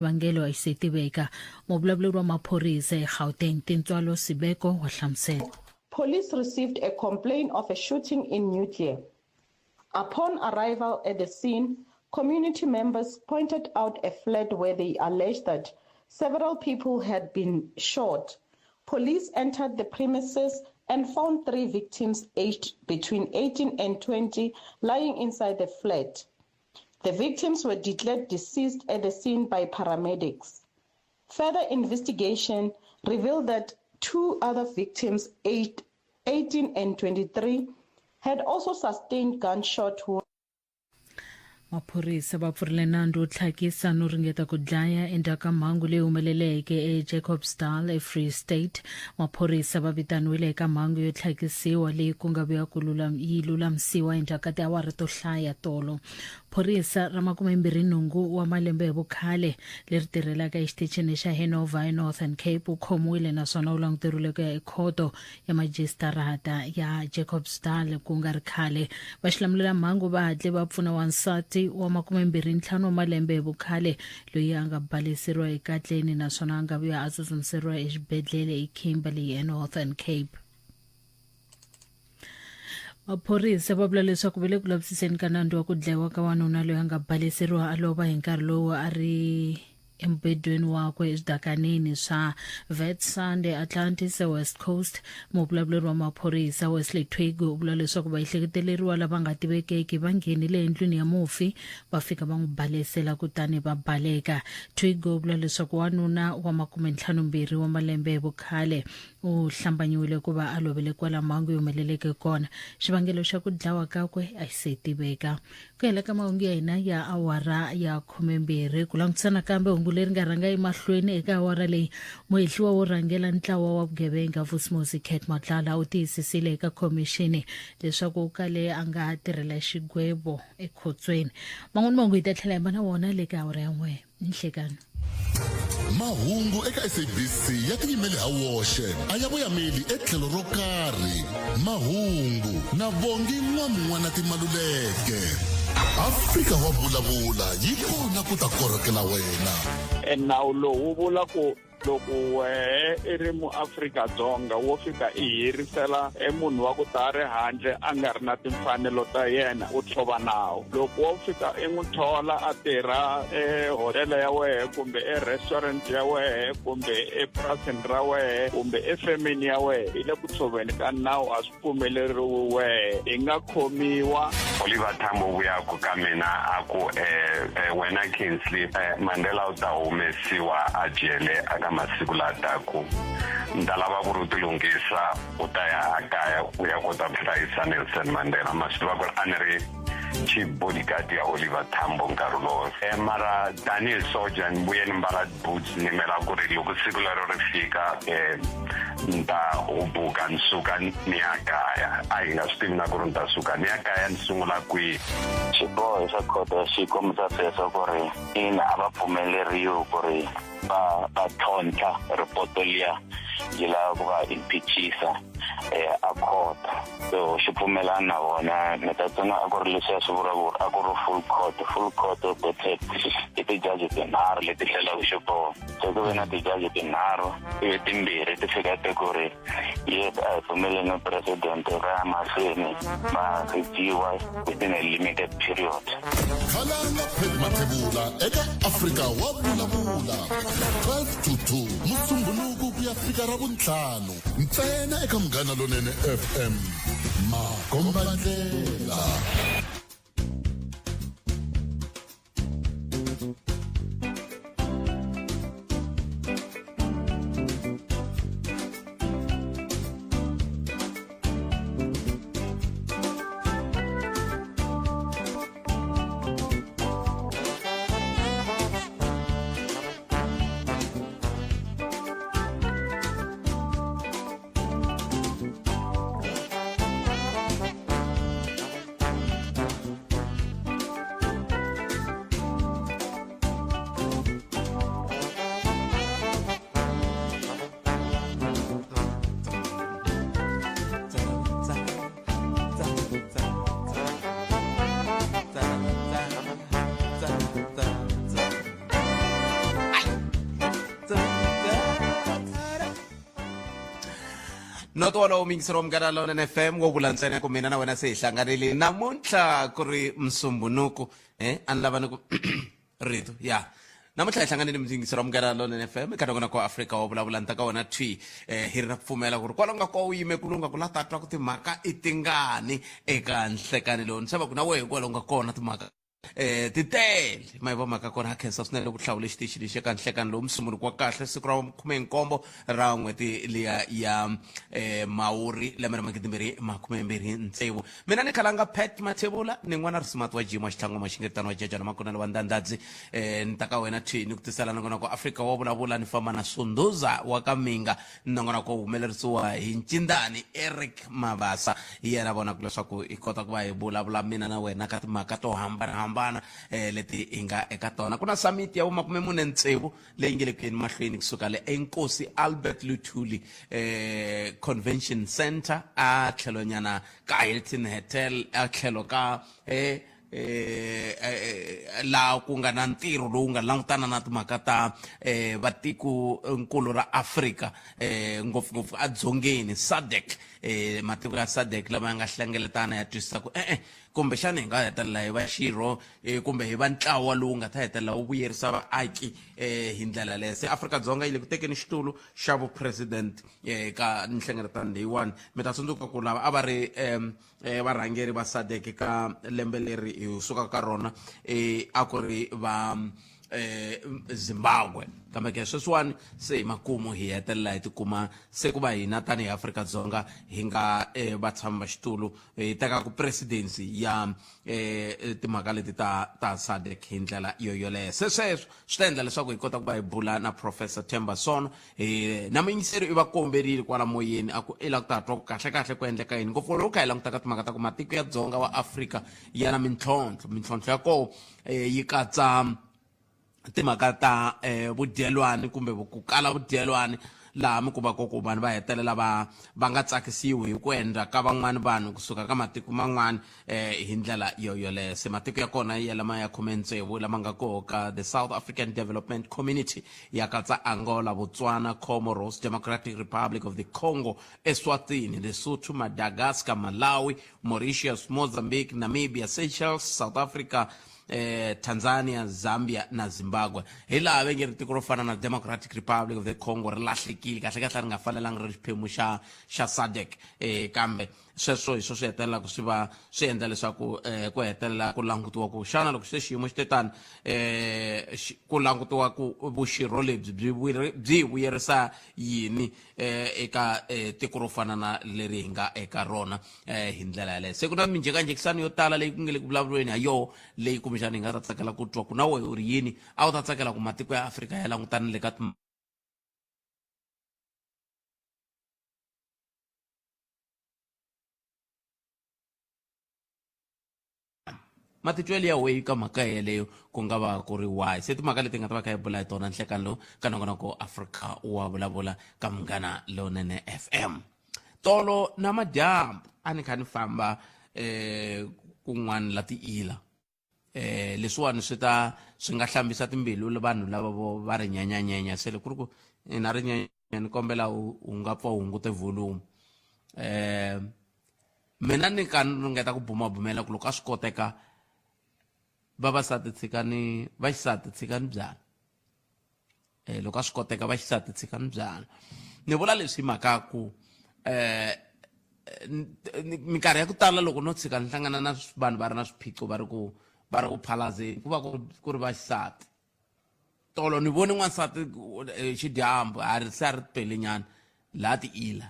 Vangelo ayisetiveka movulavuri wa maphorisa eGauteng Tintswalo Sibeko wa hlamusela. Police received a complaint of a shooting in Nuclear. Upon arrival at the scene, community members pointed out a flat where they alleged that several people had been shot. Police entered the premises and found 3 victims aged between 18 and 20 lying inside the flat. The victims were declared deceased at the scene by paramedics. Further investigation revealed that 2 other victims aged 18 and 23 had also sustained gunshot wounds. Maphorisa va pfurile nandzu wo tlhakisa no ringeta ku dlaya endzhaku ka mhangu leyi humeleleke eJacobsdal eFree State. Maphorisa va vitaniwile eka mhangu yo tlhakisiwa leyi ku nga vuya ku lulamisiwa endzhaku ka tiawara to hlaya tolo. Phorisa ra 28 wa malembe hi vukhale leri tirhelaka exitichini xa Hanover eNorthern Cape u khomiwile naswona u languteriwile ku ya ekhoto ya majistarata ya Jacobsdal ku nga ri khale. Vaxilamulela mhangu va hatle va pfuna wansati wa 25 wa malembe hi vukhale loyi a nga baleseriwa ekatleni naswona a nga vuya a tsutsumiseriwa exibedhlele eKimberley eNorthern Cape. Maphorisa va vula leswaku vele ku lavisiseni ka nandzu wa ku dlayiwa ka wanuna loyi a nga baleseriwa a lova hi nkarhi lowu a ri embedweni wakwe eswidakanini swa Witsunday Atlantis West Coast. Muvulavuleri wa maphorisa Wesley Twig u vula leswaku vahleketeleriwa lava nga tivekeki va nghenile endlwini ya mufi va fika va n'wi balesela kutani va baleka. Twig u vula leswaku wanuna wa 52 wa malembe hi vukhale u hlambanyiwile ku va a lovele kwala mhangu yomeleleke kona. Xivangelo xa ku dlawa kakwe a se tiveka. Ku hela ka mahungu ya hina ya awara ya 12 ku langutisana kambe hungu leri nga rhanga emahlweni eka awara leyi muhehliwa wo rhangela ntlawa wa vugevenga Vusimuzi Kate Matlala u tiyisisile eka khomixini leswaku kale a nga tirhela xigwebo ekhotsweni. Man'wana mahungu hi ta tlhela hi na wona le ka awara ya 1 nhlekani. Mahungu eka SABC ya tiyimele ha woxe a ya voyameli etlhelo ro karhi. Mahungu na vongi n'wana timaluleke. Afrika wa vulavula yi kona ku ta korhokela wena. Nawu lowu vula ku loko i ri muAfrika-Dzonga wo fika i hirisela munhu wa ku ta handle a nga ri na timfanelo ta yena u tlhova nawu. Loko wo fika i n'wi thola a tirha ehotela ya wehe kumbe restaurant ya wehe kumbe epurasini ra wehe kumbe efemeni ya wehe hi le ku tshoveni ka nawu a swi pfumeleriwi wehe i nga khomiwa. Oliver Tambo vuya ku ka mina a ku wena Kingsley Mandela u ta humesiwa a jele aka masiku la taku ndalava ku ri tilunghisa u ta ya akaya u ya kota ku hlayisa Nelson Mandela masiku va ku ri a ni ri chief bodyguard ya Oliver Tambo nkarhi lowo. Mara Daniel Soja ni vuye ni mbala boots ni mela ku ri loko siku lero ri fika nta ubuka nsuka ni ya kaya a hi nga swi tivi na ku ri nta suka ni ya kaya ni sungula kwihi. Xiboho xa khoto xi kombisa sweswo ku ri ina a va pfumeleriwi ku ri va tlhontlha ripoto liya yi lava ku va impeachisa a khota. So xi pfumelana na vona ni ta tsona a ku ri leswiya swi vula ku ri a ku ri full court bethe i tijaji tinharhu leti hlelaku xiboho. So ku ve na tijaji tinharhu ivi timbirhi ti fika ti ku ri yes a hi pfumeleni president va ya mahlweni va sechiwa within a limited period. Khalanga Phedi Mathebula eka Afrika wa vulavula 12 to 2 musumbuluku ku ya fika ra vu5 ntsena eka Munghana Lonene FM Makombandlela. notolo mingisero mngana lona FM ngokulantsena kumina na wena sehlanganele namunhla kuri msumbunuko anilava ku rito ya namunhla ihlanganele mingisero mngana lona FM kadokona ko Africa wovulavula ntaka wona twi hi ri na pfumela ku ri kwalanga ko uyime kulunga ku latatwa ku timhaka itingani eka nhlekani loni saba ku na wehe kwalanga kona timhaka titele mayivomaka kona khensa swinene ku hlawula xitichi lexi eka nhlekani lowu msumbunuko wa kahle siku ra 17 ra n'hweti liya ya Mhawuri lembe ra 2026 mina ni khalanga Pat Mathebula ni n'wana Rismart wa Jimo xitlhangu maxingetano wa jajana makunelo wa ndandadzi ni ta ka wena thi ni ku tisela nangona ku Africa wo vulavula ni famba na Sunduza wa Kaminga nangona ku humelerisiwa hi Ncindani Eric Mabasa yena vona ku leswaku i kota ku va hi vulavula mina na wena ka timhaka to hambana leti inga eka tona kuna summit ya 46 leyi nge le ku yeni mahlweni kusuka le eNkosi Albert Luthuli Convention Center a tlhelo nyana ka Hilton Hotel a tlhelo ka la ku nga na ntirho lowu nga langutana na timhaka ta vatiko nkulu ra Africa ngopfungopfu adzongeni SADC matiko ya SADC lama nga hlengeletana ya twisisa ku kumbe xana hi nga hetelela hi va xirho kumbe hi va ntlawa lowu nga ta hetelela wu vuyerisa vaaki hi ndlela leyo se Afrika-Dzonga yi le ku tekeni xitulu xa vupresident ka nhlengeletano leyiwani mi ta tsundzuka ku lava a va ri varhangeri va SADC ka lembe leri hi suka ka rona a ku ri va Zimbabwe kambe ke sweswiwani se hi makumu hi hetelela hi tikuma se ku va hina tani hi Afrika-Dzonga hi nga vatshami va xitulu hi teka ku presidency ya timhaka leti ta SADC hi ndlela yoyoleyo se sweswo swi ta endla leswaku hi kota ku va hi bula na Professor Themba Sono na muyingiseri i va komberile kwala moyeni a ku i la ku ta twa ku kahle ku endleka yini ngopfu loko kha hi languta ka timhaka ta ku matiko ya dzonga wa Afrika ya na mintlhontlho ya ko yi katsa timhaka ta vudyelwani kumbe ku kala vudyelwani laha mi kuma ku vanhu va hetelela va nga tsakisiwi hi ku endla ka van'wani vanhu kusuka ka matiko man'wani hi ndlela yoyoleyo se matiko ya kona ya lama ya 16 lama nga koho ka the South African Development Community ya katsa Angola, Botswana, Comoros, Democratic Republic of the Congo, Eswatini, Lesotho, Madagascar, Malawi, Mauritius, Mozambique, Namibia, Seychelles, South Africa, Tanzania, Zambia na Zimbabwe hi laha ve nge ri tiko ro fana na Democratic Republic of the Congo ri lahlekile kahle ri nga fanelangi ri xiphemu xa SADC kambe sweswo hi swo swi hetelela ku swi endla leswaku ku hetelela ku langutiwa ku xana loko se xiyimo xi te tani ku langutiwa ku vuxirho lebyi byi vuyerisa yini eka tiko ro fana na leri hi nga eka rona hi ndlela yaleyo se ku na minjhekanjhekisano yo tala leyi ku nge le ku vulavuriweni ha yoho leyi kumbexana hi nga ta tsakela ku twa ku na wehe u ri yini a wu ta tsakela ku matiko ya Afrika ya langutana le ka matitwelo ya wehe ka mhaka yeleyo ku nga va ku ri why se timhaka leti nga ta va kha hi bula hi tona nhlekani lowu ka nongonoko Africa wa vulavula ka Munghana Lonene FM tolo na madyambu a ni kha ni famba kun'wana la tiila leswiwani swi nga hlambisa timbilu vanhu lava va ri nyanyanyenya se loko ku ri ku na ri nyanya ni kombela u nga pfa u hungute volume mina ni ka ringeta ku bumabumela ku loko a swi koteka vavasati vaxisati tshikani byana loko a swi koteka vaxisati tshikani byana ni vula leswi mhaka ku minkarhi ya ku tala loko no tshika ni hlangana na vanhu va ri na swiphiqo va ri ku phalazeni ku va ku ri vaxisati tolo ni vone n'wansati xidyambu a ri pele nyana laha tiila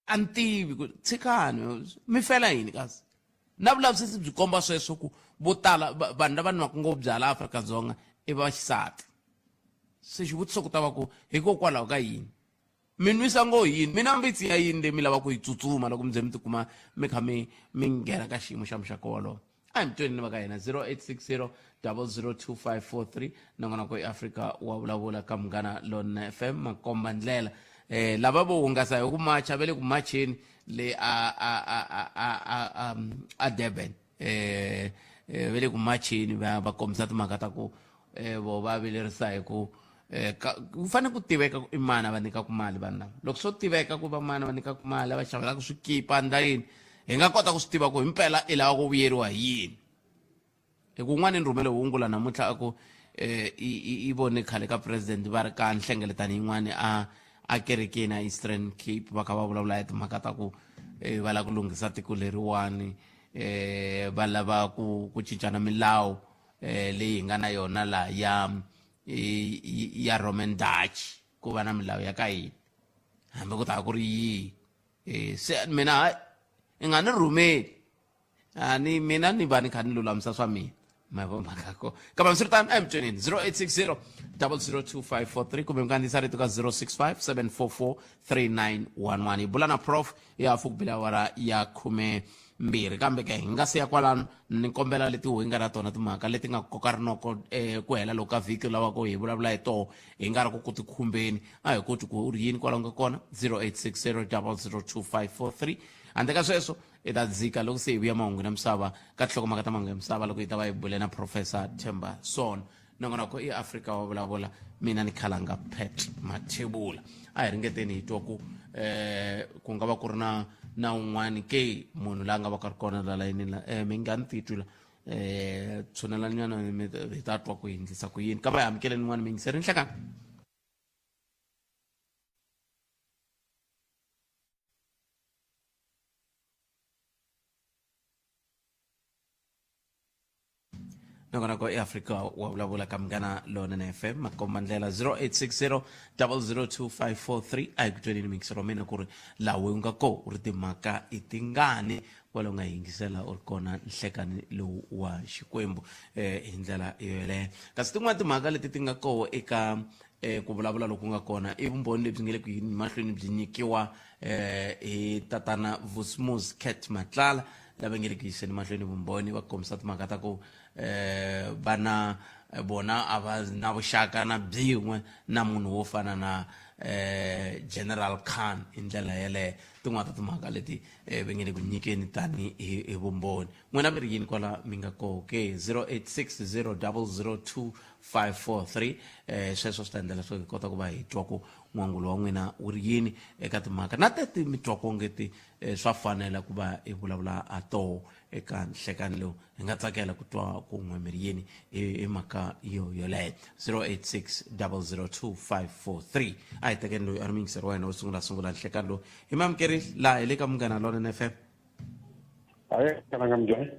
a ni tivi ku tshikani mi fela yini kasi na vulavisisi byi komba sweswo ku vo tala vanhu lava nwaka ngopfu byala Afrika-Dzonga i vaxisati se xivutiso ku ta va ku hikokwalaho ka yini mi nwisa ngo yini mina mbitsi ya yini leyi mi lava ku yi tsutsuma loko mi ze mi tikuma mi kha mi nghena ka xiyimo xa muxaka wolowo a hi mi tweni ni va ka hina 0860 002543 nangona ku Africa wa vulavula ka Munghana Lonene FM makomba ndlela lava vo hungasa hi ku macha ve le ku macheni le a Durban vele ku machini va kombisa timhaka ta ku vo va vilerisa hi ku ku fanele ku tiveka ku i mani va nyikaku mali vanhu lava loko swo tiveka ku va mani va nyikaku mali va xavelaka swikipa ndla yini hi nga kota ku swi tiva ku himpela i lava ku vuyeriwa hi yini hi ku un'wana ni rhumele hungu la namuntlha a ku i vone khale ka president va ri ka nhlengeletano yin'wana a kerekeni a Eastern Cape va kha va vulavula hi timhaka ta ku va lava ku lunghisa tiko leriwani va lava ku cincana milawu leyi hi nga na yona la ya Roman Dutch ku va na milawu ya ka hina hambi ku ta ku ri yihi se mina i nga ni rhumeli mina ni va ni kha ni lulamisa swa mina mavomhakako kambe swi ri tani emtswenini 0860 002543 kumbe mi kandziyisa rito ka 065 744 3911 hi bula na prof ya fukubila awara ya 12 kambe ke hi nga siya kwalano ni kombela leti hi nga na tona timhaka leti nga koka rinoko ku hela loko ka vhiki lava ku hi vulavula hi toho hi nga ri ku ti khumbeni a hi koti ku ri yini kwalaho nga kona 0860 002543 handle ka sweswo i ta dzika loko se hi vuya mahungu na misava ka tinhlokomhaka ta mahungu ya misava loko hi ta va hi bule na professor Themba Son nongonoko i Afrika wa vulavula mina ni khalanga Pet Mathebula a hi ringeteni hi twa ku nga va ku ri na un'wana ke munhu la nga va ka ri kona la layini la mi nga ni titwi la tshunelanyana hi ta twa ku endlisa ku yini kambe hi amukeleni n'wana mi yingiseri nhlekani nongonoko i Afrika wa vulavula ka Munghana Lonene FM makomba ndlela 0860 002543 a hi ku tweni ni mikisero mina ku ri lawe u nga ko u ri timhaka i tingani kwala u nga yingisela u ri kona nhlekani lowu wa Xikwembu hi ndlela yoyeleyo kasi tin'wana timhaka leti ti nga koho eka ku vulavula loku nga kona i vumbhoni lebyi nga le ku yini mahlweni byi nyikiwa hi tatana Vusmus Cat Matlala lava nga le ku yiseni mahlweni vumbhoni va kombisa timhaka ta ku vana bona a va na vuxaka na byin'we na munhu wo fana na General Khan hi ndlela yeleyo tin'wana ta timhaka leti va nge le ku nyikeni tani hi vumbhoni n'wina mi ri yini kwala mi nga koho ke 0860 002543 sweswo swi ta endla leswaku hi kota ku va hi twa ku n'wangulo wa n'wina wu ri yini eka timhaka na teti mi twa ku ongeti swa fanela ku va hi vulavula a toho eka nhlekani lowu hi nga tsakela ku twa ku n'we mi ri yini hi mhaka yoleyo 086 002543 a hi tekeni loyi a ri mingiseri wa hina wo sungula nhlekani lowu hi mamukeri laha hi le ka Munghana Lonene FM kalanga mjani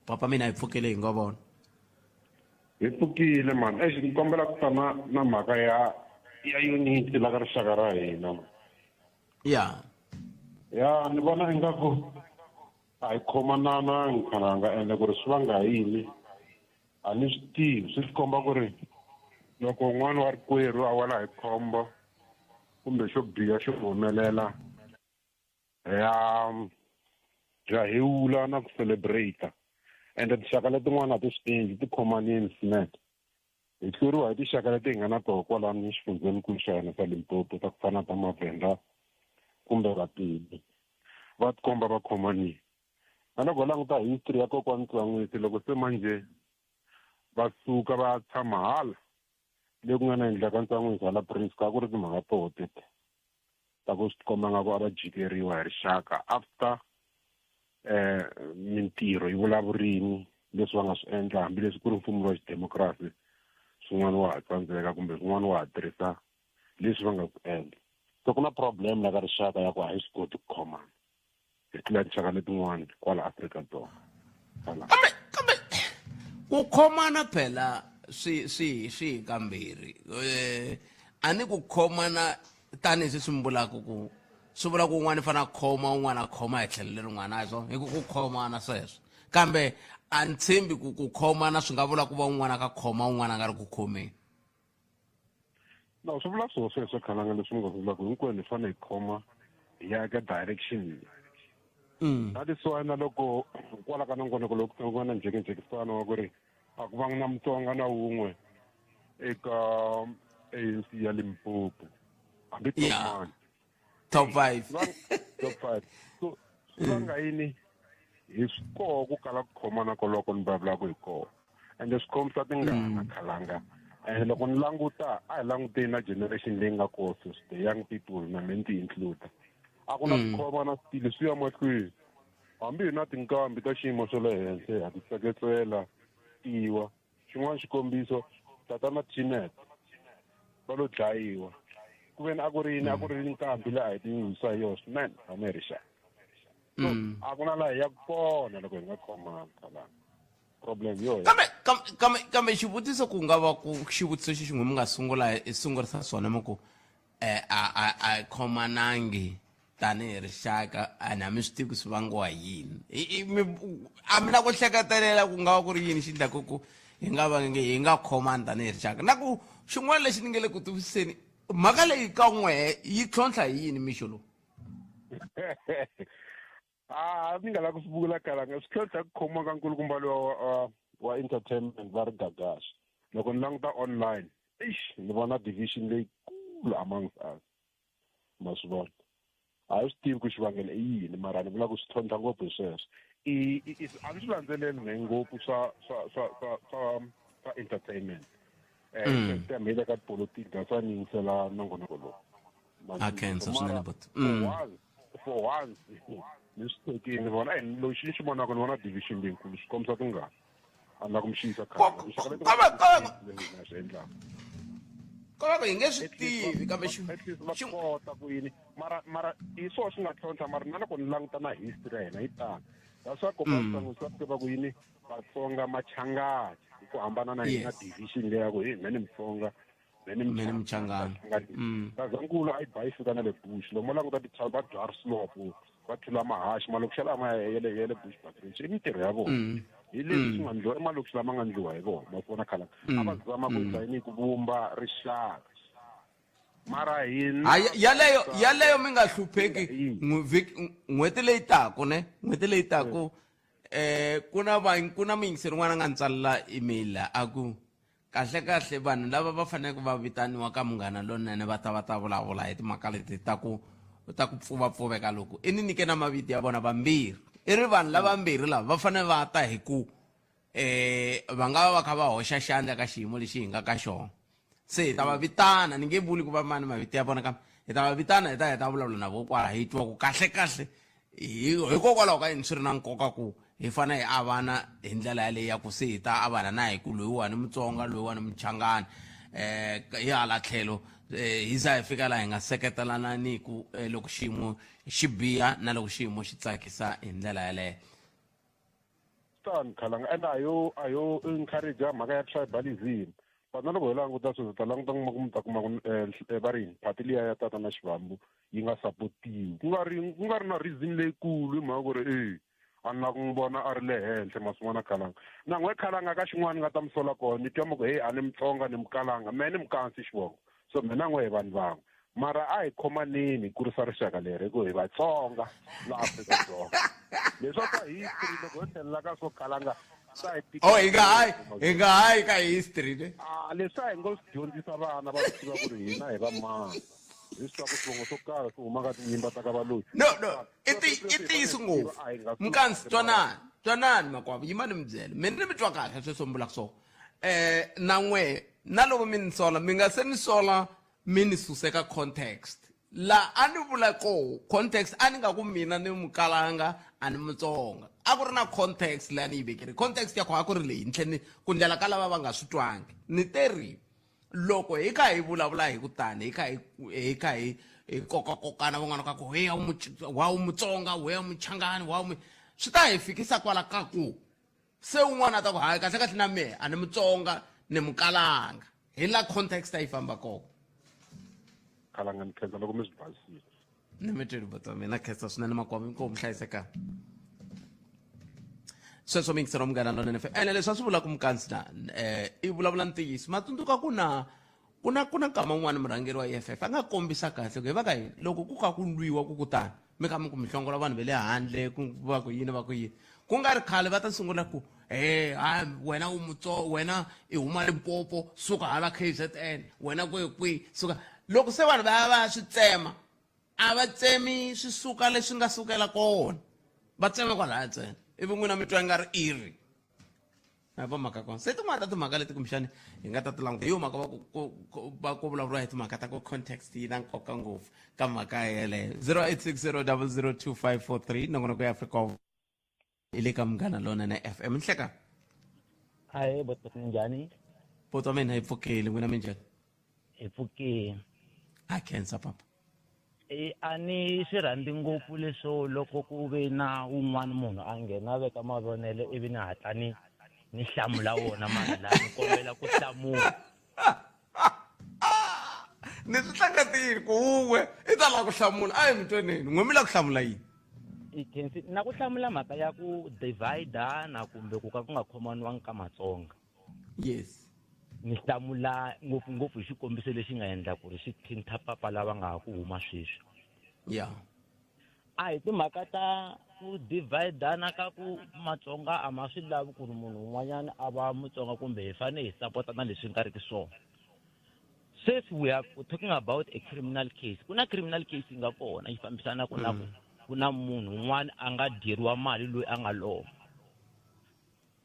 papa mina hi pfukele hi nga vona hi pfukile mani ni kombela ku ta na mhaka ya unity la ka rixaka ra hina ya ni vona ingaku a hi khomanana nkhalanga ende ku ri swi vanga yini a ni swi tivi swi komba ku ri loko n'wana wa rikwerhu a wela hi khombo kumbe xo biha xo humelela bya hewula na ku celebrate ende tinxaka letin'wana a ti swi endli ti khomanini swinene hi hluriwa hi tinxaka leti hi nga na toho kwalani xifundzeninkulu xa hina xa Limpopo ta ku fana ta Mavhenda kumbe Vativi va tikomba va khomanini a loko hi languta history ya kokwani Tsan'wisi loko se manje va suka va tshama hala leyi ku nga na endlaka Tsan'wisi hala Priska a ku ri timhaka toho tete ta ku swi komba nga ku a va jikeriwa hi rixaka after mintirho yi vulavurini leswi va nga swi endla hambileswi ku ri mfumo wa xidemokirasi swin'wana wa ha tsandzeka kumbe swin'wana wa ha tirhisa leswi va nga ku endla so ku na problem la ka rixaka ya ku a hi swi koti ku khomana hi tlula tinxaka letin'wana kwala Afrika-Dzonga kambe ku khomana phela swi kambirhi a ni ku khomana tanihi swi mi vulaka ku swi vula ku un'wana i fanele a khoma un'wana a khoma hi tlhelo lerin'wana a swona hi ku khomana sweswo kambe a ni tshembi ku khomana swi nga vula ku va un'wana ka khoma un'wana a nga ri ku khomeni no swi vula sweswo khalanga leswi mi nga swi vulaka hinkwenu hi fanele hi khoma hi ya eka direction that is why na loko kwala ka nongonoko loko ku nga na njhekanjhekisano wa ku ri a ku va na Mutsonga na wun'we eka ANC ya Limpopo hambi top 5 top 5 so swi vanga yini hi swikoho ku kala ku khomana koloko ni vulavulaka hi kona ende swi kombisa tingana khalanga and loko ni languta a hi languteni na generation leyi nga koho the young people na meni ti-include a ku na tikhomana switili swi ya mahlweni hambi hi na tinkambi ta xiyimo xa le henhla ha ti seketela tiwa xin'wana xikombiso tatana Tinet va lo dlayiwa ku ve ni a ku ri nkambi leyi a hi tinyungubyisa hi yona swinene tanihi rixaka so a ku na laha hi ya kona loko hi nga khomani khalanga problem yo kambe xivutiso ku nga va ku xivutiso xin'we mi nga sungurisa swona mi ku a khomanangi tanihi rixaka a na mi swi tivi ku swi vangiwa yini a mi na ku hleketelela ku nga va ku ri yini xi endlaka ku hi nga khomani tanihi rixaka na ku xin'wana lexi ni nge le ku tiviseni mhaka leyi ka n'we yi tlhontlha hi yini mixo lowu ni nga lava ku swi vula kalanga swi tlhontlha ku khoma ka nkulukumba lowa wa entertainment va ri gagaxa loko ni languta online ni vona division leyikulu amongst us ma swi vona a hi swi tivi ku xivangelo i yini mara ni vula ku swi tlhontlha ngopfu hi sweswo a ni swi landzeleli ne ngopfu swa entertainment mhile ka tipolotiki da swa ni yingisela nongonoko lowu for once ni swi tekini ni vona lowu xi xi vonaka ni vona division leyikulu swi kombisa tingana a na ku mi xiyisa kova ku hi nge swi tivi kambe va kota ku yini mara hi swona swi nga tlhontlha mara na loko ni languta na history ya hina yi tani da swa kombisa swa tiva ku yini Vatsonga machangani hi ku hambana na hina division leya ku hi mene Mutsonga mene Mchangani Gazankulu a yi ba yi fika na le bush lomu languta va Dwar Slope va thula mahashi malokixi lama ya le bush patrol i mintirho ya vona hi leswi swi nga ndliwa emalokixi lama nga ndliwa hi vona ma vona khala a va zama ku sayini ku vumba rixaka mara hina yaleyo mi nga hlupheki n'hweti leyi taku ku na muyingiseri n'wana nga ntsalela email a ku kahle vanhu lava va faneleke va vitaniwa ka Munghana Lonene va ta vulavula hi timhaka leti ta ku pfuvapfuveka loku i ni nyike na mavito ya vona vambirhi i ri vanhu lavambirhi lava va fanele va ta hi ku va nga va kha va hoxa xandla ka xiyimo lexi hi nga ka xona se hi ta va vitana ni nge vuli ku va mani mavito ya vona kambe hi ta va vitana hi ta vulavula na vo kwala hi twa ku kahle hikokwalaho ka yini swi ri na nkoka ku hi fanele hi avana hi ndlela yaleyi ya ku se hi ta avana na hi ku loyiwani Mutsonga loyiwani Muchangani hi hala tlhelo hi za hi fika laha hi nga seketelana ni ku loko xiyimo xi biha na loko xiyimo xi tsakisa hi ndlela yaleyo tani khalanga and ayo encourage mhaka ya tribalism vana loko hi languta sweswo ta languta ku ta kuma va ri phati liya ya tata na Xivambu yi nga sapotiwi ku nga ri na reason leyikulu hi mhaka ku ri a ni la ku n'wi vona a ri le henhla masun'wana khalanga na n'we khalanga ka xin'wana nga ta mi sola kona ni twa mo ku a ni Mutsonga ni Mukalanga me ni Mukansi xivongo so mina n'we hi vanhu van'we mara a hi khomaneni kurisa rixaka leri hi ku hi Vatsonga la Afrika-Dzonga leswa ka history loko hi tlhelela ka swo khalanga hi nga hayi ka history ne leswi a hi ngo swi dyondzisa vana va swi tiva ku ri hina hi va mani hi swi twa ku swivongo swo karhi swi huma ka tinyimba ta ka valoyi no i tiyisi ngopfu Mukansi twanani makwavo yimani mi byele mina ni mi twa kahle sweswo mi vulaka swona na n'we na loko mi ni sola mi nga se ni sola mi ni suseka context la a ni vula ko context a ni nga ku mina ni Mukalanga a ni Mutsonga a ku ri na context leyi ni yi vekile context ya ko a ku ri leyi ntlheni ku ndlela ka lava va nga swi twangi ni teri loko hi kha hi vulavula hi ku tani hi kha hi kokana van'wana ka ku wa Mutsonga wa Muchangani swi ta hi fikisa kwala ka ku se un'wana ta ku hayi kahle na mehe a ni Mutsonga ni Mukalanga hi la context a yi famba kona khalanga ni khensa loko mi swi basile ni mi tweli buti wa mina khensa swinene makwavo inkomu hlayiseka sweswo miyingiselo wa Munghana Lonene ene leswi a swi vula ku Mukansi i vulavula ntiyiso matsundzuka ku na nkama wun'wana murhangeri wa EFF a nga kombisa kahle ku hi va ka yini loko ku kha ku lwiwa ku kutani mi kha mi ku mi hlongola vanhu va le handle ku va ku yini ku nga ri khale va ta sungula ku wena wena i huma Limpopo suka hala KZN wena kwihi suka loko se vanhu va swi tsema a va tsemi swi suka leswi nga sukela kona va tsema kwalaya ntsena ivi n'wina mi twa nga ri iri na va mhaka kona se tin'wana ta timhaka leti kumbexani hi nga ta ti languta hi yo mhaka va ku vulavuriwa hi timhaka ta ku context yi na nkoka ngopfu ka mhaka yeleyo 0860002543 nongonoko ya Afrika hi le ka Munghana Lonene FM nhleka hayi boto njhani poto mina hi pfukile n'wina minjhani hi pfukile a khensa papa a ni swi rhandzi ngopfu leswo loko ku ve na un'wana munhu a nghena veka mavonelo ivi ni hatla ni hlamula wona mara ni kombela ku hlamula ni swi hlangatile ku un'we i ta lava ku hlamula a hi mi tweneni n'we mi lava ku hlamula yini na ku hlamula mhaka ya ku divide-ana kumbe ku ka ku nga khomaniwangi ka Matsonga yes ni hlamula ngopfungopfu hi xikombiso lexi nga endla ku ri xi thinta papa lava nga ha ku huma sweswi ya a hi timhaka ta ku divide-ana ka ku Matsonga a ma swi lavi ku ri munhu un'wanyana a va Mutsonga kumbe hi fanele hi sapotana leswi nga ri ki swona since we're talking about a criminal case ku na criminal case yi nga kona yi fambisana ku na munhu un'wana a nga dyeriwa mali loyi a nga lova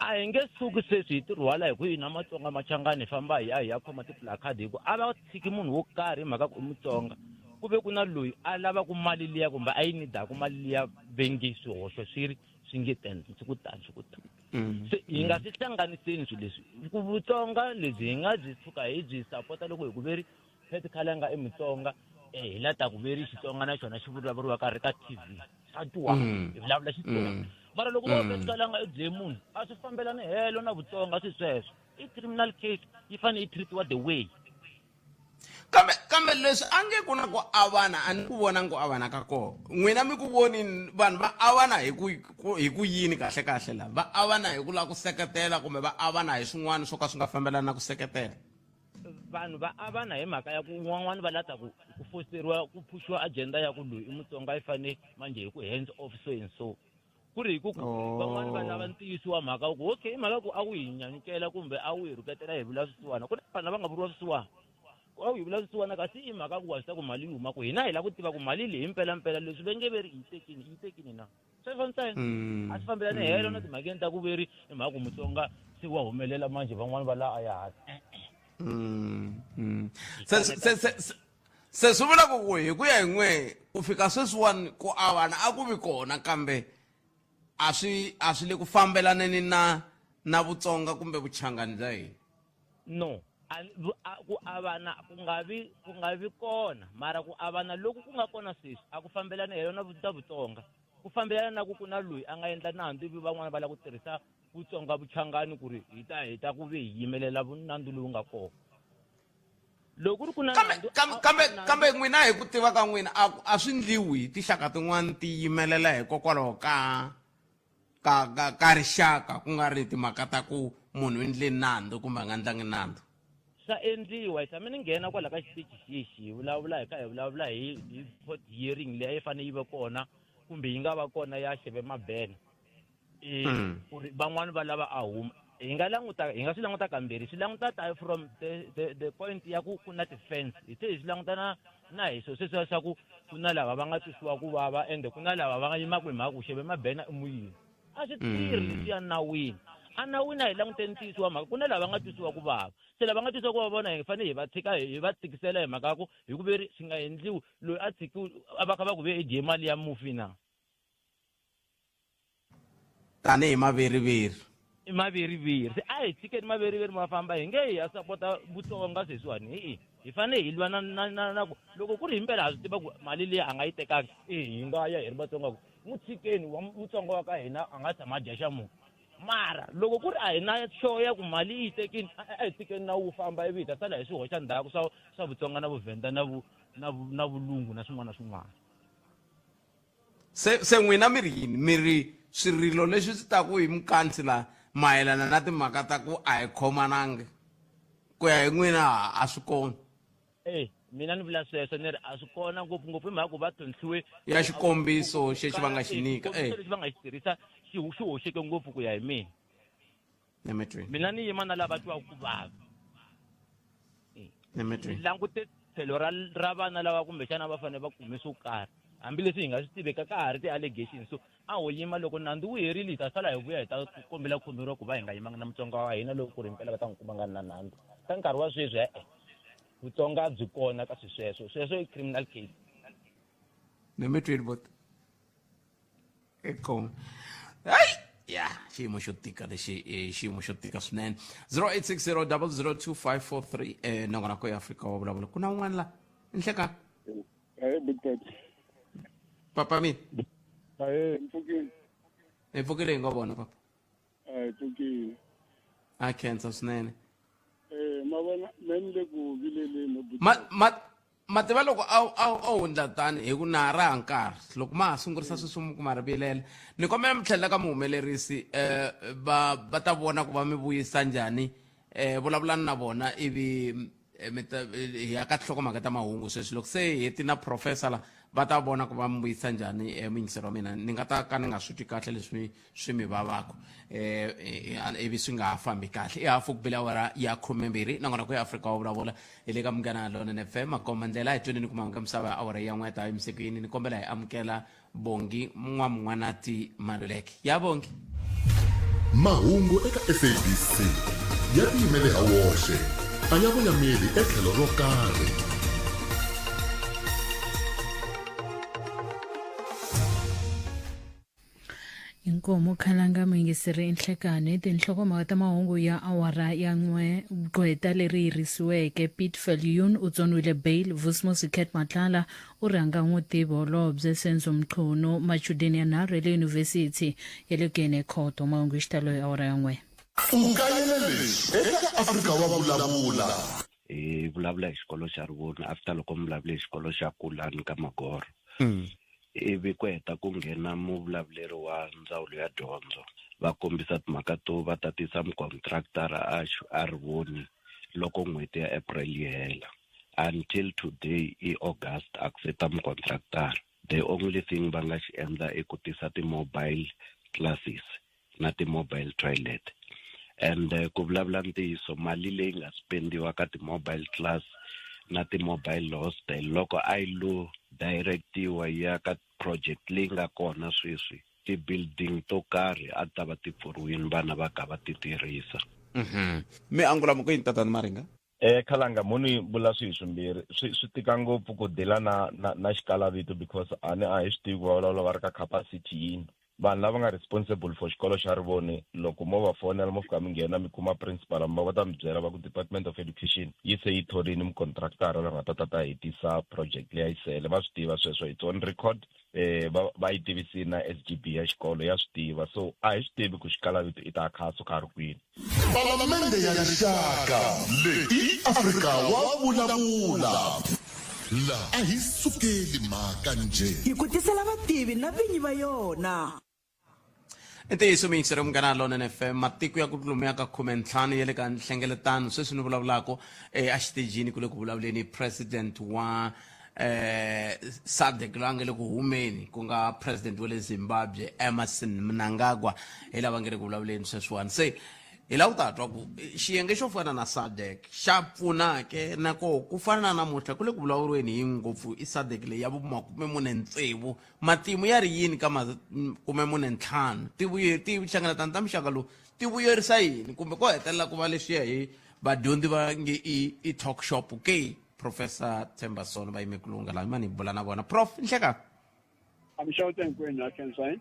a hi nge suki sweswi hi tirhwala hi ku hina Matsonga Machangani hi famba hi ya khoma tiplakadi hi ku a va tshiki munhu wo karhi hi mhaka ku i Mutsonga ku ve ku na loyi a lavaku mali liya kumbe a yi nidaku mali liya vengi swihoxo swi nge tani swi ku tani se hi nga swi hlanganiseni swilo leswi ku Vutsonga lebyi hi nga byi tshuka hi byi sapota loko hi ku veri Pet Khalanga i Mutsonga hi lata ku veri Xitsonga na xona xi vulavuriwa karhi ka TV swa twa hi vulavula Xitsonga mara loko va Pet Khalanga i dye munhu a swi fambelani helo na Vutsonga swi sweswo i criminal case yi fanele yi treatiwa the way kambe leswi a nge ku na ku avana a ni ku vona ku avana ka kona n'wina mi ku voni vanhu va avana hi ku yini kahle laha va avana hi ku lava ku seketela kumbe va avana hi swin'wana swo ka swi nga fambelani na ku seketela vanhu va avana hi mhaka ya ku n'wan'wana va lata ku fosteriwa ku phushiwa agenda ya ku loyi i Mutsonga yi fanele manje hi ku hands off so and so ku ri hi ku van'wana va lava ntiyiso wa mhaka ku okay hi mhaka ku a wu hi nyanyukela kumbe a wu hi rhuketela hi vula swisiwana ku na vanhu lava nga vuriwa swisiwana a wu hi vula swisiwana kasi hi mhaka ku wa swi ta ku mali yi huma ku hina hi lava ku tiva ku mali leyi mpelampela leswi va nge veri yi tekini na swi fantsena a swi fambelani helo na timhakeni ta ku veri hi mhaka ku Mutsonga se wa humelela manje van'wana va la a ya se swi vula ku hi ku ya hi n'we ku fika sweswiwani ku avana a ku vi kona kambe a swi le ku fambelaneni na Vutsonga kumbe vuchangani bya hina no ku avana ku nga vi kona mara ku avana loko ku nga kona sweswi a ku fambelani helo na Vutsonga ku fambelana na ku na loyi a nga endla nandzu ivi van'wana va lava ku tirhisa Vutsonga vuchangani ku ri hi ta ku ve hi yimelela nandzu lowu nga kona loko ri ku na kambe n'wina hi ku tiva ka n'wina a swi ndliwi hi tinxaka tin'wana ti yimelela hikokwalaho ka rixaka ku nga ri timhaka ta ku munhu endle nandzu kumbe a nga ndlangi nandzu swa endliwa hi tshame ni nghena kwala ka xitichi xixi hi vulavula hi court hearing leyi yi fanele yi va kona kumbe yi nga va kona ya Xebe Mabena ku ri van'wana va lava a huma hi nga swi languta kambirhi swi languta from the point ya ku na defense hi tlhela hi swi languta na hi sweswiya swa ku na lava va nga twisiwa ku vava ende ku na lava va nga yimaka hi mhaka ku Xebe Mabena i muyini a swi tirhi leswiya nawini a nawini a hi languteni ntiyiso wa mhaka ku na lava nga twisiwa ku vava se lava nga twisiwa ku va vona hi fanele hi va tshikisela hi mhaka ku hi ku veri swi nga endliwi loyi a va kha va ku ve i dye mali ya mufi na tanihi maveriveri i maveriveri se a hi tshikeni maveriveri ma famba hi nge hi ya sapota Vutsonga sweswiwani hi fanele hi lwa na ku loko ku ri hi mpela ha swi tiva ku mali leyi a nga yi tekanga hi nga ya hi ri Vatsonga ku mutshikeni wa Vutsonga wa ka hina a nga tshama dya xa munhu mara loko ku ri a hi na show ya ku mali yi tekini a hi tshikeni na wu famba ivi hi ta sala hi swi hoxa ndhaku swa Vutsonga na Vuvenda na Vulungu na swin'wana na swin'wana se n'wina mi ri yini mi ri swirilo leswi swi taku hi mukansila mayelana na timhaka ta ku a hi khomanangi ku ya hi n'wina a swi kona mina ni vula sweswo ni ri a swi kona ngopfungopfu hi mhaka ku va tlhontlhiwe ya xikombiso xexi va nga xi nyika lexi va nga xi tirhisa xi hoxeke ngopfu ku ya hi mina ni yima na lava twaku ku vava ni langute tlhelo ra vana lava kumbexana va fanele va kume swo karhi hambileswi hi nga swi tiveka ka ha ri ti-allegations so a ho yima loko nandzu wu herile hi ta sala hi vuya hi ta kombela khomeriwa ku va hi nga yimanga na mutsonga wa hina loko ku ri mpela va ta n'wi kuma nga ri na nandzu ka nkarhi wa sweswi vutsonga byi kona ka sweswo i criminal case ne mi twini bot eko hayi ya xiyimo xo tika lexi xiyimo xo tika swinene 0860002543 nongonoko ya Afrika wa vulavula ku na un'wana la nhleka papa mi mpfukile hi nga vona papa a khensa swinene mativa loko a hundla tani hi ku na ra nkarhi loko ma ha sungurisa sweswi ku ma ri vilela ni kombela mi tlhelela ka muhumelerisi va ta vona ku va mi vuyisa njhani vulavulani na vona ivi hi ya ka nhlokomhaka ta mahungu sweswi loko se hi heti na professor la va ta vona ku va mi vuyisa njhani muyingiseri wa mina ni nga ta ka ni nga swi twi kahle leswi swi mi vavaka ivi swi nga ha fambi kahle i hafu ku bile awara ya 12 nongonoko ya Afrika wa vulavula hi le ka Munghana Lonene FM makoma ndlela hi twenini ku mahungu ya misava ya awara ya n'we ta emisekweni ni kombela hi amukela Bongi N'wanati Maluleke ya Bongi mahungu eka SABC ya tiyimele ha woxe a ya voyameli etlhelo ro karhi inkomo khalanga muyingiseri inhlekane tinhlokomhaka ta mahungu ya awara ya n'we gqweta leri yirisiweke Pete Viljoen u tsoniwile bail Vusmusiket Matlala u rhanga n'witivi holobye Senzo Mchunu machudeni yanharhu ya le yunivhesiti ya le Genecoto mahungu hi xitalo ya awara ya n'we ukayelele eka Afrika wa vulavula vulavula hi xikolo xa Rivoni after loko mi vulavule hi xikolo xa Kulani ka Magoro ivi ku heta ku nghena muvulavuleri wa ndzawulo ya dyondzo va kombisa timhaka to va tatisa mukontraktara a Rivoni loko n'hweti ya April yi hela until today i August accepta mukontraktara the only thing va nga xi endla i ku tisa ti-mobile classes na ti-mobile toilet and ku vulavula ntiyiso mali leyi nga spendiwa ka ti-mobile class na ti-mobile hostel loko a yi lo directiwa ya ka project leyi nga kona sweswi ti-building to karhi a ta va ti pfuriwini vana va ka va ti tirhisa mi angula mo ku yini tatani Maringa khalanga muni vula swimbirhi swi tika ngopfu ku dela na xikalavito because a hi swi tivi ku va va ri ka capacity yini vanhu lava nga responsible for xikolo xa Rivoni loko mo va fonela mo fika mi nghena mi kuma principal va ta mi byela va ku Department of Education yi se yi thorini mukontraktara la nga ta hetisa project leyi yi sele va swi tiva sweswo it's on record va yi tivisi na SGB ya xikolo ya swi tiva so a hi swi tivi ku xikalavito i ta khaso ka ri kwini Palamende ya rixaka leyi Afrika wa vulavula la a hi sukeli mhaka nje hi ku tisela vativi na vinyi va yona ntiyiso muyingiseri Munghana Lonene FM matiko ya ku tlulumeka ka 15 ya le ka nhlengeletano sweswi ni vulavulako a xitejini ku le ku vulavuleni president wa SADC la nga le ku humeni ku nga president wa le Zimbabwe Emmerson Mnangagwa hi lava nga le ku vulavuleni sweswiwani se hi la ku ta twa ku xiyenge xo fana na SADC xa pfuna ke nako ku fana na namuntlha ku le ku vulavuriweni hi ngopfu i SADC leyi ya vu 46 matimu ya ri yini ka 45 ti hlengeletano ta mixaka lowu ti vuyerisa yini kumbe ko hetelela ku va leswiya hi vadyondzi va nge i talk shop ke Professor Thembasono va yime kulunga la mani bula na vona prof nhleka amshawuteni kwenu akhensa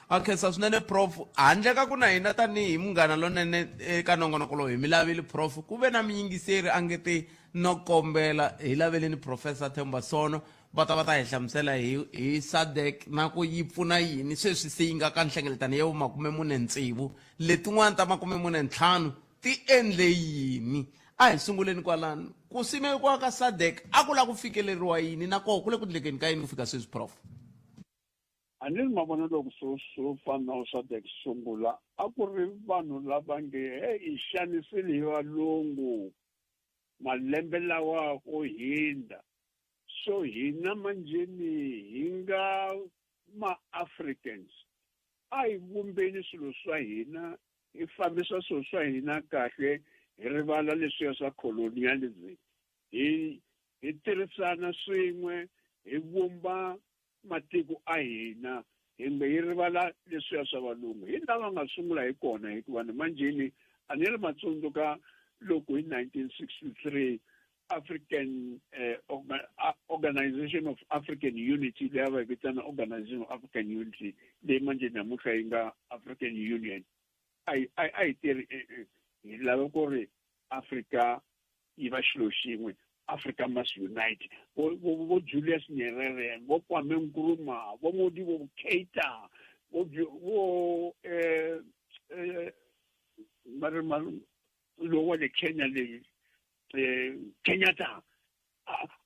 akhensa swinene prof handle ka ku na hina tanihi Munghana Lonene eka nongonoko lowu hi mi laveli prof ku ve na miyingiseri a nge te no kombela hi laveleni Professor Thembasono va ta hi hlamusela hi SADC na ku yi pfuna yini sweswi se yi nga ka nhlengeletano ya 46 letin'wana ta 45 ti endle yini a hi sunguleni kwalani ku simekiwa ka SADC a ku la ku fikeleriwa yini na koho ku le ku endlekeni ka yini ku fika sweswi prof a ni mavonelo swo fana na SADC sungula a ku ri vanhu lava nge hi xanisile hi valungu malembe lawa ko hinda so hina manjeni hi nga ma-Africans a hi vumbeni swilo swa hina hi fambisa swilo swa hina kahle hi rivala leswiya swa colonialism hi tirhisana swin'we hi vumba matiko a hina hi nge yi rivala leswiya swa valungu hi lava nga sungula hi kona hikuva ni manjeni a ni ri matsundzuka loko hi 1963 African Organization of African Unity leyi va yi vitana Organization of African Unity leyi manjeni namuntlha yi nga African Union a yi tirhi hi lava ku ri Africa yi va xilo xin'we Africa must unite vo Julius Nyerere vo Kwame Nkrumah vo Modibo Keita vo lo wa le Kenya le Kenyatta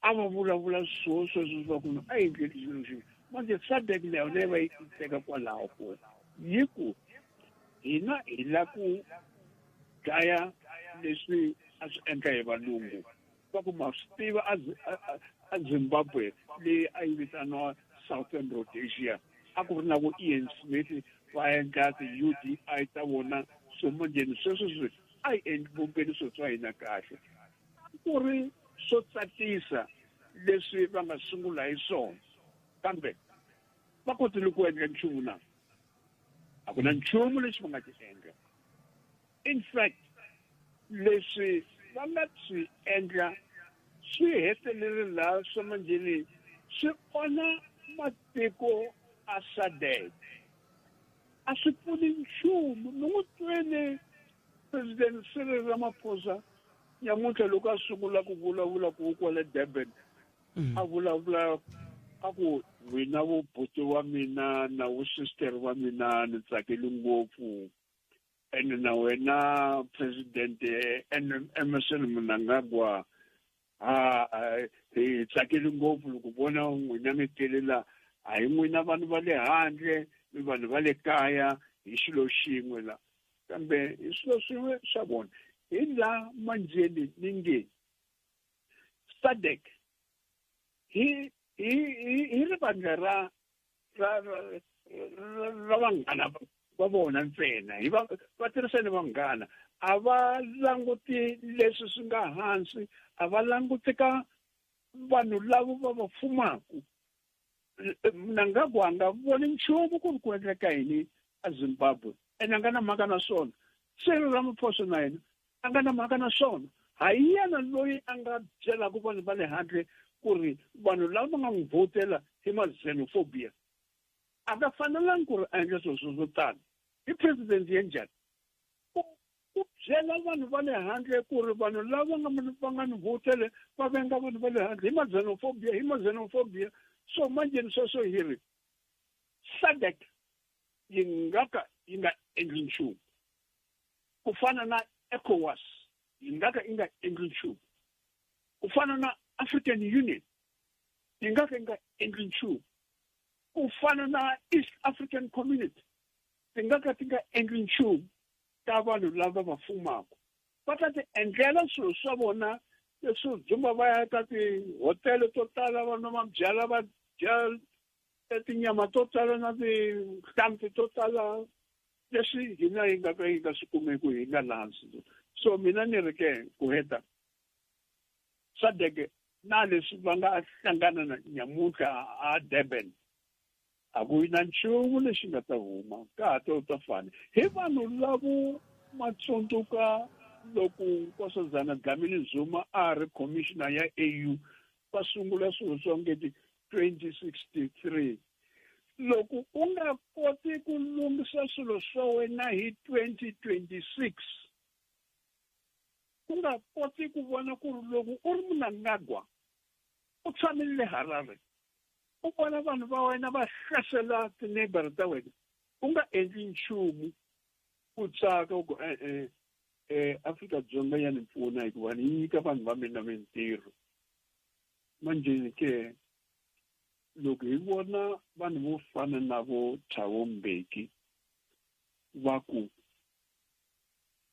ava vulavula swo swa ku a yi endleli xilo xin'we manje SADC leyi va yi teka kwalaho ko yi ku hina hi la ku dlaya leswi a swi endla hi valungu va ku ma swi tiva a Zimbabwe leyi a yi vitaniwa Southern Rhodesia a ku ri na vo Ian Smith va endla ti-UDI ta vona so manjeni sweswo swi a yi endli vumbeni swo swa hina kahle ku ri swo tsakisa leswi va nga sungula hi swona kambe va kotile ku endla nchumu na a ku na nchumu lexi va nga ti endla in fact leswi va nga swi endla swi hetelele laha swa manjeni swi onha matiko a SADC a swi pfuni nchumu ni n'wi twele President Cyril Ramaphosa nyamuntlha loko a sungula ku vulavula ku kwale Durban a vulavula a ku n'wina vo buti wa mina na vo sister wa mina ni tsakile ngopfu ene na wena President Emmerson Mnangagwa hi tsakile ngopfu loko vona n'wina mi telela a hi n'wina vanhu va le handle mi vanhu va le kaya hi xilo xin'we la kambe hi swilo swin'we swa vona hi la manjeni ni nge SADC hi ri vanhu ra vanghana va vona ntsena hi va tirhisani vanghana a va languti leswi swi nga hansi a va languti ka vanhu lavo va va fumaku Mnangagwa a nga voni nchumu ku ri ku endleka yini a Zimbabwe ene a nga na mhaka na swona Cyril Ramaphosa na yena a nga na mhaka na swona hayi yena loyi a nga byelaka vanhu va le handle ku ri vanhu lava va nga n'wi vhotela hi ma-xenophobia a nga fanelangi ku ri a endla swilo swo tani hi president ye njhani ku byela vanhu va le handle ku ri vanhu lava va nga ni vhotele va venga vanhu va le handle hi ma-xenophobia so manjeni sweswo hi ri SADC yi nga ka yi nga endli nchumu ku fana na ECOWAS yi nga ka yi nga endli nchumu ku fana na African Union yi nga ka yi nga endli nchumu ku fana na East African Community ti nga ka ti nga endli nchumu ta vanhu lava va fumaka va ta ti endlela swilo swa vona leswi dzumba va ya ka tihotele to tala vanhu va byala va dya tinyama to tala na tihlampfi to tala leswi hina yi nga ka yi nga swi kumeki hi nga lansi so mina ni ri ke ku heta SADC na leswi va nga hlangana na nyamuntlha a Durban a ku na nchumu lexi nga ta huma ka ha ta fana hi vanhu lavo matsundzuka loko Nkosazana Dlamini Zuma a ri commissioner ya AU va sungula swilo swo ngeti 2063 loko u nga koti ku lunghisa swilo swa wena hi 2026 u nga koti ku vona ku ri loko u ri Mnangagwa u tshamile Harare u vona vanhu va wena va hlasela tineighbor ta wena u nga endli nchumu ku tsaka ku Afrika-Dzonga ya ni pfuna hikuva ni nyika vanhu va mina mintirho manjeni ke loko hi vona vanhu vo fana na vo Thabo Mbeki va ku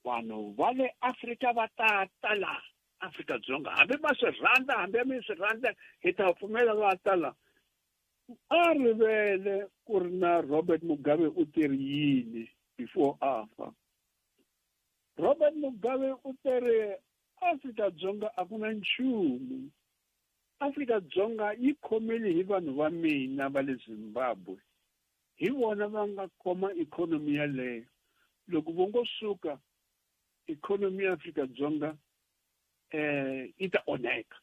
vanhu va le Afrika va ta tala Afrika-Dzonga hambi va swi rhandza hambi mi swi rhandza hi ta pfumela va tala a rivele ku ri na Robert Mugabe u tirhi yini before afa Robert Mugabe u tirhi Afrika-Dzonga a ku na nchumu Afrika-Dzonga yi khomeli hi vanhu va mina va le Zimbabwe. Hi vona va nga khoma ikhonomi yaleyo. Loko vo ngo suka ikhonomi ya Afrika-Dzonga yi ta onheka.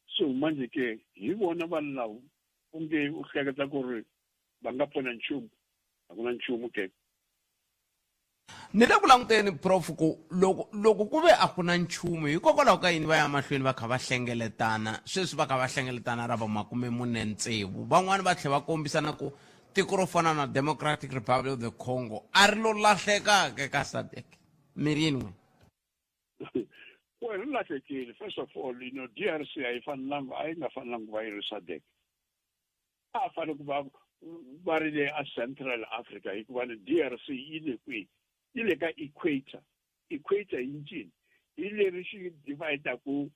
So manje ke hi vona vanhu lava unge u hleketa ku ri va nga pfuna nchumu. A ku na nchumu ke. Ni le ku languteni prof ku loko ku ve a ku na nchumu hikokwalaho ka yini va ya mahlweni va kha va hlengeletana sweswi va kha va hlengeletana ra va 46 van'wani va tlhela va kombisana ku tiko ro fana na Democratic Republic of the Congo a ri lo lahlekaka ka SADC mirini n'we. Well, lahlekile. First of all, DRC a yi nga fanelangi va yi ri SADC. A fanele ku va ri le a Central Africa hikuva DRC yi le kwihi? Yi le ka equator yi ncini yi leri xi divide ku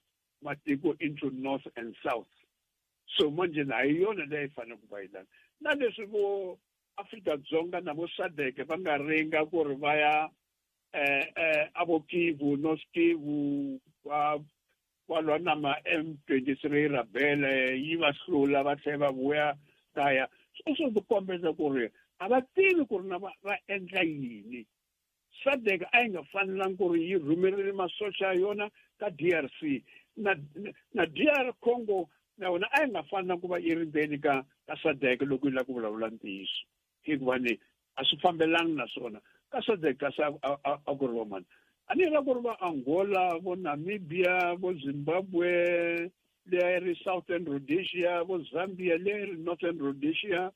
matiko into north and south. So manje na hi yona leyi fanele ku va yi lana na leswi vo Afrika-Dzonga na vo SADC va nga ringa ku ri va ya avo Kivu North Kivu va lwa na ma M23 rebele yi va hlula va tlhela va vuya kaya sweswo swi kombisa ku ri a va tivi ku ri na va endla yini. SADC a yi nga fanelangi ku ri yi rhumerile masocha ya yona ka DRC na DR Congo na yona a yi nga fanelangi ku va yi ri ndzeni ka SADC loko yi lava ku vulavula ntiyiso hikuva a swi fambelani na swona ka SADC kasi a ku ri va mani a ni lava ku ri va Angola vo Namibia vo Zimbabwe leyi ri Southern Rhodesia vo Zambia leyi ri Northern Rhodesia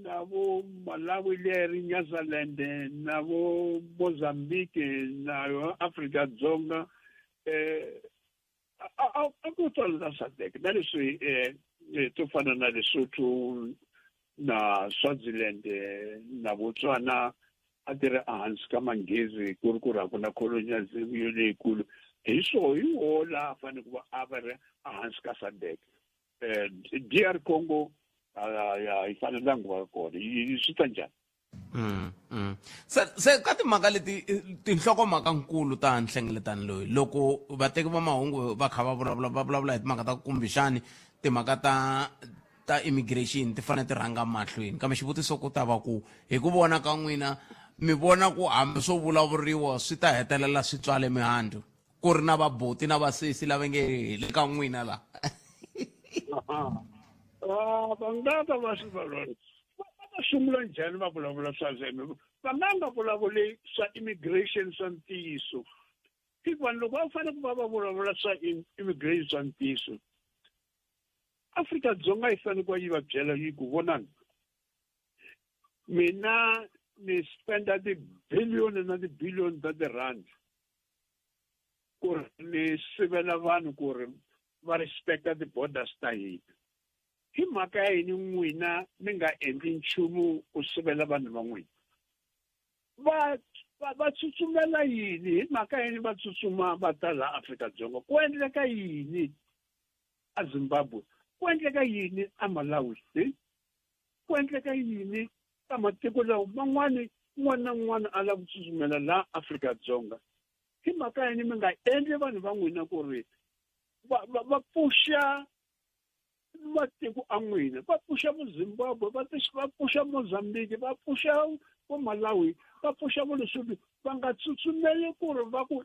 na vo Malawi leri Nyasaland na vo Mozambique na Afrika-Dzonga a ku tsala SADC na leswi to fana na Lesotho na Swaziland na Botswana a ti ri ehansi ka manghezi ku ri ku ri a ku na colonialism yo leyikulu hi wo laha fanele ku va a va ri ehansi ka SADC. DR Congo yi fanelangi va kona swi ta njhani? Se ka timhaka leti tinhlokomhakankulu ta nhlengeletano loyi loko vateki va mahungu va kha va vulavula hi timhaka ta kumbexani timhaka ta immigration ti fanele ti rhanga mahlweni kambe xivutiso ku ta va ku hi ku vona ka n'wina mi vona ku hambi swo vulavuriwa swi ta hetelela swi tswale mihandzu ku ri na vaboti na vasesi lava nge heli ka n'wina laha. Va nga ka va swi valona va sungula njhani va vulavula swa zeme va nga vulavuli swa immigration swa ntiyiso hikuva loko va fanele ku va vulavula swa immigration swa ntiyiso Afrika-Dzonga yi fanele ku yi va byela yi ku vonani mina ni spenda ti-billion na ti-billion ta ti-rand ku ri ni sivela vanhu ku ri va respecta ti-borders ta hina. Hi mhaka ya yini n'wina mi nga endli nchumu ku sivela vanhu va n'wina? Va tsutsumela yini? Hi mhaka yini va tsutsuma va ta laha Afrika-Dzonga? Ku endleka yini a Zimbabwe? Ku endleka yini a Malawi? Ku endleka yini ka matiko lawa man'wana un'wana na un'wana a lava ku tsutsumela laha Afrika-Dzonga? Hi mhaka yini mi nga endli vanhu va n'wina ku ri va pfuxa matiko a n'wina, va pfuxa vo Zimbabwe, va pfuxa Mozambique, va pfuxa vo Malawi, va pfuxa vo Lesotho, va nga tsutsumeli ku ri va ku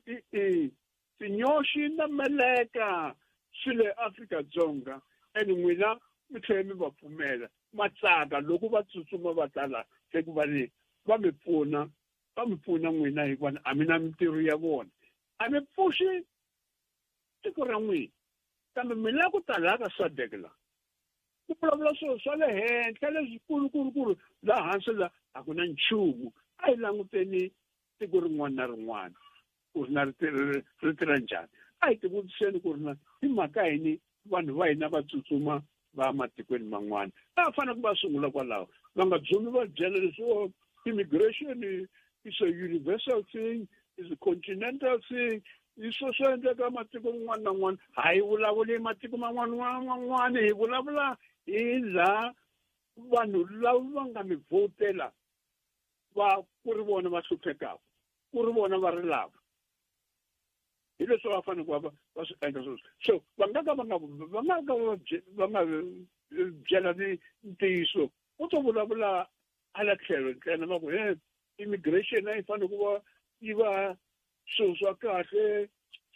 tinyoxi na meleka swi le Afrika-Dzonga ene n'wina mi tlhela mi va pfumela matsaka loko va tsutsuma va tala se ku va mi pfuna n'wina hikuva a mi na mintirho ya vona a mi pfuxi tiko ra n'wina kambe mi lava ku tala ka SADC la ku vulavula swilo swa le henhla leswikulukulu laha hansi la a ku na nchumu a yi languteni tiko rin'wana na rin'wana ku ri na ri tirha njhani a hi tivutiseni ku ri na hi mhaka yini vanhu va hina va tsutsuma va matikweni man'wana a fanele ku va sungula kwalaho va nga dzumi va byela leswo immigration is a universal thing, is a continental thing, iswo swo endleka matiko man'wana na n'wana a hi vulavuli matiko man'wana hi vulavula hi laha vanhu lava va nga mi vhotela ku ri vona va hluphekaka ku ri vona va ri lava hi leswi va fanele ku va swi endla sweswo so va nga byela ni ntiyiso u to vulavula hala tlhelo ntsena va ku immigration a yi fanele ku va yi va swilo swa kahle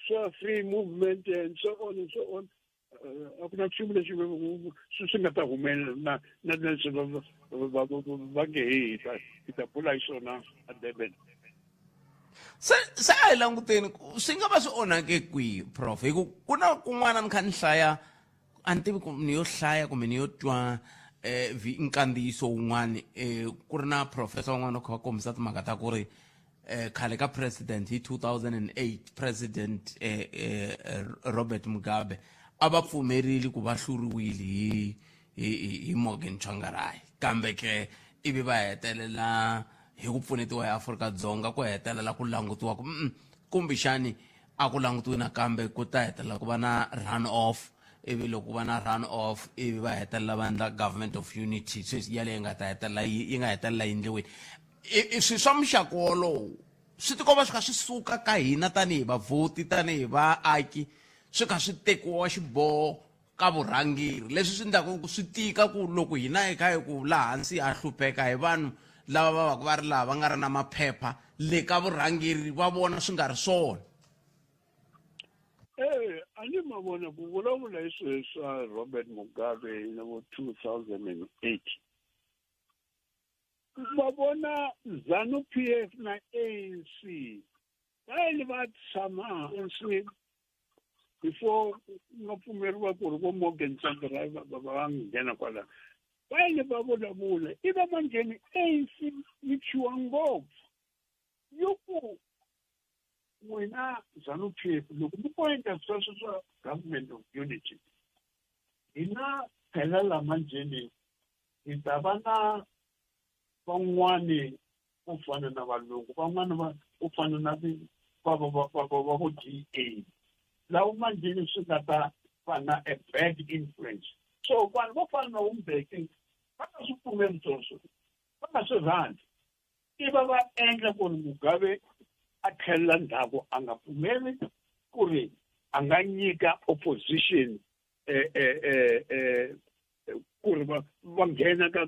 swa free movement and so on and so on a ku na nchumu lexi swi nga ta humelela na leswi va nge hi ta pfula hi swona a Durban. se a hi languteni swi nga va swi onhake kwihi prof hi ku na kun'wana ni kha ni hlaya a ni tivi ni yo hlaya kumbe ni yo twa nkandziyiso wun'wani ku ri na professor wun'wana kha va kombisa timhaka ta ku ri khale ka president hi 2008 president Robert Mugabe a va pfumerile ku va hluriwile hi Morgan Tsvangirai kambe ke ivi va hetelela hi ku pfunetiwa hi Afrika-Dzonga ku hetelela ku langutiwa ku kumbexani a ku langutiwi nakambe ku ta hetelela ku va na run off ivi loko va na run off ivi va hetelela va endla government of unity sweswi yaleyo yi nga hetelela yi endliweni swi swa muxaka wolowo swi tikomba swi kha swi suka ka hina tanihi vavhoti tanihi vaaki swi kha swi tekiwa xiboho ka vurhangeri leswi swi endlaka ku swi tika ku loko hina hi kha hi ku laha hansi ha hlupheka hi vanhu lava va ri lava nga ri na maphepha le ka vurhangeri va vona swi nga ri swona. A ni ma vona ku vulavula hi swilo swa Robert Mugabe hi 2008 va vona ZANU-PF na ANC va va tshama hansi before nga pfumeriwa ku ri vo Morgan Tsvangirai va nghena kwala va vulavula i va manjheni ANC yi chiwa ngopfu yo ku n'wina ZANU-PF loko mi endla sweswo swa government of unity hina phela la manjheni hi ta va na van'wani vo fana na valungu van'wani vo fana na va vo DA lawa manjheni swi nga ta va na a bad influence so vanhu vo fana na Umbeki va nga swi pfumeli sweswo va nga swi rhandzi i va endla ku ri Mugabe a tlhelela ndzhaku a nga pfumeli ku ri a nga nyika opposition ku ri va nghena ka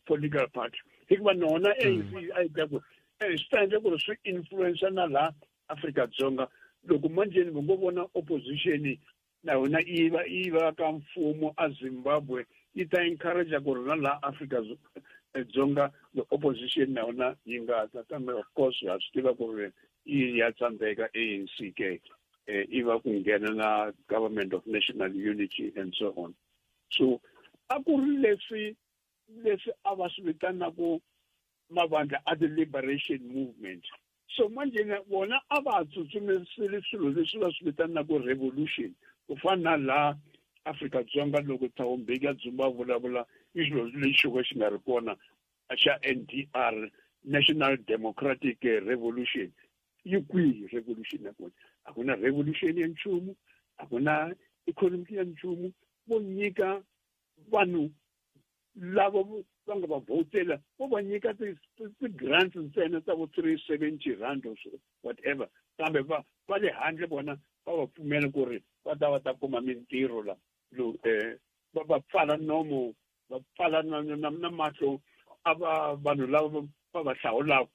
political party hikuva nona ANC a yi ta ku swi ta endla ku ri swi influencer na laha Afrika-Dzonga loko manjheni va ngo vona opposition na yona yi va ka mfumo a Zimbabwe yi ta encourage ku ri na laha Afrika-Dzonga the opposition na yona yi nga ta kambe of course ha swi tiva ku ri yi ya tsandzeka ANC ke yi va ku nghena na government of national unity and so on so a ku ri leswi a va swi vitanaku mavandla a the liberation movement so manje vona a va tsutsumisile swilo leswi va swi vitanaku revolution ku fana la Afrika-Dzonga loko Thabo Mbeki a dzumba vulavula i xilo lexi xi nga ri kona xa NDR National Democratic Revolution yi kwihi revolution ya kona a ku na revolution ya nchumu a ku na economic ya nchumu vo nyika vanhu lava va nga va votela vo va nyika ti-grants ntsena ta vo 370 rand or whatever kambe va le handle bona va va pfumela ku ri va ta kuma mintirho la va pfala nomo va pfala na mahlo a vanhu lava va va hlawulaka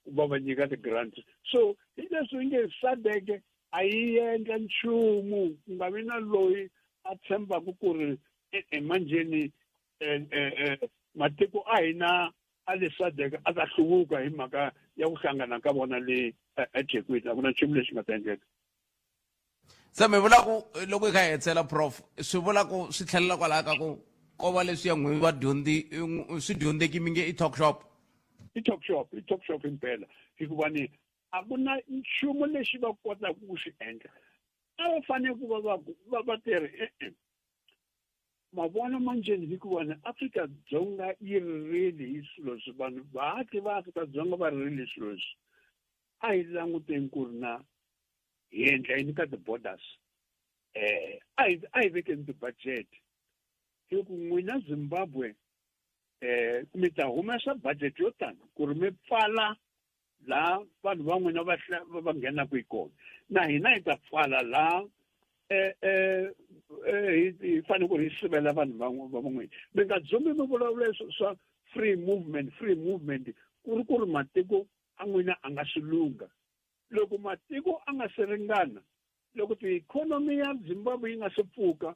va va nyika ti-grants so hi leswi nge SADC a yi endla nchumu ku nga vi na loyi a tshembaka ku ri manjheni matiko a hina a le SADC a ta hluvuka hi mhaka ya ku hlangana ka vona le eThekwini a ku na nchumu lexi nga ta endleka se mi vula ku loko hi kha hi hetsela prof swi vula ku swi tlhelela kwalaha ka ku ko va leswi ya n'wini vadyondzi swi dyondzeki mi nge i talk shop impela hikuva ni a ku na nchumu lexi va kotaka ku swi endla a va fanele ku va tirhi mavona manjheni hikuva ni Afrika-Dzonga yi rile hi swilo swi vanhu vaaki va Afrika-Dzonga va rile hi swilo leswi a hi languteni ku ri na hi endla yini ka ti-borders a hi vekeni ti-budget hi ku n'wina Zimbabwe mi ta humesa budget yo tani ku ri mi pfala la vanhu van'wina va nghena kwikona na hina hi ta pfala la hi fanele ku ri hi sivela vanhu van'wina mi nga dzumbi mi vulavula swa free movement ku ri matiko an'wina a nga swi lunga loko matiko a nga se ringana loko ti-economy ya Zimbabwe yi nga se pfuka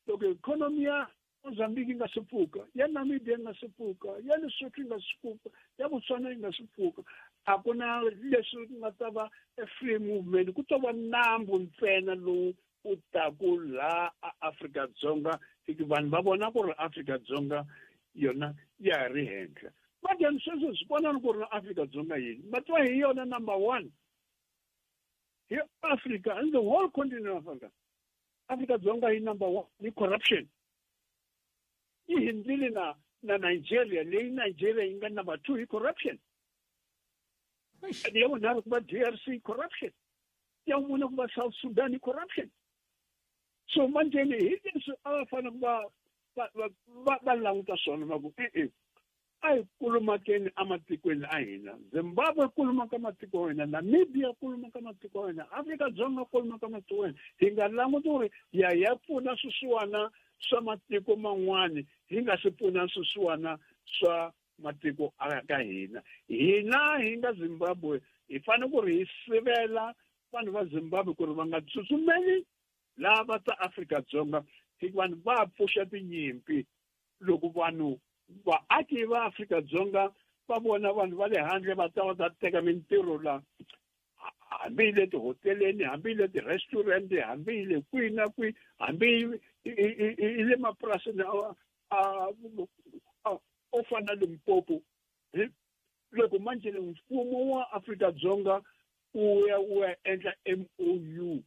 loko economy ya Mozambique yi nga se pfuka ya Namibia yi nga se pfuka ya Lesotho yi nga se pfuka ya Botswana yi nga se pfuka a ku na leswi ku nga ta va free movement ku to va nambu ntsena lowu u taku la Afrika-Dzonga vanhu va vona ku ri Afrika-Dzonga yona ya ri henhla vadeni sweswo swi vona ku ri Afrika-Dzonga yini va twa hi yona number 1 hi Africa and the whole continent of Africa Afrika-Dzonga hi number 1 ni corruption yi hindzile na Nigeria leyi Nigeria yi nga number 2 hi corruption and ya vunharhu ku va DRC corruption ya vumune ku va South Sudan corruption so manjeni hi leswi a va fanele ku va languta swona va ku a hi kulumakeni ematikweni a hina Zimbabwe kuluma ka matiko ya hina Namibia kuluma ka matiko ya hina Afrika-Dzonga kuluma ka matiko ya hina hi nga languti ku ri ya pfuna swisiwana swa matiko man'wani hi nga swi pfuna swisiwana swa matiko aka hina hi nga Zimbabwe hi fanele ku ri hi sivela vanhu va Zimbabwe ku ri va nga tsutsumeli lava ta Afrika-Dzonga vanhu va pfuxa tinyimpi loko vanhu vaaki va Afrika-Dzonga va vona vanhu va le handle va ta teka mintirho la hambi le tihoteleni hambi le ti-restaurant hambi le kwihi na kwihi hambi le mapurasini o fana Limpopo loko manjhe mfumo wa Afrika-Dzonga wu ya endla MOU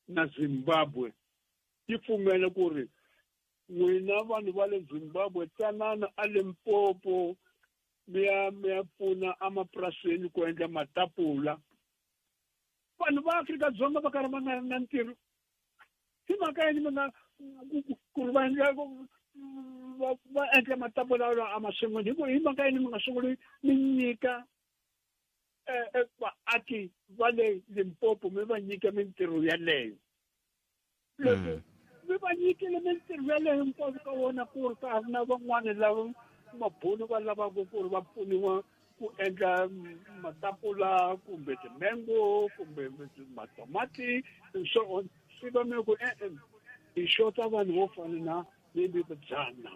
na Zimbabwe yi pfumela ku ri n'wina vanhu va le Zimbabwe tanana a Limpopo mi ya pfuna emapurasini ku endla matapula vanhu va Afrika-Dzonga va karhi va nga ri na ntirho hi mhaka yini mi nga ku ri va endla matapula a masunguli hi mhaka yini mi nga sunguli mi nyika vaaki va le Limpopo mi va nyika mintirho yaleyo loko mi va nyikile mintirho yaleyo hinkwavo ka vona ku ri ka ha ri na van'wana lava mabuni va lavaka ku ri va pfuniwa ku endla matapula kumbe timango kumbe matomati and so on swi va mi ku hi xota vanhu vo fana na maybe Botswana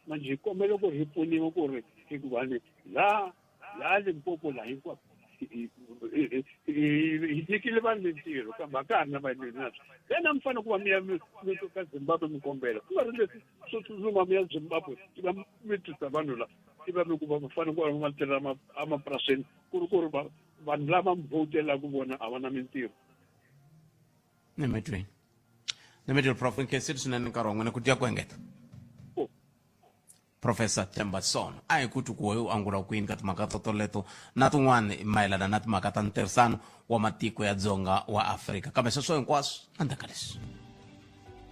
manje hi kombela ku hi pfuniwa ku ri hikuva la Limpopo la hinkwavo hi nyikile vanhu mintirho kambe a ka ha ri na vanhu naswo tena mi fanele ku va mi ka Zimbabwe mi kombela ku nga ri leswi swo tsutsuma mi ya Zimbabwe ti va mi tisa vanhu la ti va mi ku va fanele ku va va tirha emapurasini ku ri vanhu lava mi vhotelaku vona a va na mintirho ni mi Prof nkhensi swinene nkarhi wa n'wina ku tiya ku engeta Professor Themba Sono a hi kuti ku u angula kwini ka timhaka toleto na tin'wana mayelana na timhaka ta ntirhisano wa matiko ya Dzonga wa Afrika kambe sweswo hinkwaswo andaka leswi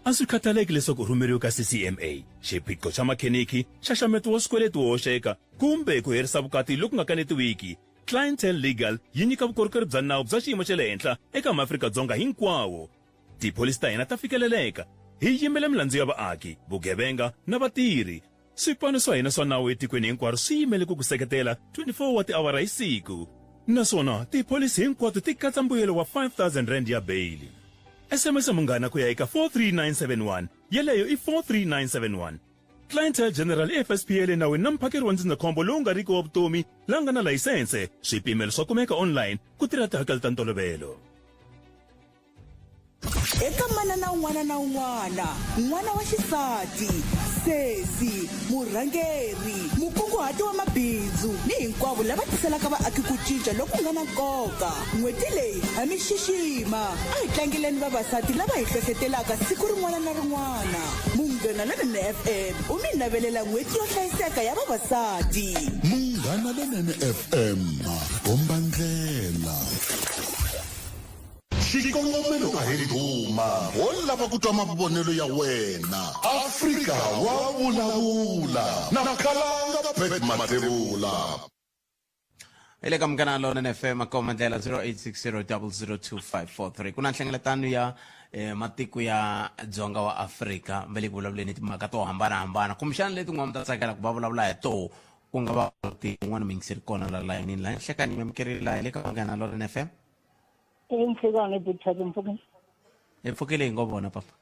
a swi khataleki leswaku rhumeriwa ka CCMA xiphiqo xa makheniki xaxameto wa swikweleti wo hoxeka kumbe ku herisa vukati loku nga kanetiwiki Clientele Legal yi nyika vukorhokeri bya nawu bya xiyimo xa le henhla eka maAfrika-Dzonga hinkwawo tipholisi ta hina ta fikeleleka hi yimele milandzu ya vaaki vugevenga na vatirhi swipano swa hina swa nawu etikweni hinkwaro swi yimele ku ku seketela 24 wa tiawara hi siku naswona tipholisi hinkwato ti katsa mbuyelo wa 5,000 rand ya beyili SMS munghana ku ya eka 43971 yeleyo i 43971 Clientele General FSPL nawini na mphakeri wa ndzindzakhombo lowu nga riki wa vutomi la nga na layisense swipimelo swa kumeka online ku tirha tihakelo ta ntolovelo eka manana un'wana na un'wana n'wana wa xisati sesi murhangeri mukunguhati wa mabindzu ni hinkwavo lava tiselaka vaaki ku cinca loku nga na nkoka n'hweti leyi ha mi xixima a hi tlangileni vavasati lava hi hlohletelaka siku rin'wana na rin'wana Munghana Lonene FM u mi navelela n'hweti yo hlayiseka ya vavasati Munghana Lonene FM komba ndlela xikongomelo ka heri duma wo lava ku twa mavonelo ya wena Afrika wa vulavula na Khalanga Pet Matebula ile ka Munghana Lonene FM akomandela 0860002543 kuna nhlengeletano ya matiko ya dzonga wa Afrika mbele vulavuleni timhaka to hambana kumshana leti n'wana ta tsakela ku vulavula hi to ku nga va tin'wana mingiseri kona la line la nhlekani memkeri la ile ka Munghana Lonene FM Mfukane buthatha mfukane efukele ngobona papa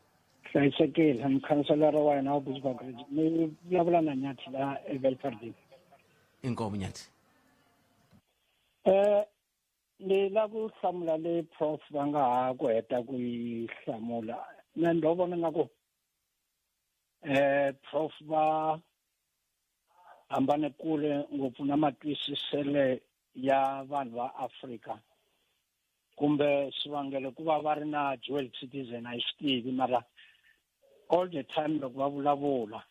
hlayisekile mkhanselara wa yena ubuzibagreji ni vulavula na Nyathi la eVelfardini inkomo Nyathi ni la ku hlamula le prof va nga ha ku heta ku yi hlamula na ndo vona nga ku prof va hambane kule ngopfu na matwisisele ya vanhu va Afrika kumbe swivangelo ku va ri na dual citizen a yi swi tivi mara all the time loko va vulavula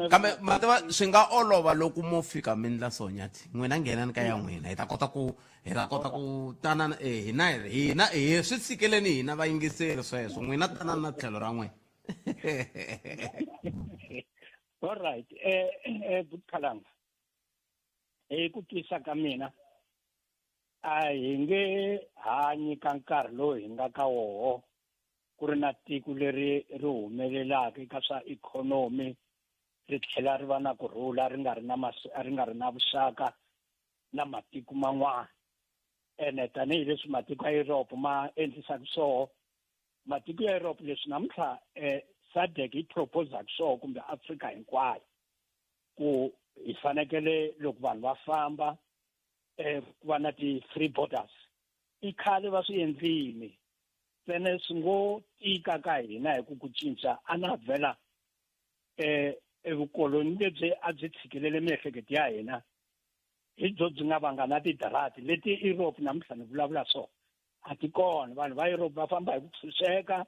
kambe mativa swi nga olova loko mo fika mi ndla so Nyathi n'wina nghenani ka ya n'wina hi ta kota ku tanana hina swi tshikeleni hina vayingiseri sweswo n'wina tanana na tlhelo ra n'wina all right Butkalanga ku twisa ka mina a hi nge hanyi ka nkarhi lowu hi nga ka woho ku ri na tiko leri ri humelelaka eka swa ikhonomi ri tlhela ri va na kurhula ri nga ri na vuxaka na matiko man'wana ene tanihileswi matiko ya Europe ma endlisaka swoho matiko ya Europe leswi namuntlha SADC yi proposaka swoho kumbe Afrika hinkwayo ku hi fanekele loko vanhu va famba ku va na ti-free borders i khale va swi endlile tsene swi ngo tika ka hina hi ku cinca a na vhela vukoloni lebyi a byi tshikelele miehleketo ya hina hi byi nga vanga na tidarati leti Europe namuntlha ni vulavula swona a ti kona vanhu va Europe va famba hi ku tshunxeka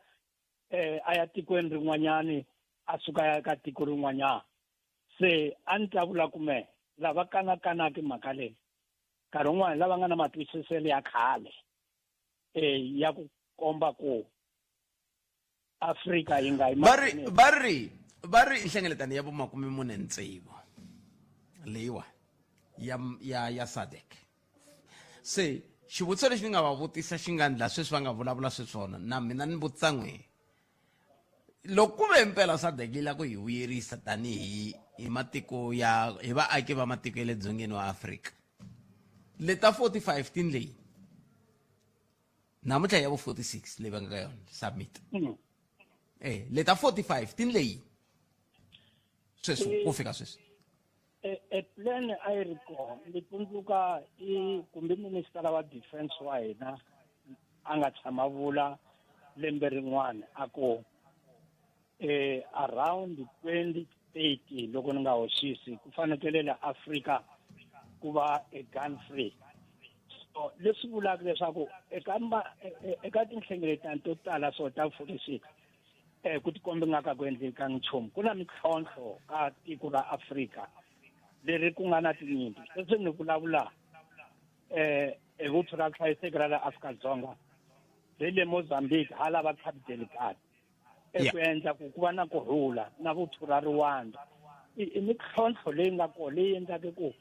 a ya tikweni rin'wanyani a suka ya ka tiko rin'wanyana se a ni ta vula kume lava kanakanaka mhaka leyi nkarhi wun'wana lava nga na matwisiselo ya khale ya ku komba ku Afrika yi nga yi bari nhlengeletano ya vo 46 leyiwa ya SADC se xivutiso lexi ni nga va vutisa xi nga ndla sweswi va nga vulavula sweswona na mina ni vutisa n'wina loko ku ve mpela SADC yi lava ku hi vuyerisa tanihi matiko hi vaaki va matiko ya le dzongeni wa Afrika leta 45 tin leyi namuntlha ya vo 46 leyi va nga ka yona summit leta 45 tin leyi sweswi ku fika sweswi plan a yi ri kona ni tsundzuka kumbe minister wa defense wa hina a nga tshama vula lembe rin'wana a ku around 2030 loko ni nga hoxisi ku fanekele la Afrika ku va gun free so leswi vulaka leswaku eka tinhlengeletano to tala so ta 46 ku tikombe nga ka ku endleka nchumu ku na mintlhontlho ka tiko ra Afrika leri ku nga na tinyimpi leswi ni vulavula vuthu ra hlayiseki ra la Afrika-Dzonga ri le Mozambique hala va Cabo Delgado ku endla ku va na kurhula na vuthu ra Rwanda i mintlhontlho leyi nga kona leyi endlaka ku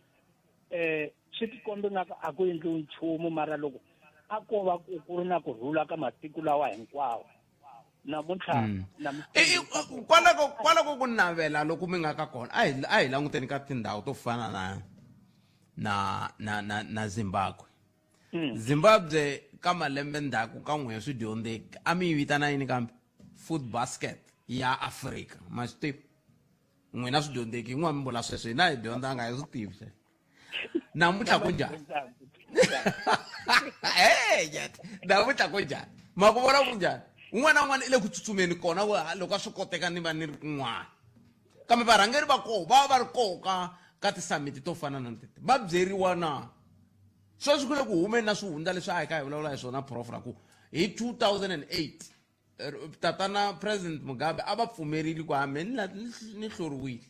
swi tikombe nga a ku endliwi nchumu mara loko a ko va ku ri na kurhula ka matiko lawa hinkwawo namuntlha kwalako ku navela loko mi nga ka kona a hi languteni ka tindhawu to fana na Zimbabwe Zimbabwe ka malembe ndzhaku ka n'we swi dyondzeki a mi yi vitana yini kambe food basket ya Afrika ma swi tivi n'wina swi dyondzeki yin'wana mi vula sweswo hina hi dyondzanga hi swi tivi namuntlha ku njhani namuntlha ku njhani ma ku vona ku njhani un'wana na un'wana i le ku tsutsumeni kona loko a swi koteka ni va ni ri kun'wana kambe varhangeri va koho va ri koho ka tisamiti to fana na tete va byeriwa na sweswi ku le ku humeni na swihundla leswi a hi ka hi vulavula hi swona prof ra ku hi 2008 tatana president Mugabe a va pfumerile ku hambi ni hloriwile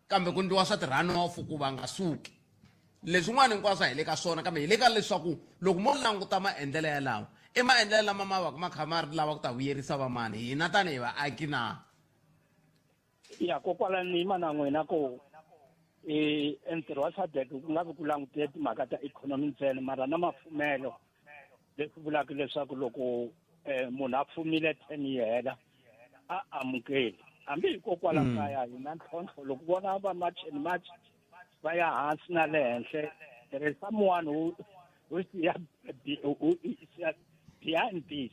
kambe ku ndliwa swa ti-runoff ku va nga suki leswin'wana hinkwaswo hi le ka swona kambe hi le ka leswaku loko mo languta maendlelo ya lawa i maendlelo lama ma va ma kha ma ri lava ku ta vuyerisa vamani hina tanihi vaaki na ya kokwalani yima na n'wina ku entirho wa SADC ku nga vi ku langutile timhaka ta ikhonomi ntsena mara na mafumelo leswi vulaka leswaku loko munhu a fumile 10 yi hela a amukeli hambi hikokwalaho kaya hi na ntlhontlho loko vona va march and march va ya hansi na le henhla there is someone who is behind this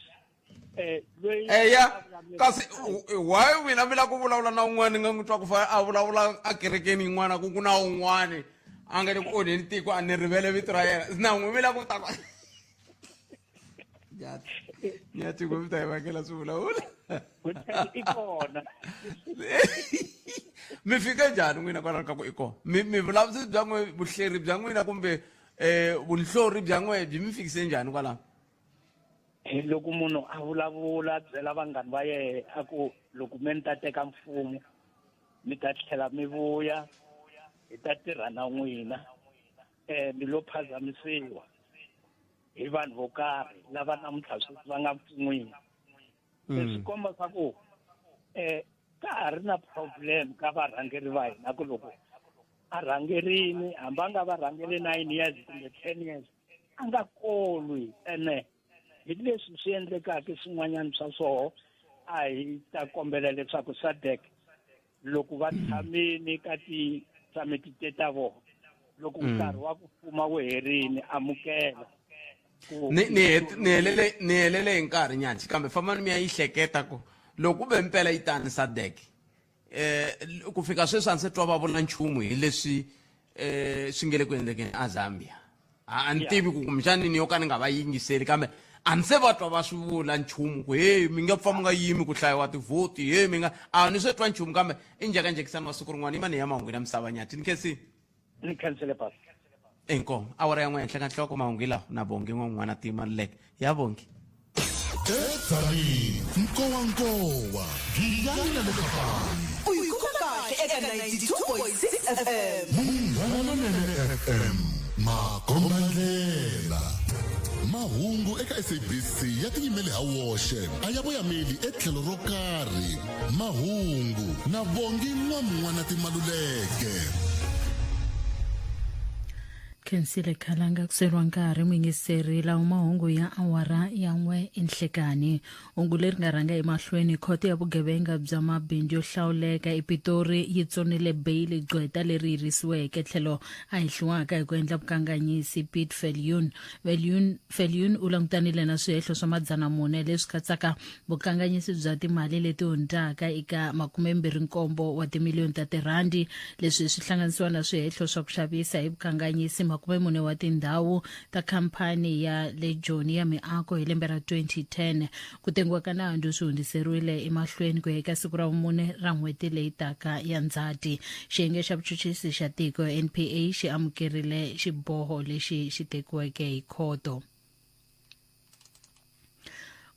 ya kasi why wena mi la ku vulavula na un'wana nga n'wi twa ku fa a vulavula a kerekeni yin'wana ku na un'wana a nga le ku onheni tiko a ni rivele vito ra yena na n'wi mi la ku ta nyati ku vita hi vakela swi vulavula mi fika njhani n'wina kwalaho ka ku i kona mi vulavurisi bya n'we vuhleri bya n'wina kumbe vunhlori bya n'we byi mi fikise njhani kwalaho loko munhu a vulavula byela vanghani va yena a ku loko mi ni ta teka mfumo mi ta tlhela mi vuya hi ta tirha na n'wina mi lo phazamisiwa hi vanhu vo karhi lava namuntlha sweswi va nga n'wina leswi komba swa ku ka ha ri na problem ka varhangeri va hina ku loko a rhangerini hambi a nga va rhangeli 9 years kumbe 10 years a nga kolwi ene hi leswi swi endlekaka swin'wanyana swa swoho a hi ta kombela leswaku SADC loko va tshamini ka ti-summit ta vona loko nkarhi wa ku fuma wu herini amukela ni helele hi nkarhi nyanthi kambe fambani mi ya yi hleketa ku loko ku ve mpela yi tani SADC ku fika sweswi a ni se twa va vula nchumu hi leswi swi nge le ku endlekeni eZambia a ni tivi ku kumbexani yo ka ni nga va yingiseli kambe a ni se va twa va swi vula nchumu ku he mi nga pfa mi nga yimi ku hlayiwa tivhoti he mi nga a ni se twa nchumu kambe i njhekanjhekisani masiku rin'wana i mani ya mahungu ya misava nyati ni khensi ni khansele pas inkomo awara ya n'we henhla ka nhloko mahungu lawa na bongi n'wana timaluleke ya bongi Edzani nkowankowa giyani le kapani uyikuka eka 92.6 FM Munghana FM makombandlela mahungu eka SABC ya tiyimele ha woxe a ya voyameli etlhelo ro karhi mahungu na bongi n'wana timaluleke khensile khalanga kuserwa nkarhi mwingiseri lawa mahungu ya awara ya n'we enhlekani hungu leri nga rhanga emahlweni khoto ya vugevenga bya mabindzu yo hlawuleka epitori yi tsonile beyili gqweta leri yirisiweke tlhelo a hehliwaka hi ku endla vukanganyisi Pete Viljoen u langutanile na swihehlo swa 400 leswi katsaka vukanganyisi bya timali leti hundzaka eka 27 wa timiliyoni ta tirandi leswi swi hlanganisiwa na swihehlo swa ku xavisa hi vukanganyisi 40 wa tindhawu ta khampani ya Lejoni ya miako hi lembe ra 2010 ku tengiwa ka nandzu swi hundziseriwile emahlweni ku eka siku ra vumune ra n'hweti leyi taka ya Ndzati xiyenge xa vuchuchisi xa tiko NPA xi amukerile xiboho lexi xi tekiweke hi khoto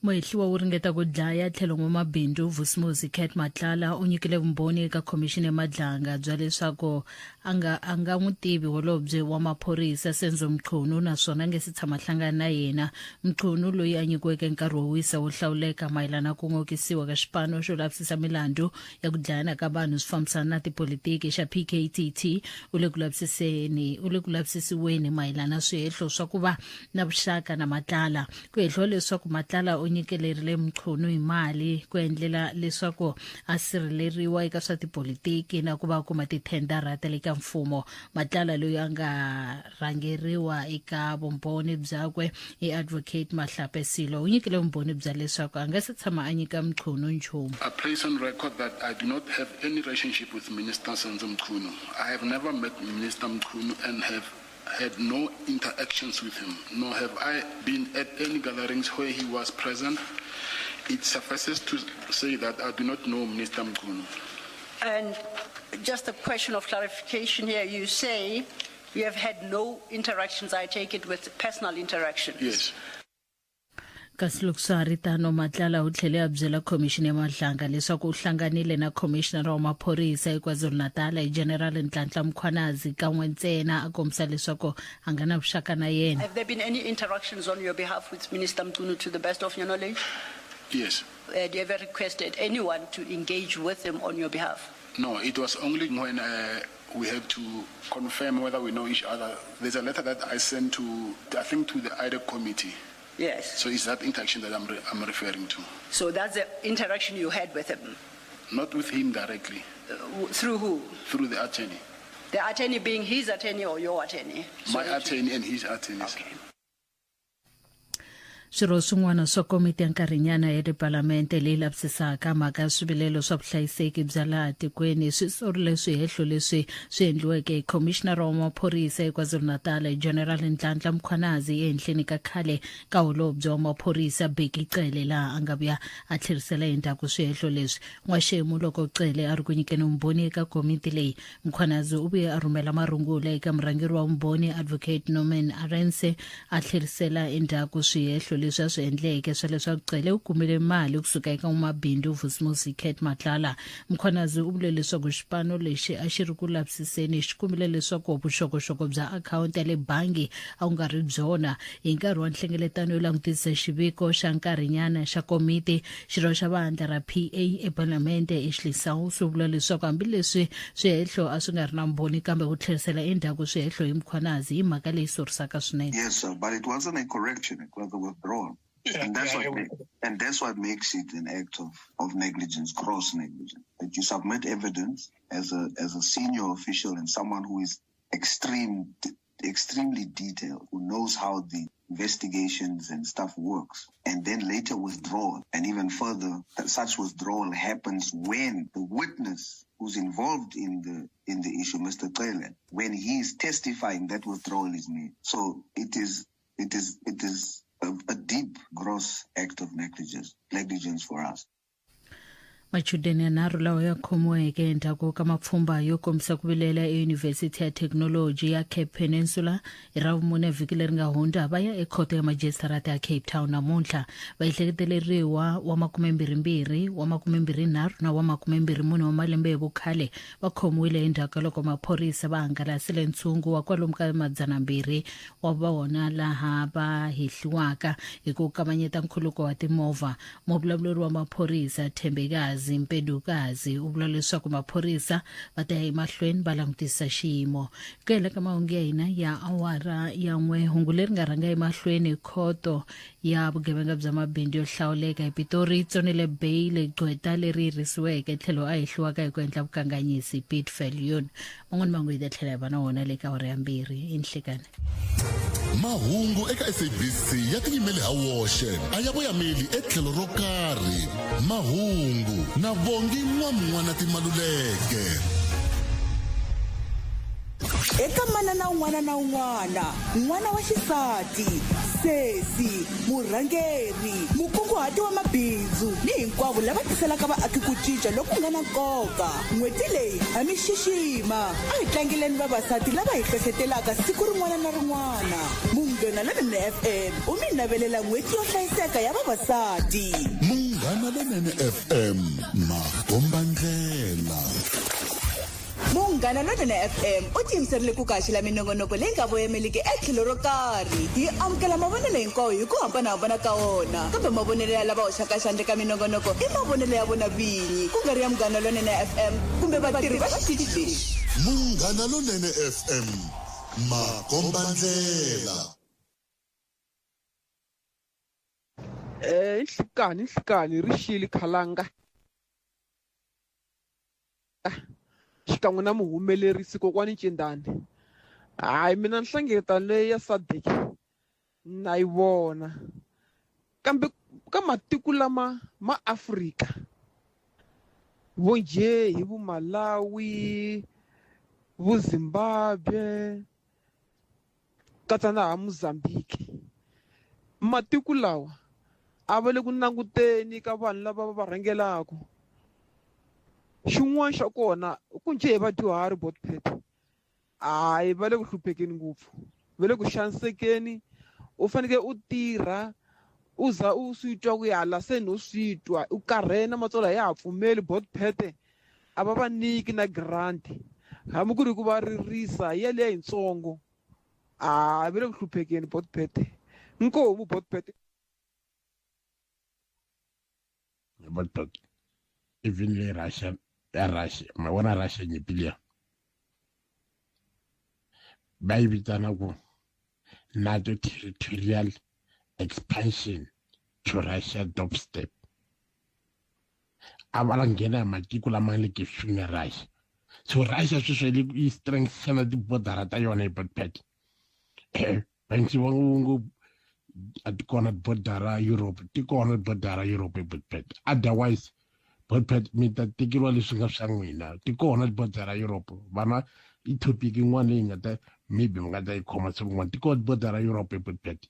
Moehliwa wo ringeta ku dlaya tlhelo n'wamabindzu Vusimuzi Cat Matlala u nyikile vumbhoni eka khomixini ya Madlanga bya leswaku a nga n'wi tivi holobye wa maphorisa Senzo Mchunu naswona nge si tshama hlangana na yena Mchunu loyi a nyikiweke nkarhi wo wisa wo hlawuleka mayelana ku ngokisiwa ka xipano xo lavisisa milandzu ya ku dlayana ka vanhu swi fambisana na tipolitiki xa PKTT u le ku lavisisiweni mayelana swihehlo swa ku va na vuxaka na Matlala ku hehliwa leswaku Matlala nyikelerile Mchunu hi mali ku endlela leswaku a sirheleriwa eka swa tipolitiki na ku va kuma tithendara ta le ka mfumo Matlala loyi a nga rhangeriwa eka vumbhoni byakwe i advocate Mahlape Silo u nyikile vumbhoni bya leswaku a nga se tshama a nyika Mchunu nchumu. I place on record that I do not have any relationship with Minister Senzo Mchunu. I have never met Minister Mchunu and have had no interactions with him, nor have I been at any gatherings where he was present. It suffices to say that I do not know Minister Mchunu. And just a question of clarification here, you say you have had no interactions, I take it with personal interactions? Yes. kasi loko swi ri tano Matlala u tlhele a byela khomixini ya Madlanga leswaku u hlanganile na commissioner wa maphorisa eKwaZulu-Natal hi General Nhlanhla Mkhwanazi kan'we ntsena a kombisa leswaku a nga na vuxaka na yena. Have there been any interactions on your behalf with Minister Mchunu to the best of your knowledge? Yes. Do you ever requested anyone to engage with him on your behalf? No, it was only when we had to confirm whether we know each other. There's a letter that I sent to the IDEC committee. Yes. So it's that interaction that I'm referring to. So that's the interaction you had with him? Not with him directly. Through who? Through the attorney. The attorney being his attorney or your attorney? My attorney and his attorney. Okay. Swirho swin'wana swa komiti ya nkarhinyana ya tipalamente leyi lavisisaka mhaka ya swivilelo swa vuhlayiseki bya laha tikweni swi sorile swihehlo leswi swi endliweke hi khomixinara wa maphorisa eKwaZulu-Natal General Nhlanhla Mkhwanazi ehenhleni ka khale ka holobye wa maphorisa Bheki Cele laha a nga vuya a tlherisela endzhaku swihehlo leswi n'waxemu loko Cele a ri ku nyikeni vumbhoni eka komiti leyi Mkhwanazi u vuye a rhumela marungula eka murhangeri wa vumbhoni Advocate Norman Arendse a tlherisela endzhaku swihehlo leswi a swi endleke swa leswaku Cele u kumile mali kusuka eka n'wamabindzu Vusimusi Kate Matlala. Mkhwanazi u vule leswaku xipano lexi a xi ri ku lavisiseni xi kumile leswaku vuxokoxoko bya akhawunti ya le bangi a ku nga ri byona hi nkarhi wa nhlengeletano yo langutisa xiviko xa nkarhinyana xa komiti. Xirho xa vandla ra PA eParlamente Ashley Saul swi vula leswaku hambileswi swihehlo a swi nga ri na mbhoni kambe ku tlherisela endzhaku swihehlo hi Mkhwanazi hi mhaka leyi sorisaka swinene. Yes, sir, but it wasn't a correction, it was a withdrawal. And that's what makes it an act of negligence, gross negligence. That you submit evidence as a senior official and someone who is extremely detailed, who knows how the investigations and stuff works, and then later withdraw. And even further, such withdrawal happens when the witness who's involved in the issue, Mr. Cele, when he is testifying, that withdrawal is made. So it is a deep, gross act of negligence for us. Machudeni yanharhu lawa ya khomiweke endzhaku ka mapfhumba yo kombisa ku vilela eYunivhesiti ya Technology ya Cape Peninsula hi Ravumune vhiki leri nga hundza va ya ekhoto ya majisitarata ya Cape Town namuntlha. Vaehleketeleriwa wa 22, wa 23 na wa 24 wa malembe hi vukhale va khomiwile endzhaku ka loko maphorisa va hangalasile ntshungu wa kwalomu ka 200 wa vona laha va hehliwaka hi ku kavanyeta nkhuluko wa timovha. Muvulavuri wa maphorisa Thembekazi Mpedukazi u vula leswaku maphorisa va ta ya emahlweni va langutisa xiyimo. Ku hela ka mahungu ya hina ya awara ya 1 hungu leri nga rhanga emahlweni khoto ya vugevenga bya mabindzu yo hlawuleka hi Pitori tsonile bail gqweta leri yirisiweke tlhelo a hehliwaka hi ku endla vukanganyisi Pete Viljoen. Man'wana mangu yi ta tlhela hi va na wona le ka awara ya 2 enhlekani. Mahungu eka SABC ya tiyimele ha woxe a ya voyameli etlhelo ro karhi. Mahungu na vongi n'wana Timaluleke. Eka manana un'wana na un'wana, n'wana wa xisati, sesi, murhangeri, mukunguhati wa mabindzu ni hinkwavo lava tiselaka vaaki ku cinca loku nga na nkoka. N'hweti leyi ha mi xixima a hi tlangileni vavasati lava hi hlohletelaka siku rin'wana na rin'wana. Munghana Lonene FM u mi navelela n'hweti yo hlayiseka ya vavasati. Munghana Lonene FM, makomba ndlela. Munghana Lonene FM u tiyimiserile ku kaxila minongonoko leyi nga voyameliki etlhelo ro karhi. Hi amukela mavonelo hinkwawo hi ku hambanahambana ka wona, kambe mavonelo ya lava hoxaka xandla ka minongonoko i mavonelo ya vona vinyi, ku nga ri ya Munghana Lonene FM kumbe vatirhi va xitichi lexi. Munghana Lonene FM, makomba ndlela. Nhlikani rixili khalanga xikan'we na muhumelerisi kokwani Cindani. Hayi mina nhlangeta leyi ya SADC na yi vona, kambe ka matiko lama ma Afrika vo njhe hi vu Malawi, vu Zimbabwe, katsa na ha Mozambique, matiko lawa a va le ku languteni ka vanhu lava va rhangelaka. Xin'wana xa kona ku njhe hi vadyuhari botpet hayi va le ku hluphekeni ngopfu, va le ku xanisekeni. U faneke u tirha u za u swi twa ku hala se no swi twa u karhele na matsolo ya ha pfumeli botpet a va va nyiki na grant hambi ku ri ku va ririsa yeleyo yitsongo. Va le ku hluphekeni botpet. Nkomu botpet. Even le Russia, ma bona Russia nyepilia ba e bitsana ko NATO territorial expansion to Russia doorstep. Abalangena matiko lama le ke fina Russia. So Russia se strengthena di border ta yona e patpat. Bansi wangu at corner border Europe, ti corner border Europe patpat. Otherwise patpat mita tikirwa le sunga sangwina, ti corner border Europe. Bana Ethiopia ki ngwane ngata maybe ngata e khoma se ngwa ti corner border Europe patpat.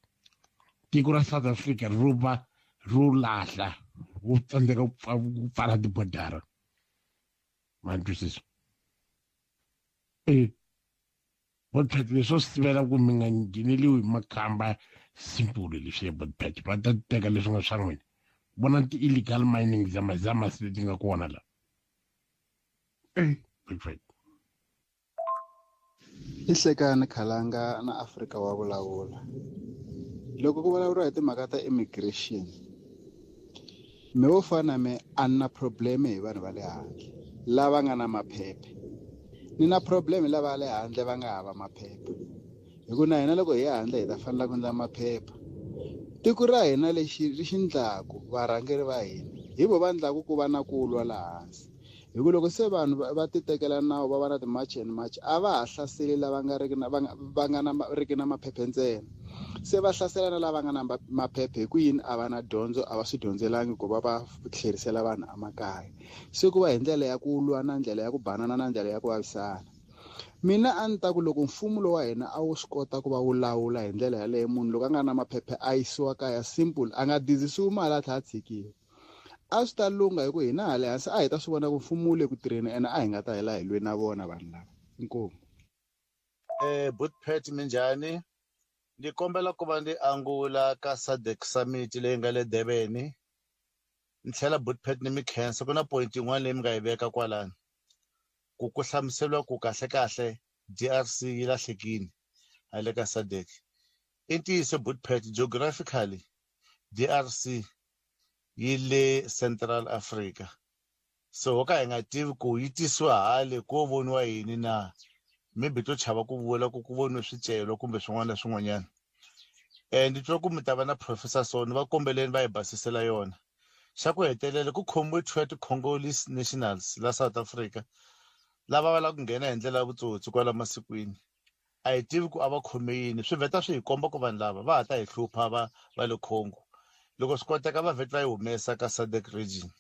Tikura South Africa ruba rulahla utsandeka ukufara di border. Mantwisisa. But so sivela ku minga ngineliwe makhamba simple leswi but va ta teka leswi nga swa n'wina bona ti illegal mining zama se ti nga kona la perfect Ihlekani Khalanga na Afrika wa vulavula loko ku vulavuriwa hi timhaka ta immigration me wo fana me anna problem hi vanhu va le handle lava nga na maphephe ni na problem lava le handle va nga hava maphepha hikuna hina loko hi handle hi ta fanela ku ndla maphepha tiko ra hina lexi ri xindlaku varhangeri va hina hi vo va ndlaku ku va na ku lwa laha hansi hikuva loko se vanhu va ti tekela nawu va va na ti-march and march a va ha hlaseli lava nga riki na maphephe ntsena se va hlasela na lava nga na maphephe hi ku yini a va na dyondzo a va swi dyondzelangi ku va va tlherisela vanhu emakaya se ku va hi ndlela ya ku lwa na ndlela ya ku banana na ndlela ya ku vavisana mina a ni ta ku loko mfumo lowu wa hina a wu swi kota ku va wu lawula hi ndlela yaleyo munhu loko a nga na maphephe a yisiwa kaya simple a nga dizisiwi mali a tlha a tshikiwa a swi ta lunga hi ku hina hale hansi a hi ta swi vona ku mfumo wu le ku tirheni ene a hi nga ta hela hi lwe na vona vanhu lava inkomu Bootpet minjhani ndi kombela ku va ndi angula ka SADC summit leyi nga le Durban ni tlhela Bootpet ni mi khensa ku na point yin'wana leyi mi nga yi veka kwalani ku hlamuseliwa ku kahle kahle DRC yi lahlekile hale ka SADC i ntiyiso Bootpet geographically DRC yi le Central Africa so ka hi nga tivi ku yi tisiwa hale ko voniwa yini na maybe to chava ku vula ku voniwe swicelo kumbe swin'wana na swin'wanyana ndi twa ku mi ta va na Professor Soni va kombeleni va hi basisela yona xa ku hetelela ku khomiwe 20 Congolese nationals la South Africa lava va la ku nghena hi ndlela ya vutsotsi kwala masikwini a hi tivi ku a va khome yini swi vheta swi hi komba ku vanhu lava va ha ta hi hlupha va le Congo loko swi koteka va vheta va yi humesa ka SADC region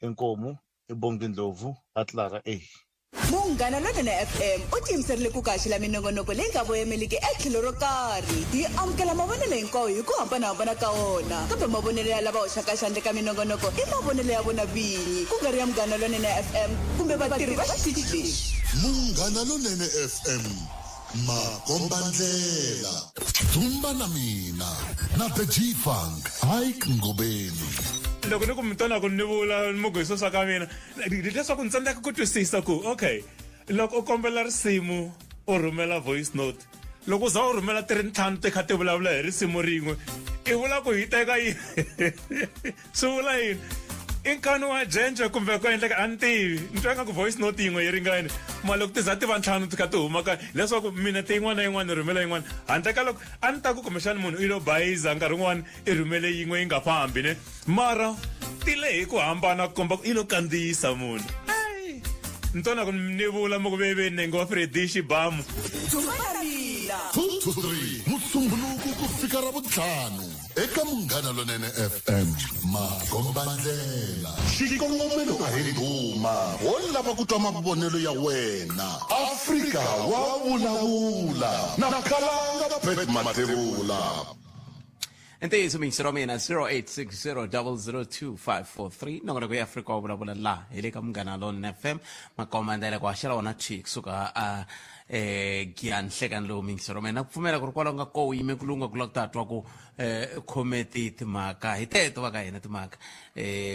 inkomu ibongi ndlovu atlara Munghana Lonene FM u tiyimiserile ku kaxila minongonoko leyi nga voyameliki etlhelo ro karhi hi amukela mavonelo hinkwawo hi ku hambanahambana ka wona kambe mavonelo ya lava hoxaka xandle ka minongonoko i mavonelo ya vona vinyi ku nga ri ya Munghana Lonene FM kumbe vatirhi va xitichi lexi Munghana Lonene FM makombandlela Zumba na mina na the G-Funk Ike Ngobeni loko ni ku mitona ku ni vula mogoyiso swa ka mina leswaku ni tsandzeka ku twisisa ku okay loko u kombela risimu u rhumela voice note loko u za u rhumela 3 ti kha ti vulavula hi risimu rin'we i vula ku hi teka yini swi vula yini i nkani wa jenje kumbe ku endleka a ni tivi ni twa nga ku voice note yin'we yi ringani mara loko ti za ti va 5 ti kha ti huma ka leswaku mina ti yin'wana na yin'wana ni rhumela yin'wana handle ka loko a ni ta ku kumbexana munhu i lo bayiza nkarhi wun'wana i rhumele yin'we yi nga fambi ne mara ti lehi ku hambana ku komba ku i lo kandziyisa munhu ni tona ku ni vula mo ku veve nenge wa Fredishi Bamu 2 to 3 musumbuluku ku fika ra vutlhanu eka Munghana Lonene FM makombandlela xikongomelo a hi duma wo lava ku twa mavonelo ya wena Afrika wa vulavula na Khalanga Pet Mathebula ntiyiso minxiro mina 0860002543 nongona ku Afrika wa vulavula la hi le ka Munghana Lonene FM makombandlela ku haxela wona chick suka a gianhlekani lowu minxiro mina kupfumela ku ri kwalaho nga ko yime ku lunga ku la ku tatwa ku khometi timhaka hi teto va ka hina timhaka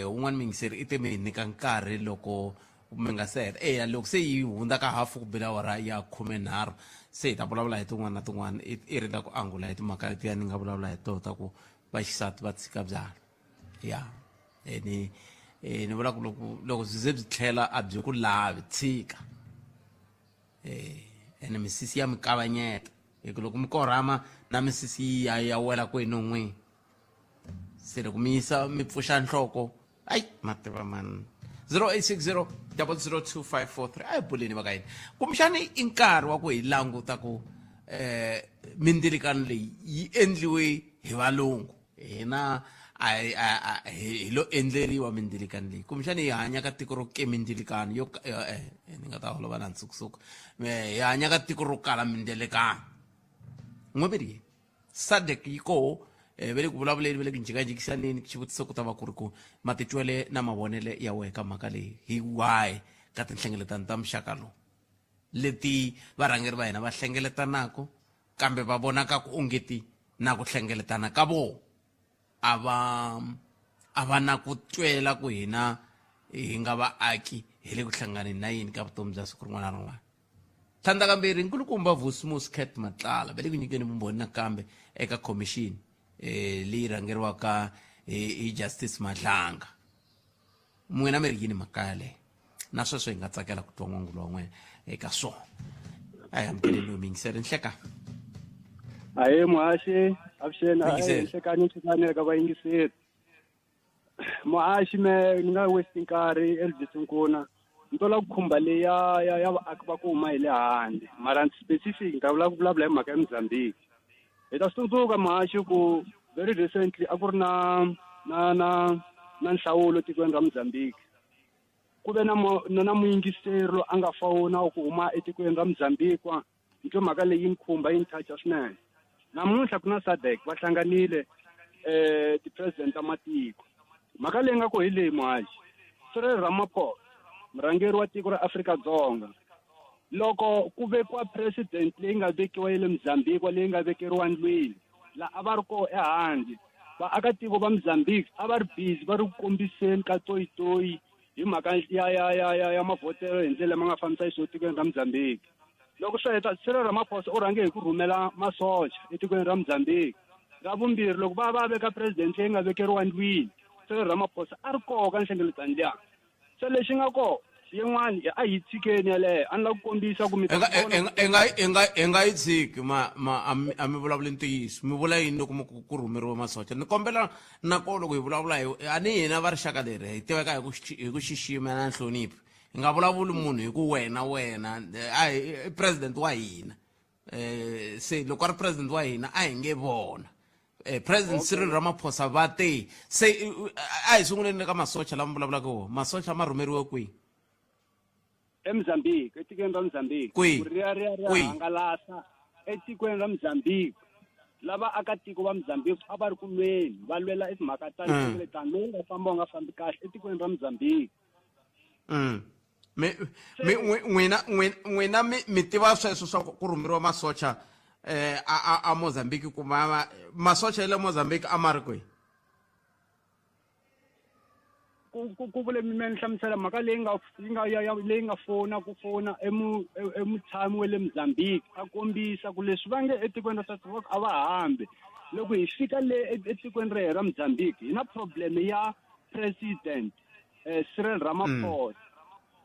un'wana mingiseri i teme hi nyika nkarhi loko mi nga se heta loko se yi hundza ka hafu ku bila awara ya 13 se hi ta vulavula hi tin'wana na tin'wana i ri la ku angula hi timhaka letiya ni nga vulavula hi tota ku vaxisati va tshika byala ya ni vula ku loko byi ze byi tlhela a byi ku lavi tshika ene misisi ya mikavanyeta hikuva loko mi korhama na misisi ya wela kwenu n'wini se loko mi yisa mi pfuxa nhloko ai mativa mani 0860 0025543 a hi buleni va ka yini kumbexani i nkarhi wa ku hi languta ku mindzilikano leyi yi endliwe hi valungu hina hi lo endleriwa mindzilikano leyi kumbexani hi hanya ka tiko ro ke mindzilikano yo ni nga ta holova na ntsukusuku hi hanya ka tiko ro kala mindzilikano n'weveri SADC yi koho ve le ku vulavuleni ve le ku njikajikisaneni xivutiso ku ta va ku ri ku matitwele na mavonele ya wehe ka mhaka leyi hi why ka tinhlengeletano ta muxaka lowu leti varhangeri va hina va hlengeletanaka kambe va vonaka ku ongeti na ku hlengeletana ka vona a va na ku twela ku hina hi nga vaaki hi le ku hlanganeni na yini ka vutomi bya siku rin'wana na rin'wana tlhandakambirhi nkulukumba Vusimus Cat Matlala ve le ku nyikeni vumbhoni nakambe eka commission leyi rhangeriwaka hi Justice Madlanga n'wina mi ri yini makaya leyi na sweswo hi nga tsakela ku twa n'wangulo wa n'wena eka swona a hi amukeleni miyingiseri nhleka ahee muhaxi avuxeni nhlekani nhlekani ka vayingiseri muhaxi ni nga westi nkarhi eLejisinkuna ni to lava ku khumba leyi ya vaaki va ku huma hi le handle mara specific ni ta vulavula hi mhaka ya Mozambique hi ta swi tsundzuka muhaxi ku very recently a ku ri na nhlawulo tikweni ra Mozambique ku ve na muyingiseri lo a nga fawuna ku huma etikweni ra Mozambique ni twa mhaka leyi ni khumba yi ni toucha swinene namuntlha ku na SADC va hlanganile ti-president ta matiko mhaka leyi nga ku hi leyi muhaxi Cyril Ramaphosa murhangeri wa tiko ra Afrika-Dzonga loko ku vekiwa president leyi nga vekiwa le Mozambique leyi nga vekeriwa ndlwini la a va ri koho ehandle vaakatiko va Mozambique a va ri busy va ri ku kombiseni ka toyitoyi hi mhaka ya mavhotelo hi ndlela ma nga fambisa hi tikweni ra Mozambique loko swi heta Cyril Ramaphosa u rhange hi ku rhumela masocha etikweni ra Mozambique ra vumbirhi loko va veka president leyi nga vekeriwa ndlwini Cyril Ramaphosa a ri koho ka nhlengeletano liya se lexi nga koho yin'wana a hi tshikeni yaleyo a ni la ku kombisa ku i nga yi tshiki a mi vulavuli ntiyiso mi vula yini loko ku rhumeriwa masocha ni kombela nakona loko hi vulavula a ni hina va rixaka leri hi tiveka hi ku xixima na nhlonipho hi nga vulavuli munhu hi ku wena a hi president wa hina se loko a ri president wa hina a hi nge vona president Cyril Ramaphosa va te se a hi sunguleni ka masocha lama vulavulaka wona masocha ma rhumeriwe kwihi eMozambique etikweni ra Mozambique ku riya hangalasa etikweni ra Mozambique lava akatiko va Mozambique a va ri ku lweni va lwela timhaka ta nhlengeletano lowu nga famba wu nga fambi kahle etikweni ra Mozambique n'wina mi tiva sweswo swa ku rhumeriwa masocha a Mozambique ku masocha ya le Mozambique a ma ri kwihi ku vule mi ni hlamusela mhaka leyi nga fona emutshami wa le Mozambique a kombisa ku leswi va nge etikweni ra South Africa a va hambi loko hi fika le etikweni rehe ra Mozambique hi na problem ya president Cyril Ramaphosa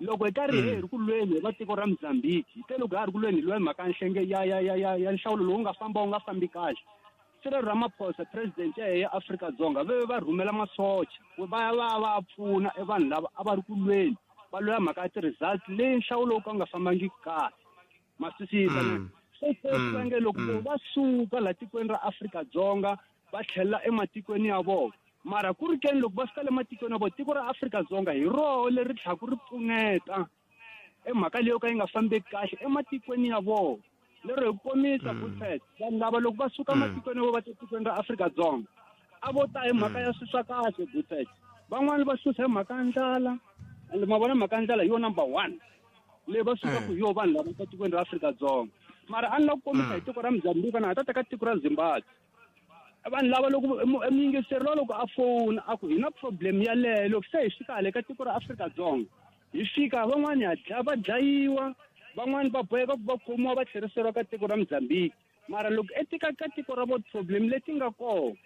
loko hi karhi hi ri ku lweni va tiko ra Mozambique hi te loko ha ri ku lweni hi lwa mhaka nhlenge ya nhlawulo lowu nga famba wu nga fambi kahle Cyril Ramaphosa president ya Afrika-Dzonga va rhumela masocha va va pfuna vanhu lava a va ri ku lweni va lwela mhaka ya ti-results leyi nhlawulo ka nga fambangi kahle masisita se nge loko va suka la tikweni ra Afrika-Dzonga va tlhelela ematikweni ya vona mara ku ri keni loko va fika le matikweni ya vona tiko ra Afrika-Dzonga hi roho leri tlhaku ri pfuneta emhaka leyo ka yi nga fambeki kahle ematikweni ya vona lero hi komisa butet vanhu lava loko va suka matikweni ya vona va tikweni ra Afrika-Dzonga a vo ta hi mhaka ya swi swa kahle butet van'wani va susa hi mhaka ya ndlala ende ma vona mhaka ya ndlala hi yo number 1 leyi va suka ku hi yo vanhu lava ka tikweni ra Afrika-Dzonga mara a ni la ku komisa hi tiko ra Mozambique na ha ta teka tiko ra Zimbabwe vanhu lava loko muyingiseri lowu loko a fona a ku hi na problem yaleyo loko se hi fika hale ka tiko ra Afrika-Dzonga hi fika van'wani va dlayiwa van'wani va boheka ku va khomiwa va tlheriseriwa ka tiko ra Mozambique mara loko etika ka tiko ra vo problem leti nga koho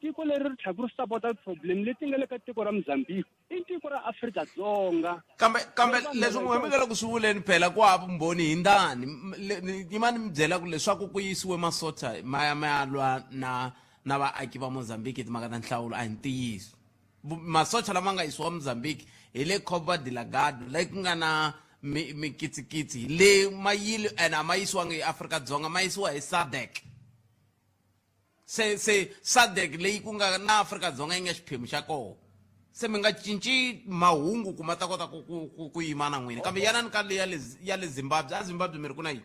tiko leri ri tlhela ku ri sapota problem leti nga le ka tiko ra Mozambique i tiko ra Afrika-Dzonga. kambe leswi n'wi hembekela ku swi vuleni phela ku hava vumbhoni hi ndani yimani mi byela ku leswaku ku yisiwe masocha ma ya lwa na vaaki va Mozambique timhaka ta nhlawulo a hi ntiyiso. Masocha lama nga yisiwa Mozambique hi le Cabo Delgado leyi ku nga na mikitsikitsi le mayilo and a ma yisiwangi hi Afrika-Dzonga ma yisiwa hi SADC. se SADC leyi ku nga na Afrika-Dzonga yi nga xiphemu xa koho. Se mi nga cinci mahungu ku ma ta kota ku yima na n'wina kambe yanani ka ya le Zimbabwe a Zimbabwe mi ri ku na yini?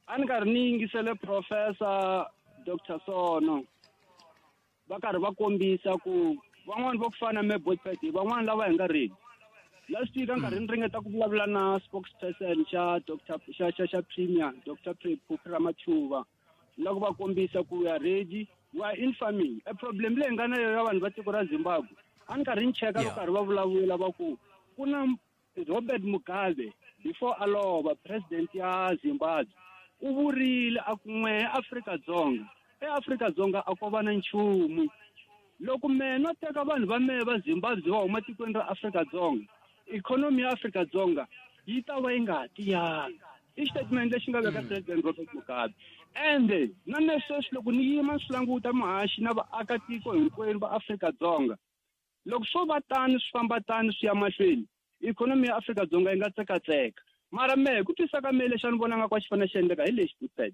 A ni karhi ni yingisele Professor Dr. Sono va karhi va kombisa ku van'wani va ku fana na Botpet van'wani lava hi nga ready. Last week a nkarhi ni ringeta ku vulavula na spokesperson xa Premier Dr. Ramathuva loko va kombisa ku we are ready, we are informing a problem leyi nga na yona vanhu va tiko ra Zimbabwe. A ni karhi ni cheka va karhi va vulavula va ku na Robert Mugabe before a lova president ya Zimbabwe u vurile a ku n'we Afrika-Dzonga eAfrika-Dzonga a ko va na nchumu. Loko me no teka vanhu va me va Zimbabwe va huma tikweni ra Afrika-Dzonga ikhonomi ya Afrika-Dzonga yi ta va yi nga tiyanga. I statement lexi nga veka president Robert Mugabe. Ende na sweswi loko ni yima swi languta muhaxi na vaakatiko hinkwenu va Afrika-Dzonga loko swo va tani swi famba tani swi ya mahlweni ikhonomi ya Afrika-Dzonga yi nga tsekatseka. Mara mehe ku twisa ka mehe lexi a ni vonanga kwa xi fanele xi endleka hi lexi Botpet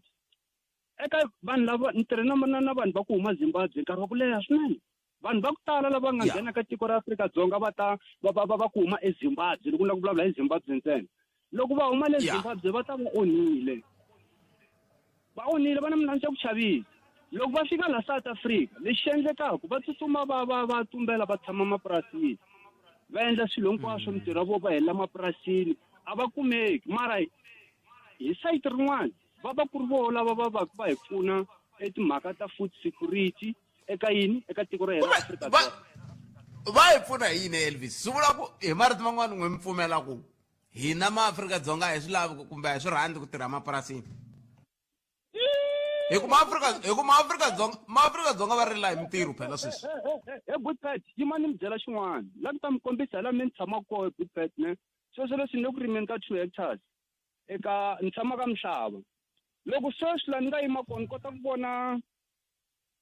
eka vanhu lava ni tirhe na vanhu va ku huma Zimbabwe nkarhi wa ku leha swinene. Vanhu va ku tala lava nga nghena ka tiko ra Afrika-Dzonga va ku huma eZimbabwe loko ni la ku vulavula hi Zimbabwe ntsena. Loko va huma le Zimbabwe va ta va onhile va na minandzu ya ku chavisa. Loko va fika la South Africa lexi endlekaka va tsutsuma va tumbela va tshama mapurasini va endla swilo hinkwaswo mintirho vo va hela mapurasini a va kumeki. Mara hi sayiti rin'wana va ku ri vo lava va hi pfuna timhaka ta food security eka yini eka tiko ra hina Afrika-Dzonga. Va hi pfuna hi yini Elvis? Swi vula ku hi marito man'wana n'wi mi pfumela ku hina maAfrika-Dzonga hi swi lavi kumbe hi swi rhandzi ku tirha mapurasini hi ku maAfrika-Dzonga va rila hi mintirho phela sweswi. Botpet yima ni mi byela xin'wana la ku ta mi kombisa la mi ni tshama koho Botpet ne sweswo leswi ni le ku rimeni ka 2 hectares eka ni tshama ka Mhlava. Loko sweswi la ni nga yima kona ni kota ku vona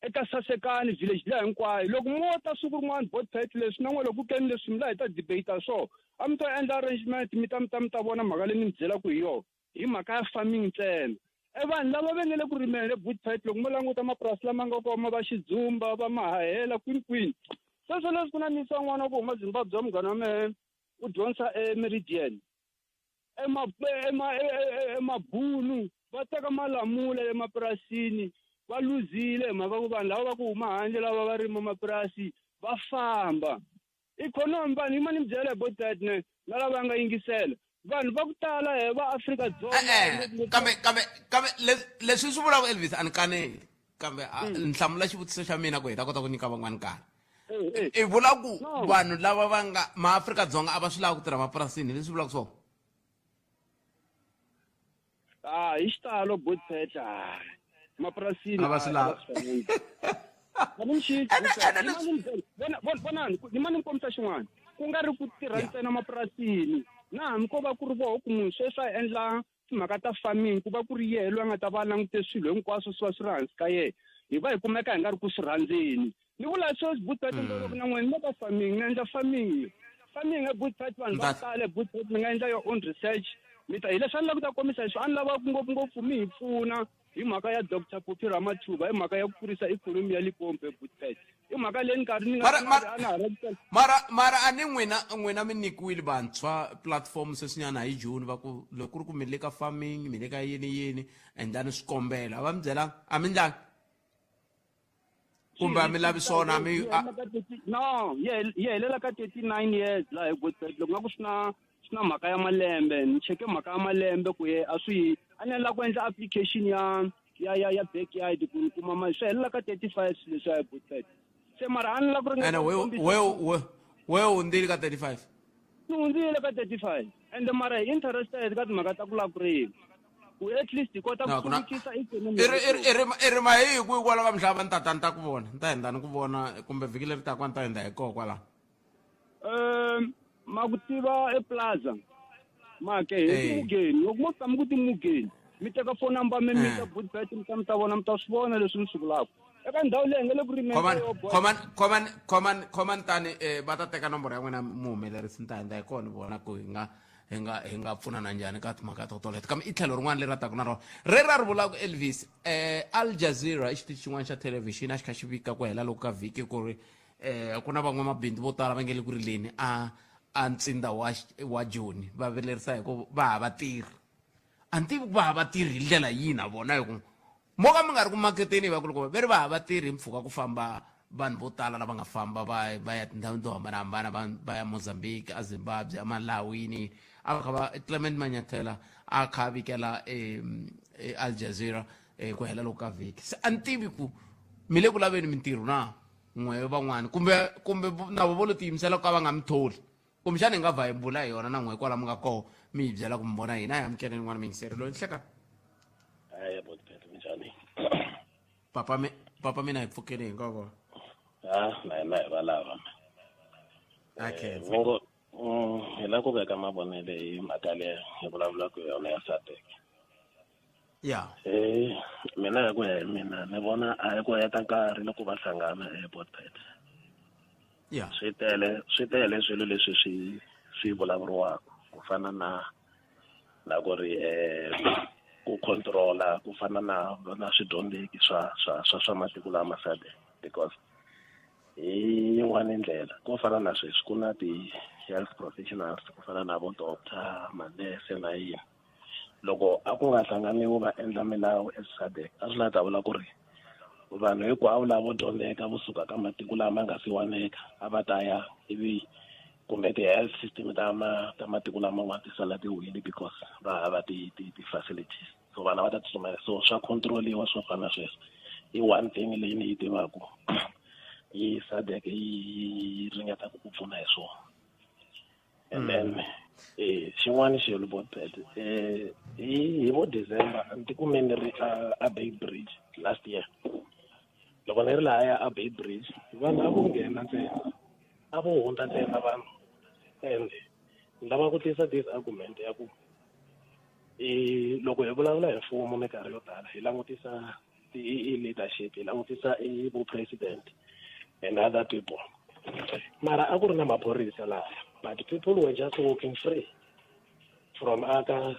eka Sasekani village liya hinkwayo loko mo ta siku rin'wana Botpet leswi na n'we loko ku keni leswi mi la hi ta debate swo a mi ta endla arrangement mi ta vona mhaka leyi ni mi byela ku hi yona hi mhaka ya farming ntsena. Vanhu lava va nga le ku rimeni Botpet loko mo languta mapurasi lama nga koma va Xidzumba va Mahahela kwini sweswo leswi ku na misa n'wana wa ku huma Zimbabwe wa munghana wa mehe u dyondza eMeridian emabunu va teka malamula emapurasini va luzile mhaka ku vanhu lava va ku huma handle lava va rima mapurasi va famba. Ikhonomi vanhu yima ni mi byela Botpet ne na lava nga yingisela vanhu va ku tala he va Afrika-Dzonga. Kambe leswi swi vulaka Elvis a ni kaneli kambe ni hlamula xivutiso xa mina ku hi ta kota ku nyika van'wana nkarhi. I vula ku vanhu lava va nga maAfrika-Dzonga a va swi lava ku tirha mapurasini leswi vulaka swona? Hi xitalo Botpet mapurasini a va swi lava. Vonani yima ni mi kombisa xin'wana ku nga ri ku tirha ntsena mapurasini na hambi ko va ku ri voho ku munhu sweswi a endla timhaka ta farming ku va ku ri yena loyi a nga ta va langute swilo hinkwaswo swi va swi ri hansi ka yena hi va hi kumeka hi nga ri ku swi rhandzeni. Ni vula sweswi Botpet loko na n'wina ni ta farming ni endla farming Botpet vanhu va tale Botpet mi nga endla your own research mi ta hi leswi a ni lava ku ta kombisa hi swo a ni lava ngopfungopfu mi hi pfuna hi mhaka ya Dr. Ramathuva hi mhaka ya ku kurisa ikhonomi ya Limpopo Botpet hi mhaka leyi nkarhi ni mara a ni n'wina mi nyikiwile vantshwa platform sweswinyana hi June va ku loko ku ri ku mi le ka farming mi le ka yini endlani swikombelo a va mi byela a mi ndlangi kumbe a mi lavi swona no yi helela ka 39 years laha hi Botpet loko nga ku swi na mhaka ya malembe ni cheke mhaka ya malembe ku ye a swi a ni la ku endla application ya backyard ku kuma mali swi helela ka 35 leswi ya Botpet. Se mara a ni la ku ringeta we hundzile ka 35? Ni hundzile ka 35 and mara hi interested ka timhaka ta ku la ku rima ku at least hi kota ku hluvukisa ikhonomi iri mahihi ku kwala ka mhlava ni ta ku vona ni ta endlani ku vona kumbe vhiki leri taka ni ta endla hi koho kwala ma ku tiva eplaza make hi timugeni loko mo tshama ku timugeni mi teka phone number mi mita Bootbet mi ta vona mi ta swi vona leswi mi swi vulaka eka ndhawu leyi nga le ku rimeni command tani va ta teka nomboro ya n'wina muhumelerisi ni ta endla hi kona ni vona ku hi nga pfunana njhani ka timhaka to toleto kambe i tlhelo rin'wana leri rataka na rona ri vulaka Elvis Al Jazeera i xitichi xin'wana xa thelevhixini a xi kha xi vika ku hela loko ka vhiki ku ri ku na van'wamabindzu vo tala va nge le ku rileni a ntsinda wa Joni va velerisa hi ku va hava tirhi a ni tivi ku va hava tirhi hi ndlela yihi na vona hi ku mo ka mi nga ri ku maketeni va ku loko va ri va hava tirhi hi mpfhuka ku famba vanhu vo tala lava nga famba va ya tindhawini to hambanahambana va ya Mozambique a Zimbabwe a Malawini a va kha va Clement Manyathela a kha a vikela Al Jazeera ku hela loko ka vhiki se a ni tivi ku mi le ku laveni mintirho na n'we van'wani kumbe na vo lo tiyimisela ku ka va nga mi tholi kumbexana hi nga vhayembula hi yona na n'we kwala mi nga koho mi hi byela ku mi vona hina hi amukeleni n'wana mingiseri loyi ni hleka minjhani papa mina hi pfukeni hi ngoko na hi valava okay hi la ku veka mavonele hi mhaka leyi hi vulavulaka hi yona ya SADC mina hi ku ya hi mina ni vona a hi ku heta nkarhi loko va hlangana eBootbet swi tele swilo leswi swi vulavuriwaka ku fana na ku ri ku controla ku fana na swidyondzeki swa matiko lama SADC because hi yin'wana ndlela ku fana na sweswi ku na ti-health professionals ku fana na vo doctor manese na yini loko a ku nga hlanganiwi va endla milawu eSADC a swi la ta vula ku ri vanhu hinkwavo lavo dyondzeka vo suka ka matiko lama nga siwaneka a va ta ya ivi kumbe ti-health system ta matiko laman'wana ti sala ti wile because va hava ti-facilities so vana va ta tsutsumela so swa controliwa swo fana sweswo i one thing leyi ni yi tivaka yi SADC yi ringeta ku pfuna hi swona and then xin'wana xilo Bootbet hi vo December ni tikume ni ri a Beitbridge last year loko ni ri lahaya a Beitbridge vanhu a vo nghena ntsena a vo hundza ntsena vanhu and ni lava ku tisa this argument ya ku loko hi vulavula hi mfumo minkarhi yo tala hi langutisa i-leadership hi langutisa vo president and other people mara a ku ri na maphorisa lahaya but people were just walking free from aka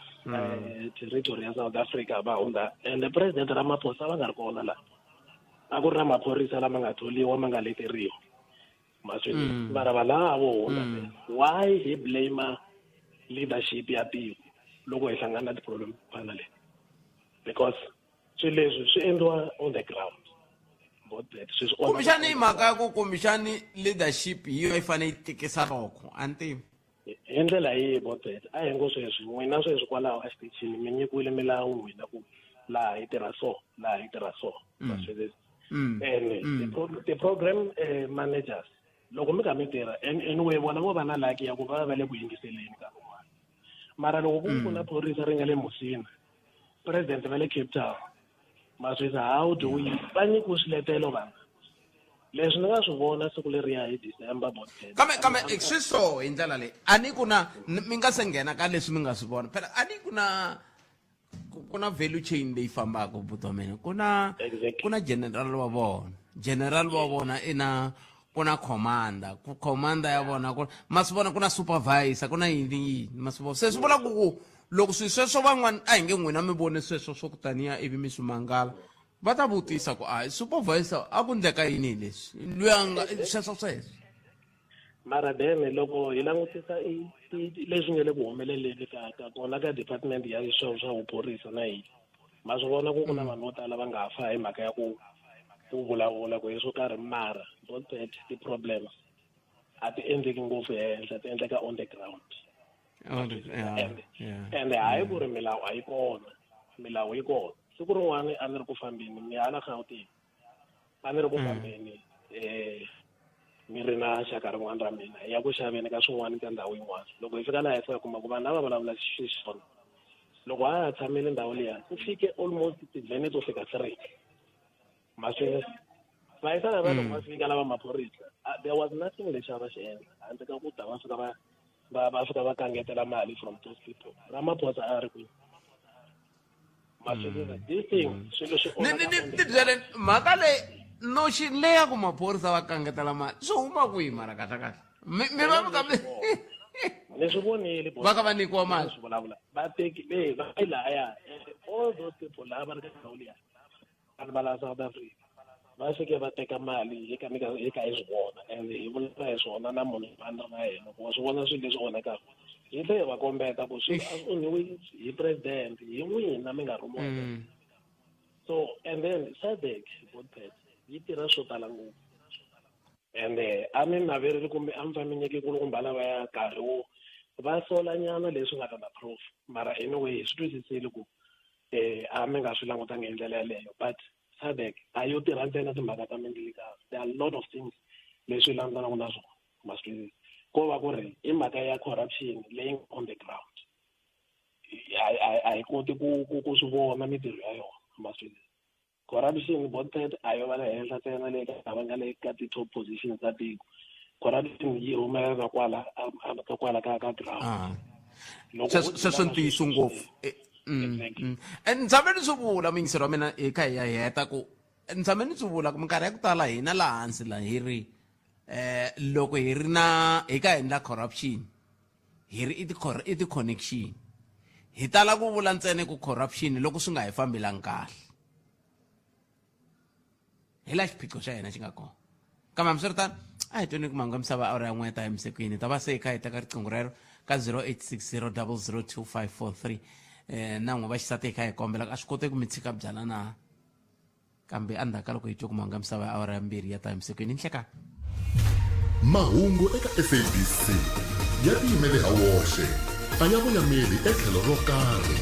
territory ya South Africa va hundza and the president Ramaphosa va nga ri kona laha a ku ri na maphorisa lama nga tholiwa ma nga leteriwa maswini mara va laha vo hundza why he blame leadership ya tiko loko hi hlangana na ti-problem fana leyi because swilo leswi swi endliwa on the ground kumbexani hi mhaka ya ku kumbexani leadership hi yo yi fanele yi tikisa loko a ni tivi hi ndlela yihi Bootbet a hi ngo sweswi n'wina sweswi kwalaho a xitichini mi nyikiwile milawu n'wina ku laha hi tirha so laha hi tirha so and ti-program managers loko mi kha mi tirha anyway vona vo va na laki ya ku va va le ku yingiseleni ka kun'wana mara loko ku na phorisa ri nga le Musina president va le Cape Town maswisa how do we va nyikiwe swiletelo vanhu leswi ni nga swi vona siku leriya hi December Bootbet kambe swi so hi ndlela leyi a ni ku na mi nga se nghena ka leswi mi nga swi vona phela a ni ku na value chain leyi fambaka vutomini ku na general wa vona ku na commander ya vona ma swi vona ku na supervisor ku na yini ma swi vona se swi vula ku loko swi sweswo van'wana a hi nge n'wina mi vone sweswo swo kutaniya ivi mi swi mangala va ta vutisa ku supervisor a ku ndleka yini leswi luyanga sweswo mara then loko hi langutisa leswi nga le ku humeleleni ka kona ka department ya swa vuphorisa na yini ma swi vona ku na vanhu vo tala va nga fa hi mhaka ya ku vulavula ku hi swo karhi mara Bootbet ti-problems a ti endleki ngopfu ehenhla ti endleka on the ground and hayi ku ri milawu a yi kona milawu yi kona siku rin'wana a ni ri ku fambeni ni hala Gauteng a ni ri ku fambeni mi ri na xaka rin'wana ra mina ya ku xaveni ka swin'wana ka ndhawu yin'wana loko hi fika laha hi fika kuma ku vanhu lava vulavula xiswona loko a tshamile ndhawu liya ku fike almost tivhene to fika 3 maswini va yisana va loko va fika lava maphorisa there was nothing lexi a va xi endla handle ka ku ta va fika va fika va kangetela mali from those people ramaphosa a ri kwini maswini this thing swilo swi ni byele mhaka leyi no xi leya ku maphorisa va kangetela mali swi huma kwihi mara kahle mi va mi ka leswi vonile va ka va nyikiwa mali swi vulavula va teki va laya all those people lava ri ka ndhawu liya vanhu va la South Africa va fike va teka mali eka hi swi vona and hi vulaka hi swona na munhu vana va yena ku swi vona swilo leswi onhekaka hi tlhe va kombeta ku swi onhiwe hi president hi n'wina mi nga rhumiwa so and then SADC Boldpet yi tirha swo tala ngopfu and a mi naverile kumbe a mi fa mi nyike kulukumba lava ya nkarhi wo va sola nyana leswi nga ta na proof mara anyway swi twisisile ku a mi nga swi langutanga hi ndlela yaleyo but SADC a yo tirha ntsena timhaka ta mindlika there are a lot of things leswi langutanaku na swona maswi ko va ku ri i mhaka ya corruption leyi on the ground a hi koti ku swi vona mitirho ya yona maswi corruption Boldpet a yo va le henhla ntsena le ka va nga le ka ti-top positions ta tiko corruption yi humelela kwala ka ground sweswo ntiyiso ngopfu ni tshame ni swi vula muyingiseri wa mina hi kha hi ya heta ku ni tshame ni swi vula ku minkarhi ya ku tala hina laha hansi la hi ri loko hi ri na hi ka endla corruption hi ri i ti-connection hi tala ku vula ntsena ku corruption loko swi nga hi fambelangi kahle hi la xiphiqo xa hina xi nga kona kambe hambiswiritano a hi tweni ku mahungu ya misava awara ya n'we ta emisekuini ta va se hi kha hi teka riqingho rero ka 0860 002543 na n'we va xisati hi kha hi kombela a swi koti ku mi tshika byala na kambe endzhaku ka loko hi twe ku mahungu ya misava ya awara ya mbirhi ya ta emisekuini nhlekani mahungu eka SABC ya tiyimele ha woxe a ya voyameli etlhelo ro karhi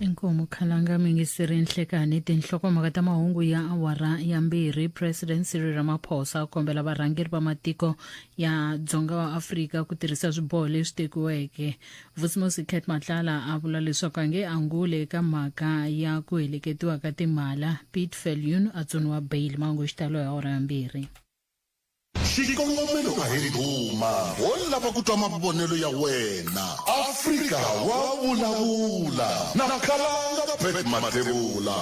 inkomo khalanga mingisiri nhlekani tinhlokomhaka ta mahungu ya awara ya mbirhi president Cyril Ramaphosa a kombela varhangeri va matiko ya dzonga wa Afrika ku tirhisa swiboho leswi tekiweke Vusimusi Khet Matlala a vula leswaku a nge angule eka mhaka ya ku heleketiwa ka timala Pete Viljoen a tsoniwa bail mahungu xitalo ya awara ya mbirhi xikongomelo a hi duma wo lava ku twa mavonelo ya wena Afrika wa vulavula na Khalanga Pet Matebula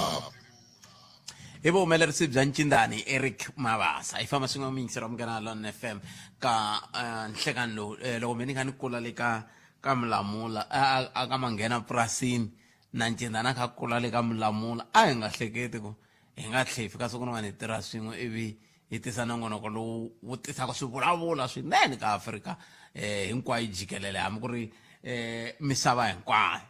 hi vuhumelerisi bya ncindani Eric Mabasa hi famba swin'we muyingiseri wa Munghana Lona FM ka nhlekani lowu loko mina ni kha ni kula le ka Mulamula a ka Manghena purasini na ncindani a kha kula le ka Mulamula a hi nga hleketi ku hi nga tlhe hi fika siku rin'wana hi tirha swin'we ivi hi tisa nongonoko lowu wu tisaka swivulavula swinene ka Afrika hinkwayo jikelele hambi ku ri misava hinkwayo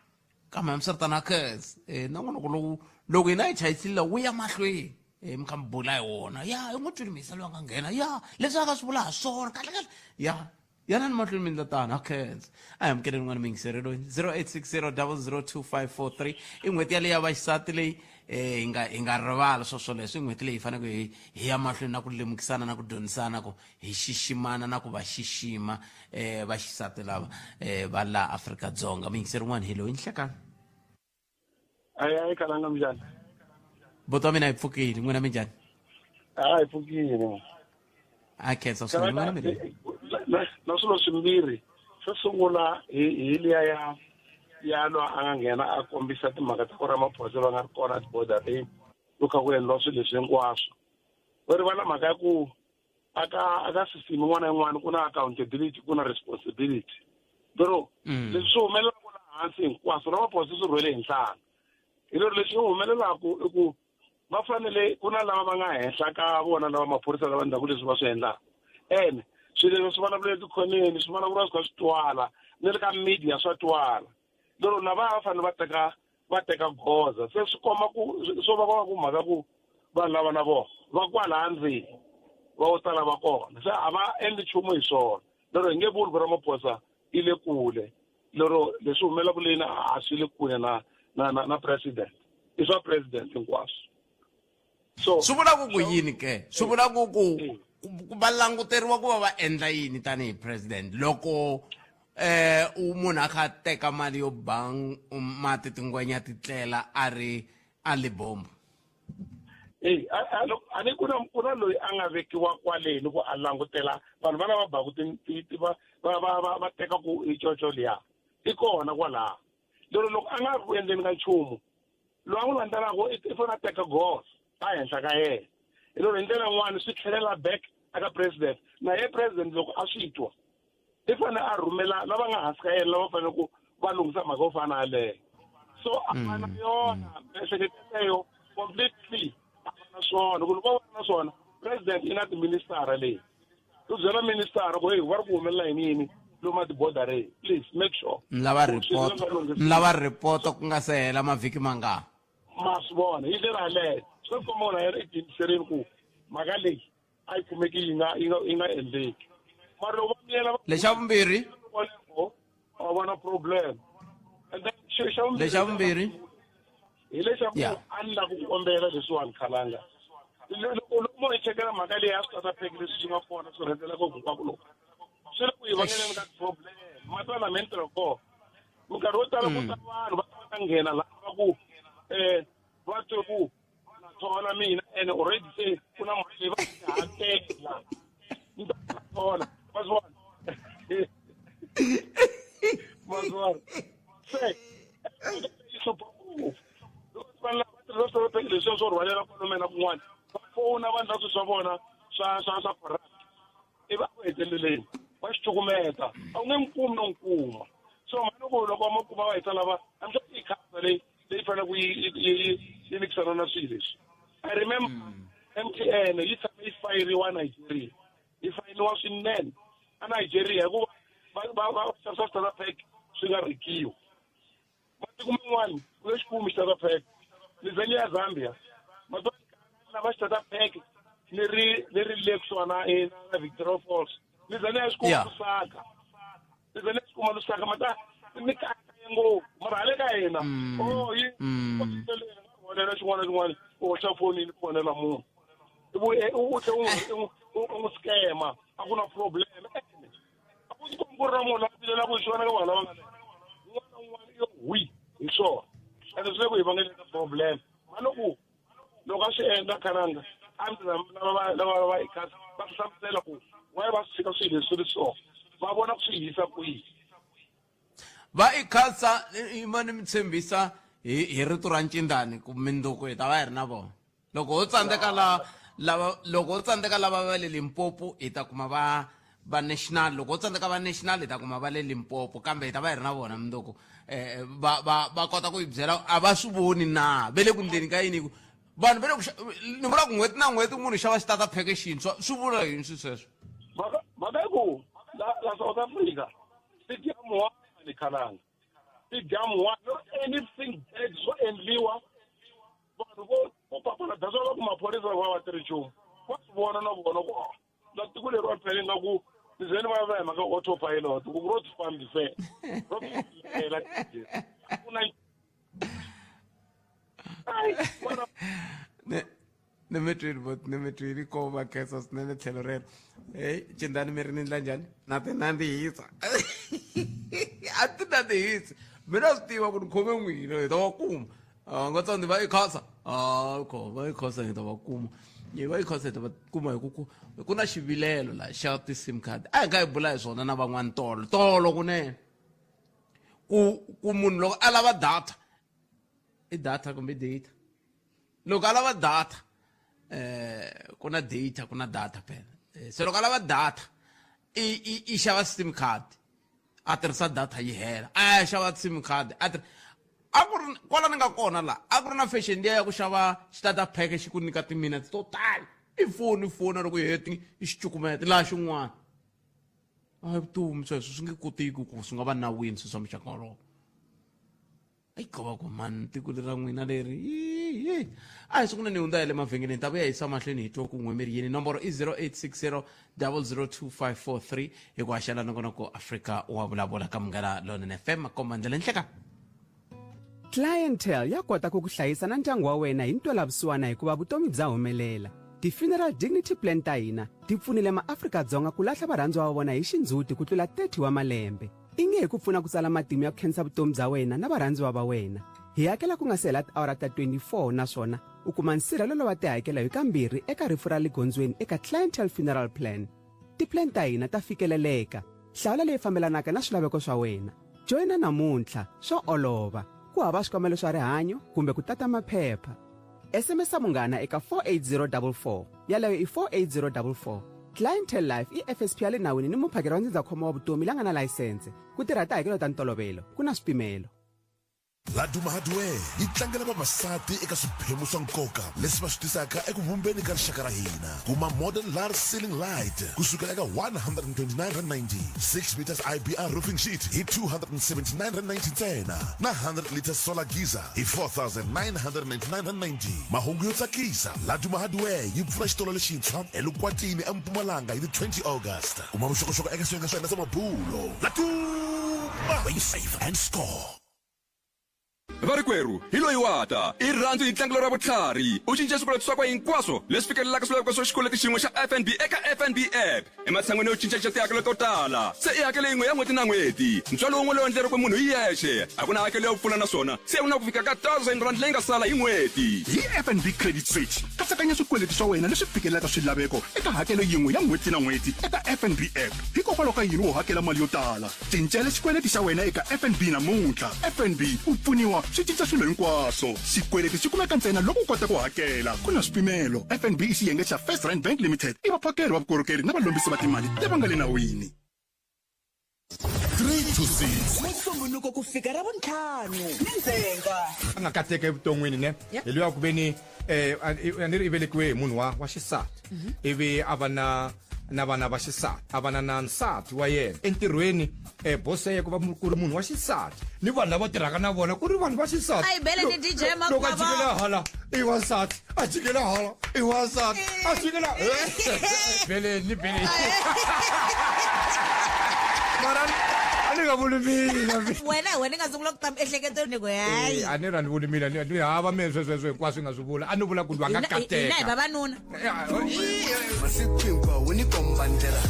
kambe hambiswiritano akhes nongonoko lowu loko hina hi chayisile wu ya mahlweni mi kha mi bula hi wona ya i n'wi twini misa loyi a nga nghena ya leswi a ka swi vula ha swona kahlekahle ya yana ni mahlweni mi ndla tani akhes a hi amukeleni n'wana miyingiseri loyi 0860 002543 i n'hweti yaleyi ya vaxisati leyi hi nga rivala swoleswo i n'hweti leyi hi faneke hi ya mahlweni na ku lemukisana na ku dyondzisana ku hi xiximana na ku va xixima vaxisati lava va la Afrika-Dzonga muyingiseri n'wana hi loyi nhlekani Ai Khalanga mjani boto wa mina hi pfukile n'wina mi njhani hi pfukile a khensa swin'wana na swilo swimbirhi xo sungula hi liya ya lo a nga nghena a kombisa timhaka ta ku Ramaphosa va nga ri kona tibodareni ku kha ku endliwa swilo leswi hinkwaswo va ri va na mhaka ya ku aka system yin'wana na yin'wana ku na accountability ku na responsibility lero leswi swi humelelaka laha hansi hinkwaswo Ramaphosa swi rhwele hi nhlana hi lero leswi nga humelelaka i ku va fanele ku na lava va nga henhla ka vona lava maphorisa lava ndhaku leswi va swi endlaka ene swilo leswi swi vulavula etikhoneni swi vulavuriwa swi kha swi twala ni le ka media swa twala lero lava va fanele va teka goza se swi komba ku swo va kona ku mhaka ku vanhu lava na vona va kwala ndzeni va wo tala va kona se a va endli nchumu hi swona lero hi nge vuli ku Ramaphosa i le kule lero leswi humelelaka leni a swi le kule na president i swa president hinkwaswo so swi vula ku yini ke swi vula ku va languteriwa ku va va endla yini tanihi president loko munhu a kha teka mali yo bang mati tingwenya ti tlela a ri a Libombo? A ni ku na loyi a nga vekiwa kwaleni ku a langutela vanhu vana va baku va teka ku icoco liya i kona kwalaha. Loko a nga ri endleni ka nchumu loyi a n'wi landzelaka i fanele a teka goal a henhla ka yena. Hi ndlela yin'wana swi tlhelela back aka president na ye president loko a swi twa i fanele a rhumela lava nga hansi ka yena lava fanele ku va lunghisa mhaka yo fana yaleyo. So a fana yona miehleketo completely a na swona ku loko va na swona president i na tiministara leyi ku byela ministara ku va ri ku humelela yini loma tiboda re please make sure lava report ku nga se hela mavhiki mangani ma swi vona hi ndlela yaleyo swi komba wona yena etiyimiseriweni ku mhaka leyi a yi kumeki yi nga endleki mara loko va miyela lexa vumbirhi a vona problem and then lexa vumbirhi hi leswaku a ni lava ku kombela leswiwani Khalanga loko mo hi chekela mhaka leyi a swi tata pheki leswi swi nga kona swi rhendzelaka hinkwako loko swi le ku hi vangeleni ka problem matwana mental ko minkarhi wo tala ku ta vanhu va ta nghena laha va ku va twe ku thola mina and already se ku na mali va hakela ni ta thola mazwana se leswi swo rhwalela kolomena kun'wana va fona vanhu leswi swa vona swa corrupt ivi a ku heteleleni va xi cukumeta a wu nge mi kumi no n'wi kuma so maloko loko ma kuma va heta lava a mi i khasa leyi fanele ku yi mikisana na swilo leswi. I remember MTN yi tshame yi fayiriwa Nigeria yi fayiniwa swinene a Nigeria hikuva va xavisa starter pack swi nga rikiwa matiko man'wana ku nge xi kumi starter pack ni vhele ya Zambia lava starter pack ni ri le kusuhana na Victoria Falls ni vhele ya swi kuma Lusaka ni vhele ya swi kuma Lusaka mata ni kaya ngopfu mara hale ka hina yi holela xin'wana na xin'wana u hoxa fonini fonela munhu u tlhe u n'wi scam-a a ku na problem a ku tikombi ku ri na munhu a vilela ku hi xona ka vanhu lava nga le un'wana na un'wana iyo hi swona ende swi le ku hi vangeleka problem maloko loko a swi endla Khalanga a mi lava va ikasa va swi hlamusela ku why va swi tshika swilo leswi ri so va vona ku swi hisa kwihi va ikasa imani mi tshembisa hi rito ra ncindani ku mindzuku hi ta va hi ri na vona loko ho tsandzeka lava va le Limpopo hi ta kuma va national loko ho tsandzeka va national hi ta kuma va le Limpopo kambe hi ta va hi ri na vona mindzuku va kota ku hi byela a va swi voni na ve le ku ndleni ka yini vanhu va le ni vula ku n'hweti na n'hweti munhu xava starter pack xintshwa swi vula yini swi sweswo mhaka ku la South Africa stadium wa ni Khalanga stadium wa not anything bad swo endliwa vanhu vo papalata swa va ku maphorisa va tirhi nchumu va swi vona na vona ku la tiko leri va phele nga ku nizeni va va hi mhaka autopilot ku road fund fair ni mi twini ko va khensa swinene tlhelo rero cindani mi ri ni ndla njhani na ti nandzihisa a ti nandzihisi mina swi tiva ku ni khome n'wina hi ta va kuma nga tsandi va ikhasa va ikhasa hi ta va kuma va ikhasa hi ta va kuma hi ku na xivilelo la xa ti-sim card a hi nga hi bula hi swona na van'wani tolo kunene ku munhu loko a lava data i data kumbe data loko a lava data ku na data phela se loko a lava data i xava sim card a tirhisa data yi hela a ya xava sim card a ku ri kwala ni nga kona la a ku ri na fashion liya ya ku xava starter pack xi ku nyika timinutes to tala i fona loko yi heti i xi cukumeta laha xin'wana a vutomi sweswo swi nge kotiki ku swi nga va nawini swi swa muxaka wolowo ayi kova ku mani tiko lera n'wina leri a hi sungula ni hundza hi le mavhengeleni ta vuya yisa mahlweni hi twa ku n'wemeriyeni nomboro i 0860 002543 hi ku haxela nongonoko Afrika wa vulavula ka Munghana Lonene FM makomba ndlela nhleka Clientele ya kota ku ku hlayisa na ndyangu wa wena hi ntwela vusiwana hikuva vutomi bya humelela Ti-funeral dignity plan ta hina ti pfunile maAfrika-Dzonga ku lahla varhandziwa va vona hi xindzhuti ku tlula 30 wa malembe. I nge hi ku pfuna ku tsala matimu ya ku khensa vutomi bya wena na varhandziwa va wena. Hi hakela ku nga se hela tiawara ta 24 naswona u kuma nsirhelelo wa tihakela hi kambirhi eka rifu ra le gondzweni eka Clientele Funeral Plan. Ti-plan ta hina ta fikeleleka. Hlawula leyi fambelanaka na swilaveko swa wena. Joina namuntlha, swo olova. Ku hava swikomelo swa rihanyo kumbe ku tata maphepha. SMS munghana eka 48044. Yaleyo i 48044. Clientele Life i FSP ya le nawini ni muphakeri wa ndzindzakhombo wa vutomi la nga na layisense. Ku tirha tihakelo ta ntolovelo, ku na swipimelo. Laduma Hardware yi tlangela vavasati eka swiphemu swa nkoka leswi va swi tisaka eku vumbeni ka rixaka ra hina. Kuma modern large ceiling light kusukela eka 129.90, 6 meters IBR roofing sheet hi 279.90 ntsena, na 100 liters solar geyser hi 4,999.90. Mahungu yo tsakisa, Laduma Hardware yi pfuna xitolo lexintshwa eLukwatini eMpumalanga hi the 20 August. Kuma vuxokoxoko eka swiyenge swa hina swa mabulo. Laduma, where you save and score. Varikweru, hilo iwata, irhandzu hi tlangelo ra vutlhari, u cinca swikweleti swakwe hinkwaswo leswi fikelelaka swilaveko swa xikweleti xin'we xa FNB eka FNB app. Ematshan'wini yo cinca tihakelo to tala, se i hakela yin'we ya n'hweti na n'hweti. Ntswalo wun'we lowu endleriwe munhu hi yexe, a ku na hakelo yo pfuna naswona, se u na ku fika ka R1,000 leyi nga sala hi n'hweti. Hi FNB Credit Switch, katsakanya swikweleti swa wena leswi fikelelaka swilaveko eka hakelo yin'we ya n'hweti na n'hweti eka FNB app. Hikokwalaho ka yini u hakela mali yo tala? Cincela xikweleti xa wena eka FNB namuntlha. FNB u pfuniwa swi cinca swilo hinkwaswo. Xikweleti xi kumeka ntsena loko u kota ku hakela. Ku na swipimelo. FNB i xiyenge xa First Rand Bank Limited, i vaphakeri va vukorhokeri na valombisi va timali lava nga le nawini. 3 to 6 Musungunuko ku fika ra vuntlhanu ni Ndzhenga. A nga katseka evuton'wini ne hi loyi a ku veni a ni ri i velekiwe hi munhu wa xisati ivi a va na vana va xisati, a va na nsati wa yena entirhweni bose ye ku va ku ri munhu wa xisati ni vanhu lava tirhaka na vona ku ri vanhu va xisati. Ayi bele ni DJ Makwava. Loko a jikela hala i wansati, a jikela hala i wansati, a jikela bele ni bele. Mara ani nga vuli mina. Wena nga sungula ku tam ehleketweni ku hayi. A ni rhandzi vuli mina ni hava mina sweswo hinkwaswo nga swi vula. A ni vula ku ndzi va nga kateka. Ina vavanuna. Masikwimba wini komba ndlela.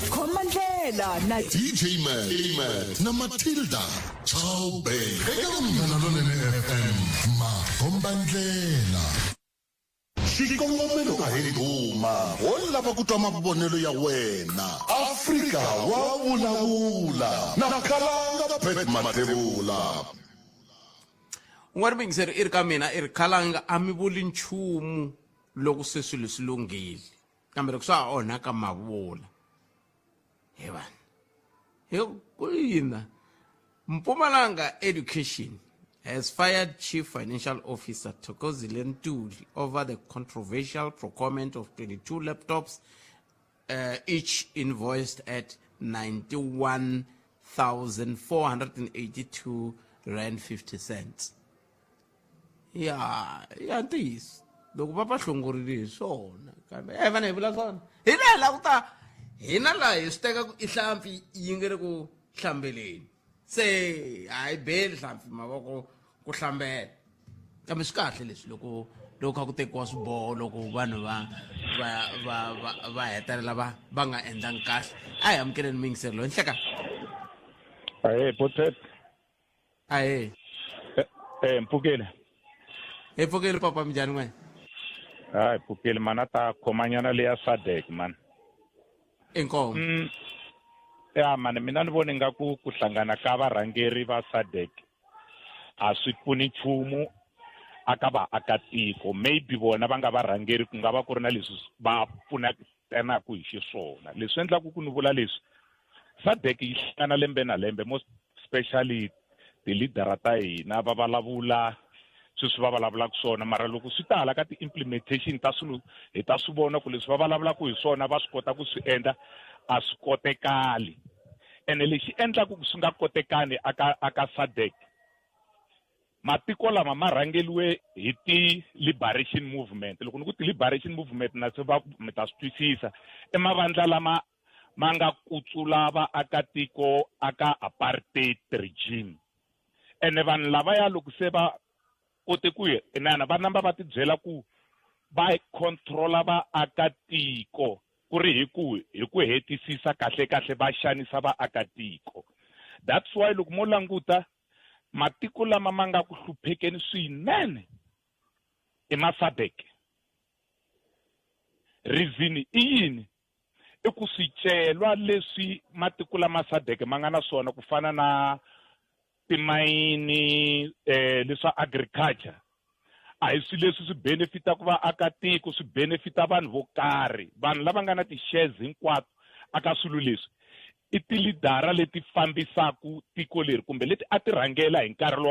Khoma ndlela na DJ Matt na Matilda Chaube eka Munghana Lonene FM makomba ndlela. Xikongomelo a hi duma wo lava ku twa mavonelo ya wena. Afrika wa vulavula na Khalanga Pet Matebula. Un'wana mingiseri i ri ka mina i ri Khalanga a mi vuli nchumu loko se swilo swi lunghile kambe loko swa onhaka mavula he vana he ku yina. Mpumalanga Education has fired Chief Financial Officer Thokozile Ntuli over the controversial procurement of 22 laptops, each invoiced at 91,482.50 rand. Ya ntis loko va va hlongorile hi swona kambe vana hi vula swona hi lela ku ta hina laha hi swi teka ku i hlampfi yi nge ri ku hlambeleni se hayi beli hlampfi mavoko ku hlambela kambe swi kahle leswi loko kha ku tekiwa swiboho loko vanhu va hetelela va nga endlangi kahle. A hi amukeleni mingiseri loyi nhleka ahe potet ahe mpfukile mpfukile papa minjhani n'wena? hayi mpfukile mana ta khomanyana leya SADC man inkomo ya mani mina ni vona nga ku hlangana ka varhangeri va SADC a swi pfuni nchumu aka vaakatiko. Maybe vona va nga varhangeri ku nga va ku ri na leswi va pfunaka hi xiswona. Leswi endlaku ku ni vula leswi SADC yi hlangana lembe na lembe, most especially ti-leadera ta hina va vulavula sweswi va vulavulaka swona, mara loko swi ta hala ka ti-implementation ta swilo hi ta swi vona ku leswi va vulavulaka hi swona va swi kota ku swi endla a swi kotekali. Ene lexi endlaku ku swi nga kotekani aka SADC, matiko lama ma rhangeliwe hi ti-liberation movement. Loko ni ku ti-liberation movement na se va mi ta swi twisisa i mavandla lama ma nga kutsula vaakatiko aka apartheid regime. Ene vanhu lavaya loko se va kote ku inana va namba va tibyela ku va controla vaakatiko ku ri hi ku hetisisa kahle va xanisa vaakatiko. That's why loko mo languta matiko lama ma nga ku hluphekeni swinene i ma-SADC. Reason i yini? I ku swicelwa leswi matiko lama SADC ma nga na swona ku fana na timayini leswa agriculture. A hi swilo leswi swi benefitaka vaakatiko, swi benefita vanhu vo karhi, vanhu lava nga na ti-shares hinkwato aka swilo leswi i tilidara leti fambisaku tiko leri kumbe leti a ti rhangela hi nkarhi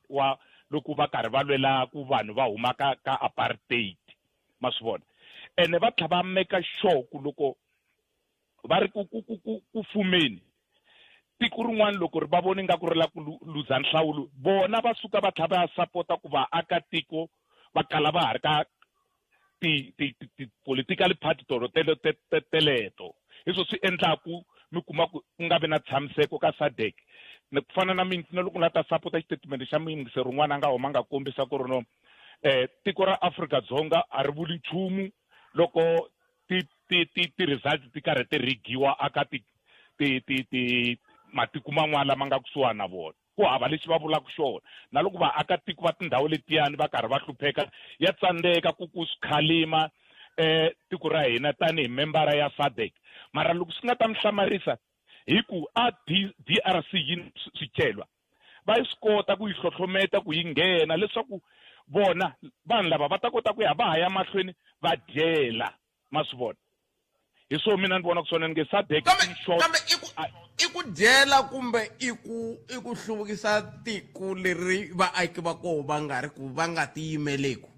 wa loko va karhi va lwela ku vanhu va huma ka apartheid, ma swi vona. Ene va tlhela va make sure ku loko va ri ku fumeni tiko rin'wana loko ri va voni nga ku ri la ku luza nhlawulo, bona va suka va tlhela va sapota ku vaakatiko va kala va ha ri ka ti-political party teleto. Hiswo swi endlaku mi kuma ku nga vi na tshamiseko ka SADC. Ni ku fana na mina loko la ta sapota xitatimende xa miyingiseri rin'wana nga huma nga kombisa ku ri no tiko ra Afrika-Dzonga a ri vuli nchumu loko ti-result ti karhi ti rigiwa aka matiko man'wana lama nga kusuhana na vona. Ku hava lexi va vulaka xona. Na loko vaakatiko va tindhawu letiyani va karhi va hlupheka, ya tsandzeka ku khalima tiko ra hina tanihi membara ya SADC. Mara loko swi nga ta mi hlamarisa hi ku a DRC yi swicelwa, va yi swi kota ku yi hlohlometa ku yi nghena leswaku vona vanhu lava va ta kota ku ya va haya mahlweni va dyela, ma swi vona. Hi swona mina ni vona ku swona nge SADC i ku dyela kumbe i ku hluvukisa tiko leri vaaki va koho va nga ri ku va nga tiyimeleku.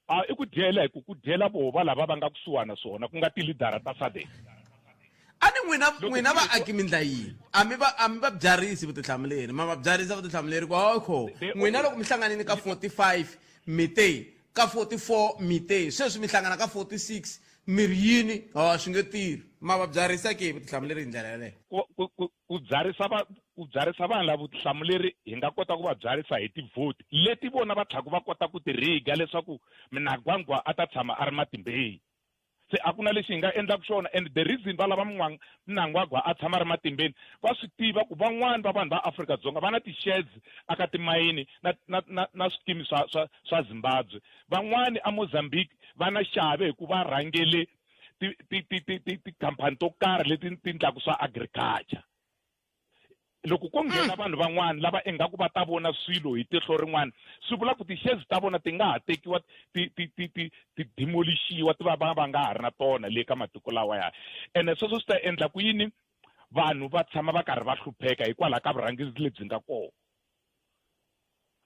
I ku dyela hi ku dyela vova lava va nga kusuhana swona ku nga tilidara ta SADC. A ni n'wina vaaki mi ndla yini? A mi va byarisi vutihlamuleri, ma va byarisa vutihlamuleri ku n'wina loko mi hlanganini ka 45 mi te, ka 44 mi te, sweswi mi hlangana ka 46 miri yini swi nge tirhi, ma va byarisa ke vutihlamuleri hi ndlela yaleyo. Ku byarisa vanhu lava vutihlamuleri hi nga kota ku va byarisa hi tivhoti leti vona va tlhaku va kota ku tirhiga leswaku Mnangagwa a ta tshama a ri matimbeni. Se a ku na lexi hi nga endlaku xona, and the reason va lava Mnangagwa a tshama a ri matimbeni va swi tiva ku van'wani va vanhu va Afrika-Dzonga va na ti-shares aka timayini na swikimi swa Zimbabwe. Van'wani a Mozambique va na xave hi ku va rhangele tikhampani to karhi leti ti endlaku swa agriculture. Loko ko nghena vanhu van'wana lava engaku va ta vona swilo hi tihlo rin'wana, swi vula ku ti-shares ta vona ti nga ha tekiwa ti demolishiwa ti va nga ha ri na tona le ka matiko lawa ya. Ene sweswo swi ta endla ku yini vanhu va tshama va karhi va hlupheka hikwalaho ka vurhangeri lebyi nga kona.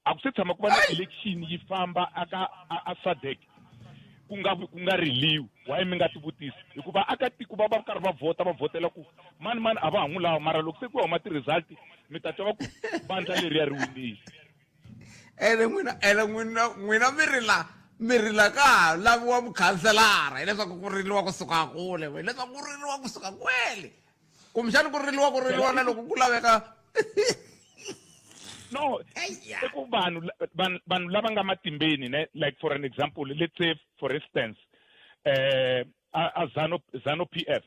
A ku se tshama ku va na election yi famba a SADC ku nga riliwi, why mi nga ti vutisi? Hikuva akatiko va karhi va votela ku mani a va han'wi lawa, mara loko se ku huma ti-result mi ta twa ku vandla leriya ri winile. Ene n'wina mi rila ka laviwa mukhanselara hileswaku ku riliwa kusuka kule, hileswaku ku riliwa kusuka kwele kumbexani ku riliwa na loko ku laveka. No, eku vanhu lava nga matimbeni ne, like for an example, let's say for instance a ZANU PF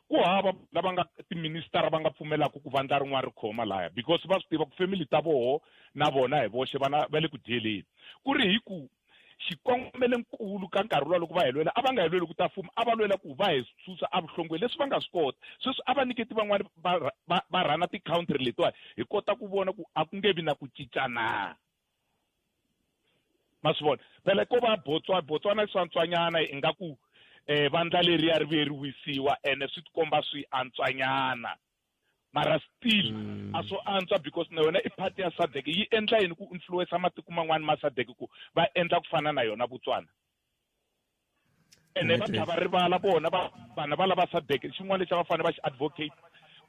ku hava lava nga timinister va nga pfumelaka ku vandla rin'wana ri khoma laya, because va swi tiva ku family ta voho na vona hi voxe vana va le ku dyeleni. Ku ri hi ku xikongomelo nkulu ka nkarhi luwa loko va hi lwela a va nga hi lweli ku ta fuma, a va lwela ku va hi susa avuhlongweni leswi va nga swi kota. Sweswi a va nyiketi van'wani va rhana ti-country letiwa hi kota ku vona ku a ku nge vi na ku cincana, ma swi vona. Phela ko va Botswana swantswanyana ingaku vandla leriya ri ve ri wisiwa ene swi tikomba swi antswanyana, mara still a swo antswa because na yona i party ya SADC yi endla yini ku influence matiko man'wana ma SADC ku va endla ku fana na yona Botswana. Ene va tlhava rivala bona vana va lava SADC xin'wana lexi va fanele va xi advocate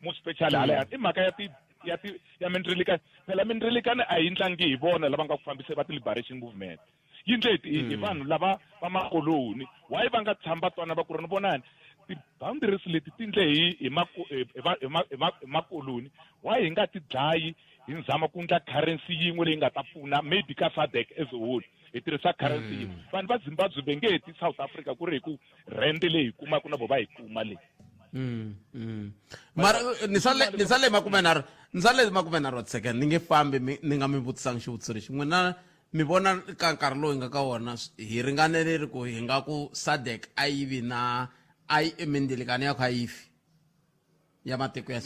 mo special hala i mhaka ya mindrilikani. Phela mindrilikani a yi ndlangi hi vona lava nga ku fambise va ti-liberation movement, yi ndleti hi vanhu lava va makoloni. Why va nga tshamba twana va ku ri ni vonani ti-boundaries leti ti ndle hi makoloni why hi nga ti dlayi hi nzama ku ndla currency yin'we leyi nga ta pfuna maybe ka SADC as a whole hi tirhisa currency yin'we vanhu va Zimbabwe va nge heti South Africa ku ri hi ku rent leyi hi kumaka na vona va hi kuma leyi mara ni sale makumenharhu wa second ni nge fambi ni nga mi vutisanga xivutiso lexi n'wina mi vona ka nkarhi lowu hi nga ka wona hi ringaneleri ku hi nga ku SADC a yi vi na mindzilekano ya khwayifi ya matiko ya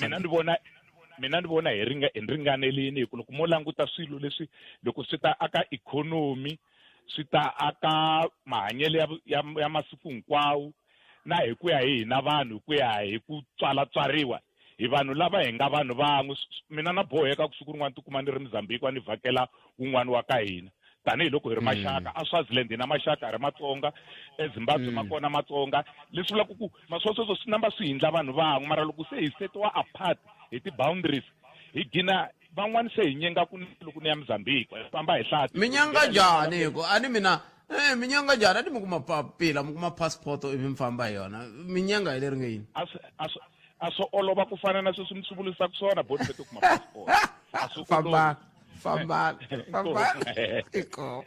mina ni vona hi ringanelini hi ku loko mo languta swilo leswi loko swi ta aka ikhonomi swi ta aka mahanyelo ya masiku hinkwawo na hi ku ya hi hina vanhu hi ku ya hi ku tswariwa hi vanhu lava hi nga vanhu van'we mina na boheka ku siku rin'wana tikuma ni ri Mozambique ni vhakela wun'wana wa ka hina tanihiloko hi ri maxaka eSwaziland hi na maxaka hi ri Matsonga eZimbabwe ma kona Matsonga leswi vulaka ku maswoswo swi namba swi hindla vanhu van'we mara loko se hi setiwa apart hi ti-boundaries hi gina van'wani se hi nyenga ku loko ni ya Mozambique hi famba hi hlati minyanga njhani hiko ani mina minyanga njhani ati mi kuma papila mi kuma passport ivi mi famba hi yona minyanga hi leri nge yini aso olova ku fana na sweswi mi swi vulisaka swona bodi fete kuma passport famba iko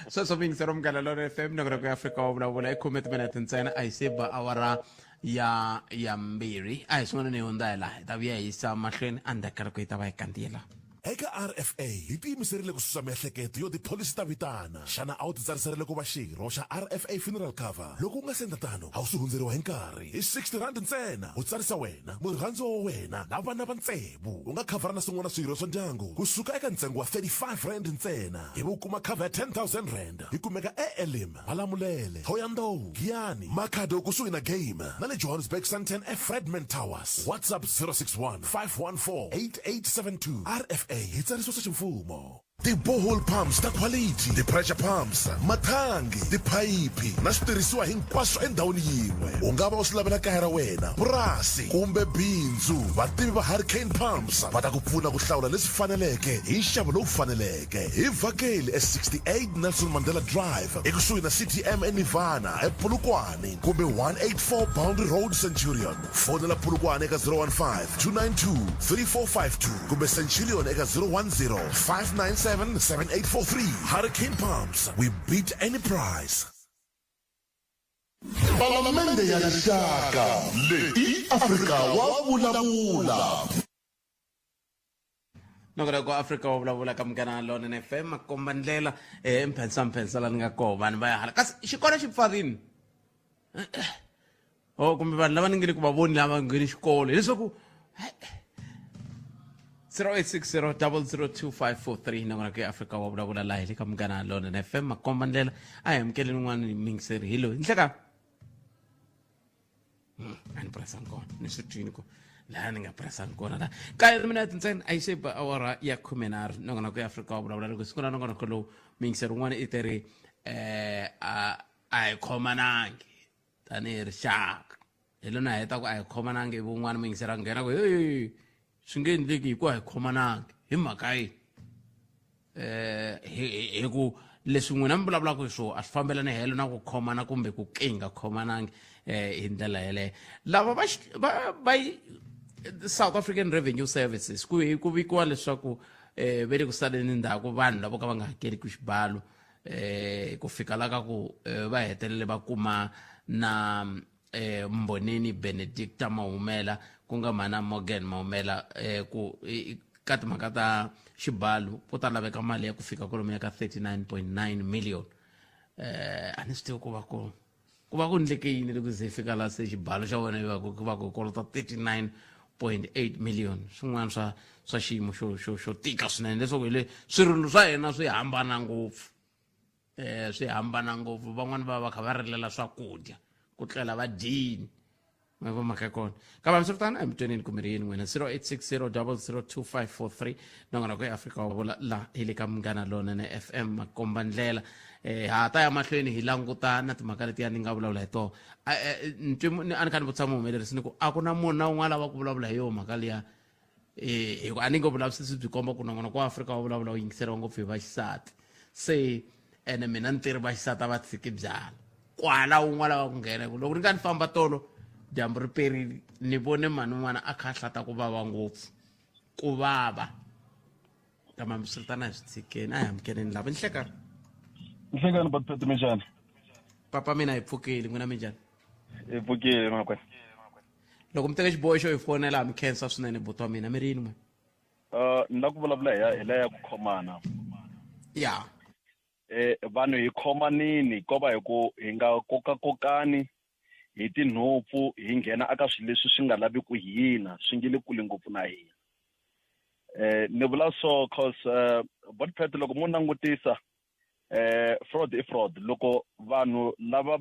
sweswo mingisero Munghana Lonene FM nongonoko ya Afrika wa vulavula i 10 minute ntsena a hi se ba awara ya mbirhi a hi swin'wana ni hundza hi laha hi ta vuya hi yisa mahlweni endzhaku ka hi ta va hi kandziyela eka RFA hi tiyimiserile ku susa miehleketo yo tipholisi ta vitana xana a wu titsariserile ku va xirho xa RFA funeral cover loko u nga senda tano a wu swi hundzeriwa hi nkarhi hi 60 rand ntsena u tsarisa wena murhandziwa wa wena na vana va ntsevu u nga khavhara na swin'wana swirho swa ndyangu kusuka eka ntsengo wa 35 rand ntsena ivi u kuma cover ya 10,000 rand yi kumeka eElim Malamulele Thohoyandou Giyani Makhado kusuhi na Game na le Johannesburg Sandton eFredman Towers WhatsApp 061 514 8872 RFA hi tsarisiwa swa ximfumo ti-borehole pumps ta quality ti-pressure pumps mathangi tiphayiphi na switirhisiwa hinkwaswo endhawini yin'we u nga va u swi lavela kaya ra wena purasi kumbe bindzu vativi va Hurricane Pumps va ta ku pfuna ku hlawula leswi faneleke hi nxavo lowu faneleke hi vhakeli e68 Nelson Mandela Drive ekusuhi na CTM eNivana ePolokwane kumbe 184 Boundary Road Centurion fonela Polokwane eka 015 292 3452 kumbe Centurion eka 010 597 7843 Hurricane Pumps, we beat any price. Palamende ya Rixaka, leti Afrika wa vulavula. nongonoko wa Afrika wa vulavula ka Munghana Lonene FM makomba ndlela mphensa la ni nga koho vanhu va ya hala kasi xikolo xi pfarini kumbe vanhu lava ni nge le ku va voni lava ngheni xikolo leswaku 0860002543 nongonoko ya Afrika wa vulavula laha hi le ka Munghana Lonene FM makomba ndlela a hi amukeleni n'wana mingiseri hi loyi nhleka a ni purasanga kona ni swi twini ko laha ni nga purasanga kona la kaye minute ntsena a yi se ba awara ya 13 nongonoko ya Afrika wa vulavula loko siku na nongonoko lowu mingiseri n'wana i teri a hi khomanangi tanihi rixaka hi lona heta ku a hi khomanangi ivi un'wana mingiseri a nghena ku swi nge endleki hi ku a hi khomanangi hi mhaka yini hi ku leswi n'wina mi vulavulaka hi swona a swi fambelani helo na ku khomana kumbe ku kinga khomanangi hi ndlela yeleyo lava va South African Revenue Services ku vikiwa leswaku ve le ku saleni ndzhaku vanhu lavo ka va nga hakeli ku xibalo ku fika la ka ku va hetelele va kuma na Mboneni Benedicta Mahumela ku nga mana Morgan Mahumela ku ka timhaka ta xibalo ku ta laveka mali ya ku fika kwalomu ka 39.9 million a ni swi tivi ku va ku ndleke yini loko se fika la se xibalo xa wena ku va ku kolota 39.8 million swin'wana swa xiyimo xo tika swinene leswaku swirilo swa hina swi hambana ngopfu van'wani va kha va rilela swakudya ku tlela va dyini ma va mhaka kona kambe swiritana emutwenini kumbe ri yini n'wina 0860002543 nongonoko ya Afrika wa vula la hi le ka Munghana Lonene FM makomba ndlela ha ta ya mahlweni hi languta na timhaka leti ya ni nga vulavula hi tona a ni kha ni vutisa muhumelerisi ni ku a ku na munhu na un'wana lava ku vulavula hi yona mhaka liya hi ku a ni ngo vulavisisi byi komba ku nongonoko wa Afrika wa vulavula wu yingiseriwa ngopfu hi vaxisati se ene mina ni tirhi vaxisati a va tshiki byala kwala un'wana lava ku nghena ku loko ni nga ni famba tolo dyambu ri perile ni vone mhani n'wana a kha a hlata ku vava ngopfu ku vava kambe hambiswiritana hi swi tshikeni a hi amukeleni lava ni hlekani Pete minjhani papa mina hi pfukile n'wina minjhani hi pfukile makwena loko mi teke xiboho xo hi fonela mi khensa swinene buti wa mina mi rini n'we ni la ku vulavula hi la ya ku khomana ya vanhu hi khomanini ko va hi ku hi nga kokakokani hi tinhompfu hi nghena aka swilo leswi swi nga lavi ku hina swi nge le kule ngopfu na hina ni vula so cause Pete loko mo langutisa fraud i fraud loko vanhu lava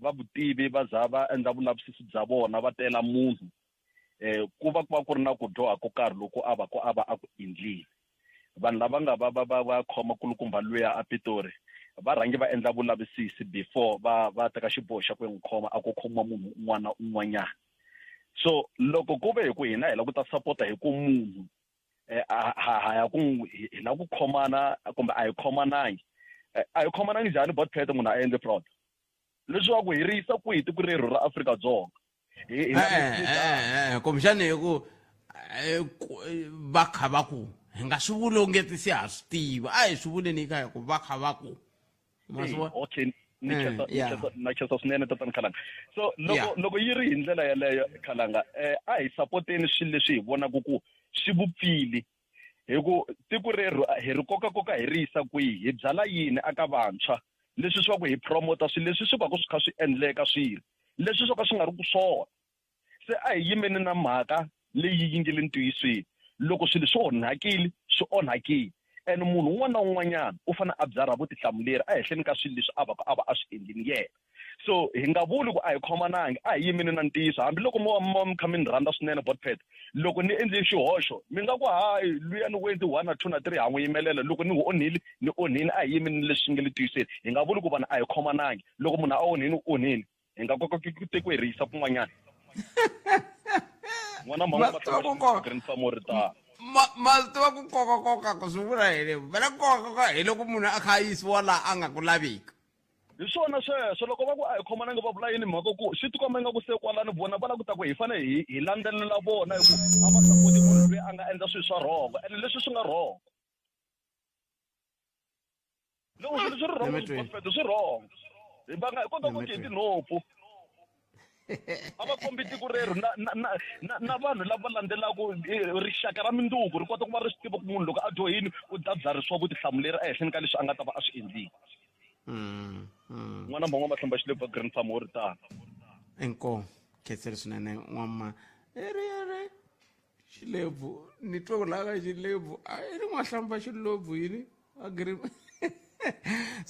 va vutivi va za va endla vulavisisi bya vona va tela munhu ku va ku ri na ku dyoha ko karhi loko a va a ku endlile vanhu lava nga va khoma kulukumba luya a Pitori va rhangi va endla vulavisisi before va teka xiboho xa ku n'wi khoma a ku khoma munhu un'wanyana so loko ku ve hi ku hina hi la ku ta sapota hi ku munhu ha ya ku hi la ku khomana kumbe a hi khomanangi njhani Pete munhu a endle fraud leswaku hi risa ku hi tiko rero ra Afrika-Dzonga kumbexani hi ku va kha va ku hi nga swi vuli onge si ha swi tiva a hi swi vuleni ka hi ku va kha va ku okay na chesa swinene tatani Khalanga so loko yi ri hi ndlela yaleyo Khalanga a hi sapoteni swilo leswi hi vonaka ku swi vupfili hi ku tiko rero hi ri koka hi risa kwihi hi byala yini aka vantshwa leswi swa ku hi promota swilo leswi swi va ku swi kha swi endleka swilo leswi swo ka swi nga ri ku swona se a hi yimeni na mhaka leyi yi nge le ntiyisweni loko swilo swi onhakile and munhu un'wana na un'wanyana u fanele a byala vutihlamuleri a hehleni ka swilo leswi a va a swi endlini yena so hi nga vuli ku a hi khomanangi a hi yimeni na ntiyiso hambiloko mo mi kha mi ni rhandza swinene Pete loko ni endle xihoxo mi nga ku hayi luya ni wendzi 1 na 2 na 3 ha n'wi yimelela loko ni onhile a hi yimeni leswi nge le tiyiseni hi nga vuli ku vanhu a hi khomanangi loko munhu a onhile hi nga kota ku teku hi risa kun'wanyana n'wana mativa ku kokakoka ku swi vula hi levo vana kokakoka hi loko munhu a kha a yisiwa laha a nga ku laveki hi swona sweswo loko va ku a hi khomanangi va vula yini mhaka ku swi tikomba nga ku se kwalani vona va la ku ta ku hi fanele hi landzelela vona hi ku a va sapoti munhu loyi a nga endla swilo swa rhongo ene leswi swi nga rhongo loko swilo swi ri rhongo Pete swi rhongo va nga kota ku ti tinhompfu a va kombi tiko rero na vanhu lava landzelaka rixaka ra mindzuku ri kota ku va ri swi tiva ku munhu loko a dyohini u ta byarisiwa vutihlamuleri a hehleni ka leswi a nga ta va a swi endlile n'wana mhan'wa mahlamba xilevu green farm wo ri tano enko khetseri swinene n'wama ere xilevu ni twa ku laha ka xilevu a yi ri n'wahlamba xilevu yini a green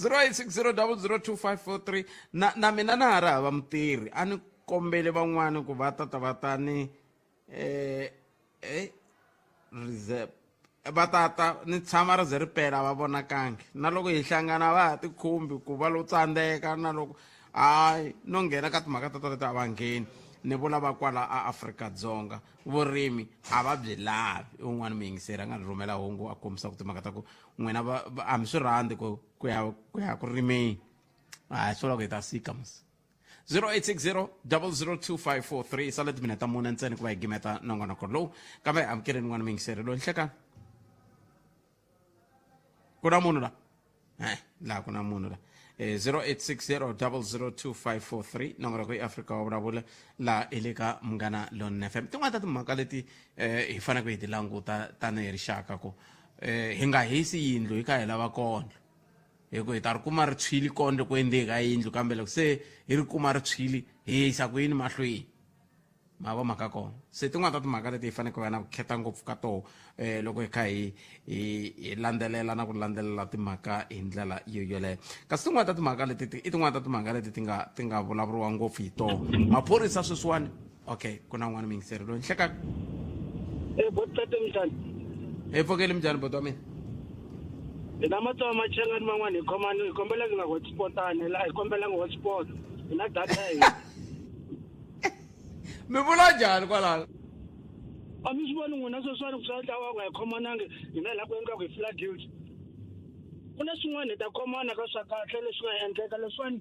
0860002543 na mina na ha ri hava mutirhi a ni kombele van'wani ku va tata va ta ni reserve va tata ni tshama ri ze ri pela va vonakangi na loko hi hlangana va ha tikhumbi ku va lo tsandzeka na loko hayi no nghena ka timhaka ta va ngheni ni vula va kwala a Afrika-Dzonga vurimi a va byi lavi un'wana muyingiseri a nga ni rhumela hungu a kombisa ku timhaka ta ku n'wina a mi swi rhandzi ku ya ku rimeni hayi swi vula ku hi ta sika mos 0860002543 sale timineta mune ntsena ku va hi gimeta nongonoko lowu kambe amukeleni n'wana muyingiseri loyi nhlekani ku na munhu laha ku na munhu la 0860002543 nongoroko i Afrika wa vulavula laha i le ka Munghana Lonene FM tin'wana ta timhaka leti hi faneke hi ti languta tanihi rixaka ku hi nga hisi yindlu hi kha hi lava kondlo hi ku hi ta ri kuma ri tshwili kondlo ku endleka yindlu kambe loko se hi ri kuma ri tshwili hi hisa ku yini mahlweni ma va mhaka kona se tin'wana ta timhaka leti hi faneke hi va na ku kheta ngopfu ka toho loko hi kha hi landzelela na ku landzelela timhaka hi ndlela yoyoleyo kasi tin'wana ta timhaka leti i tin'wana ta timhaka leti ti nga vulavuriwa ngopfu hi toho maphorisa sweswiwani okay ku na n'wana miyingiseri loyi nhlekaka Pete minjhani pfukeli minjhani boti wa mina hi na matsava machangani man'wana hi kombela ku nga hotspotani laha hi kombela ku hotspot hi na data ya hina mi vula njhani kwalano a mi swi voni n'wina sweswiwani ku swa ntlawa ku hi khomanangi hina laha ku endliwa ku hi fila guilty ku na swin'wana hi ta khomana ka swa kahle leswi nga endleka leswiwani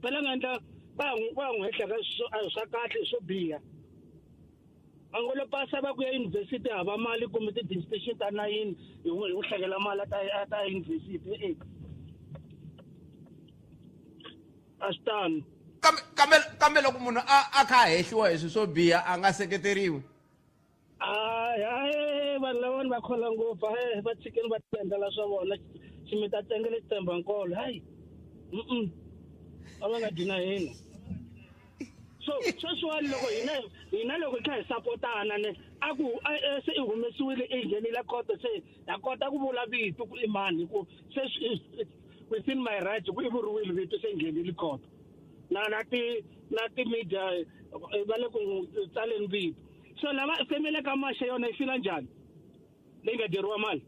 phela nga endla va n'wi hehla ka swa kahle swo biha angolo pasa va ku ya university hava mali kumbe ti-distinction ta 9 hi hlekela mali ta university astani kambe loko munhu a kha hehliwa hi swo biha a nga seketeriwi vanhu lavani va khola ngopfu va tshikeni va tiendlela swa vona ximita tsengele tsemba nkolo hayi a va nga dina hina so sweswiwani loko hina loko hi kha hi sapotana ne a ku se i humesiwile i nghenile koto se ya kota ku vula vito ku i mani ku se within my right ku i vuriwile vito se nghenile koto na ti media va le ku tsaleni vito so lava femele ka mashe yona yi fila njhani leyi nga deriwa mali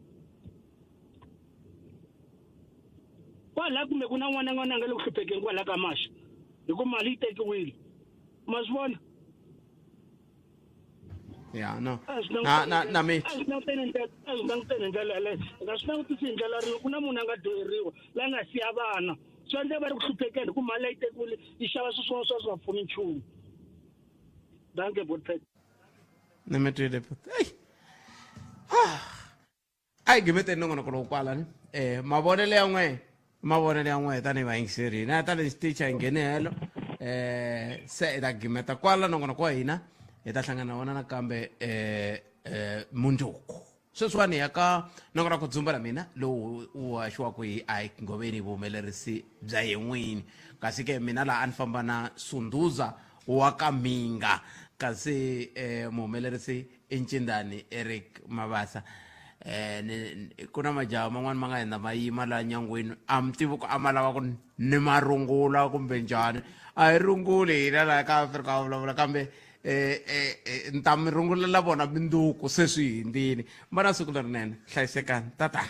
kwala kumbe ku na n'wana a nga le ku hluphekeni kwala ka mashe hi ku mali yi tekiwile ma swi vona ya no na me a swi languteni ndlela yaleyo nga swi langutisi hi ndlela rin'we ku na munhu a nga dyoheriwa la nga siya vana swi endle va ri ku hluphekeni ku mali leyi tekiwile yi xava swin'wana swa swi nga pfuni nchumu danke botpet ne me twile ai gimete nongono ko kwala ni mavonele ya n'we tani va yingiseri na tani teacher ngenelo se da gimeta kwala nongono kwa hina eta hlangana wona nakambe munduku sweswiwani yaka nongona ku dzumbela mina lowu u haxiwa ku hi a hi ngoveni vuhumelerisi bya yen'wini kasi ke mina laha a ni famba na Sunduza wa ka Minga kasi muhumelerisi i Ncindani Eric Mabasa ku na majaha man'wani ma nga henda ma yima laha nyangweni a mi tivi ku a ma lava ku ni ma rungula kumbe njhani a hi runguli hina laha ka Afrika va vulavula kambe ni ta mi rungulela vona minduku se swi hindzini ma na siku lerinene hlayisekani tata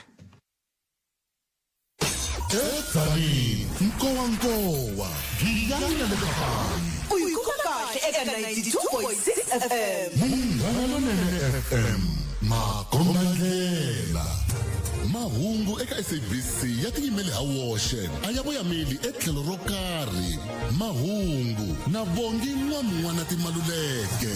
Etsani nkowankowa ngiyana le kakhani uyikhokahle eka 92.6 FM Munghana FM Makombandlela mahungu eka SABC ya tiyimele ha woxe a ya voyameli etlhelo ro karhi mahungu na vongi n'wana Timaluleke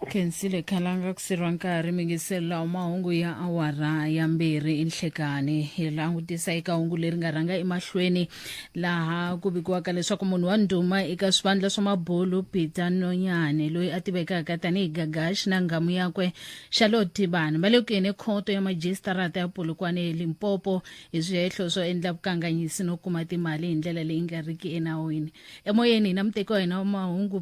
Khensile Khalanga kusirwa nkarhi mingisela mahungu ya awara ya mbirhi enhlekani hi langutisa eka hungu leri nga rhanga emahlweni laha ku vikiwaka leswaku munhu wa ndhuma eka swivandla swa mabulu Peter Nonyane loyi a tivekaka tanihi Gagash na ngamu yakwe Charlotte Tibani va le ku yeni khoto ya magistrata ya Polokwane Limpopo hi swihehlo swo endla vukanganyisi no kuma timali hi ndlela leyi nga riki enawini emoyeni na muteko wa hina wa mahungu